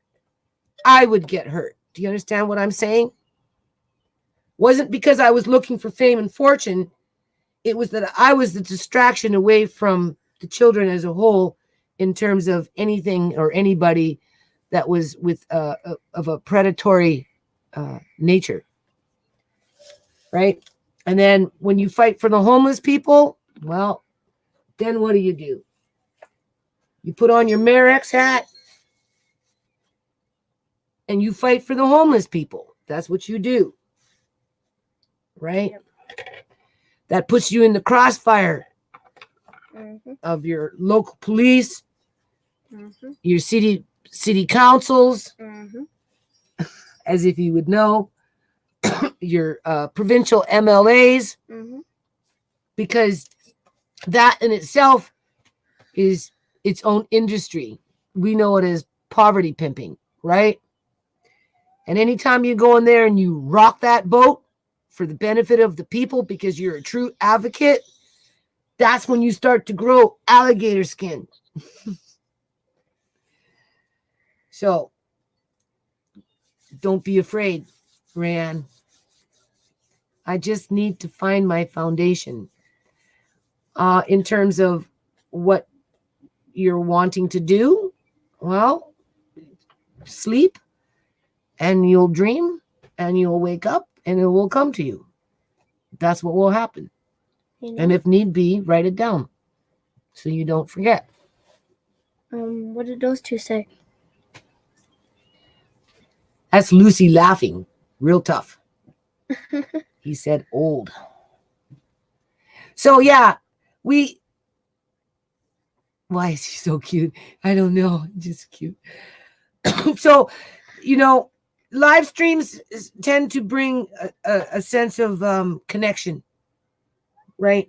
I would get hurt. Do you understand what I'm saying? Wasn't because I was looking for fame and fortune. It was that I was the distraction away from the children as a whole in terms of anything or anybody that was with of a predatory nature, right? And then when you fight for the homeless people, well, then what do? You put on your Marex hat and you fight for the homeless people. That's what you do, right? Yep. That puts you in the crossfire Mm-hmm. of your local police, Mm-hmm. your city councils, Mm-hmm. as if you would know, your provincial MLAs, Mm-hmm. because that in itself is its own industry. We know it as poverty pimping, right? And anytime you go in there and you rock that boat for the benefit of the people because you're a true advocate, that's when you start to grow alligator skin. So don't be afraid, Rand. I just need to find my foundation in terms of what you're wanting to do. Well, sleep and you'll dream and you'll wake up and it will come to you. That's what will happen. You know, And if need be, write it down so you don't forget. what did those two say? That's Lucy laughing. Real tough. He said old. So yeah, why is he so cute? I don't know. Just cute. So, you know, live streams tend to bring a sense of connection, right?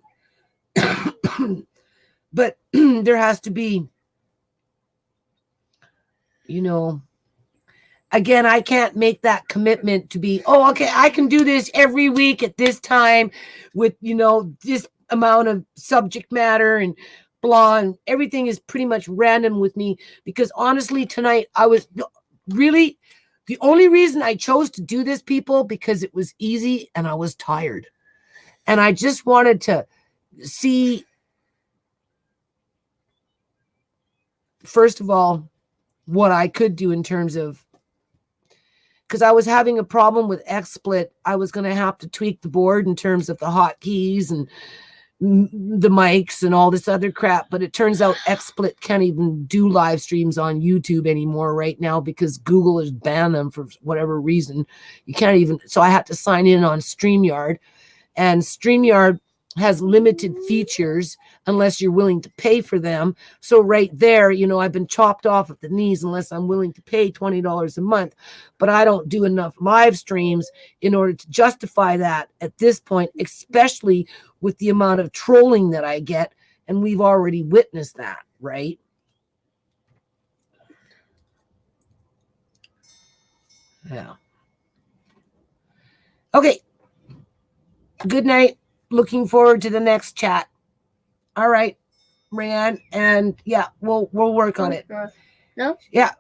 But there has to be, you know, again, I can't make that commitment to be, oh, okay, I can do this every week at this time with, you know, this amount of subject matter and blah, and everything is pretty much random with me because honestly, tonight really, the only reason I chose to do this, people, because it was easy and I was tired. And I just wanted to see, first of all, what I could do in terms of, because I was having a problem with XSplit. I was going to have to tweak the board in terms of the hotkeys and the mics and all this other crap, but it turns out XSplit can't even do live streams on YouTube anymore right now because Google has banned them for whatever reason. You can't even, so I had to sign in on StreamYard, and StreamYard has limited features unless you're willing to pay for them. So right there, you know, I've been chopped off at the knees unless I'm willing to pay $20 a month, but I don't do enough live streams in order to justify that at this point, especially with the amount of trolling that I get. And we've already witnessed that, right? Yeah. Okay. Good night. Looking forward to the next chat. All right, Rayanne, and yeah, we'll work on it. No? Yeah,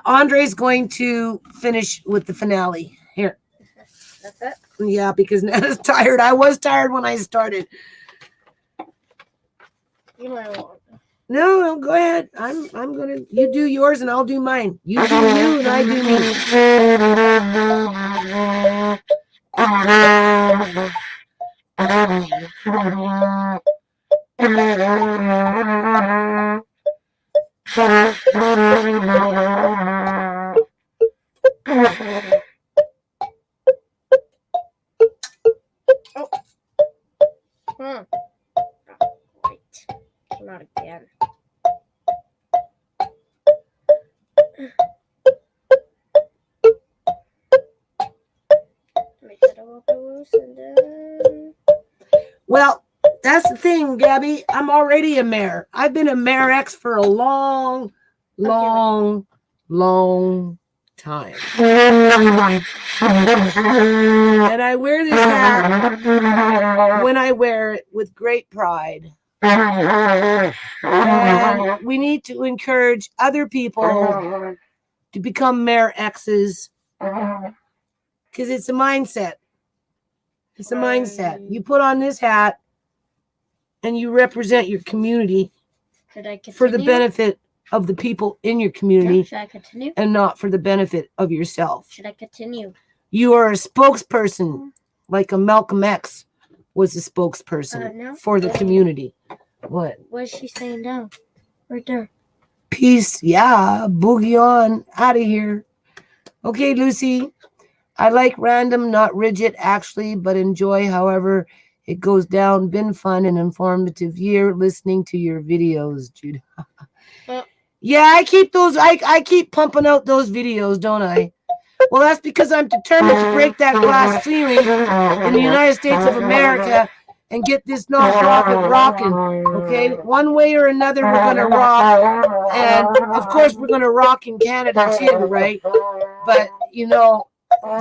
Andre's going to finish with the finale here. That's it? Yeah, because Nana's tired. I was tired when I started. You might want. No, go ahead. I'm gonna. You do yours and I'll do mine. You do you and I do me. Oh, great. Came out again. Make that a little bit loose and then. Well, that's the thing, Gabby. I'm already a mayor. I've been a mayor X for a long time. And I wear this hat when I wear it with great pride. And we need to encourage other people to become mayor X's because it's a mindset. It's a mindset. You put on this hat and you represent your community for the benefit of the people in your community. Should I continue? And not for the benefit of yourself. Should I continue? You are a spokesperson, like a Malcolm X was a spokesperson No. for the community. What? What is she saying now? Right there. Peace. Yeah. Boogie on. Out of here. Okay, Lucy. I like random, not rigid, actually, but enjoy however it goes down. Been fun and informative year listening to your videos, Jude. Yeah, I keep those. I keep pumping out those videos, don't I? Well, that's because I'm determined to break that glass ceiling in the United States of America and get this nonprofit rocking. Okay, one way or another, we're gonna rock, and of course, we're gonna rock in Canada too, right? But you know,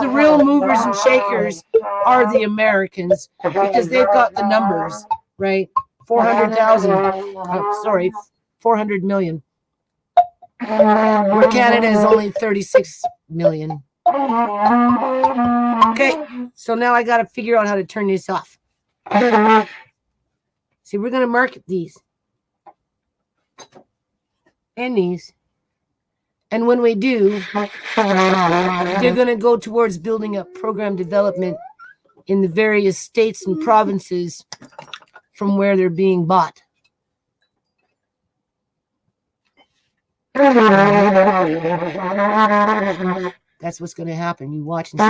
the real movers and shakers are the Americans because they've got the numbers, right? 400,000. Sorry, 400 million. Where Canada is only 36 million. Okay, so now I got to figure out how to turn this off. See, we're going to market these and these. And when we do, they're going to go towards building up program development in the various states and provinces from where they're being bought. That's what's going to happen. You watch and see.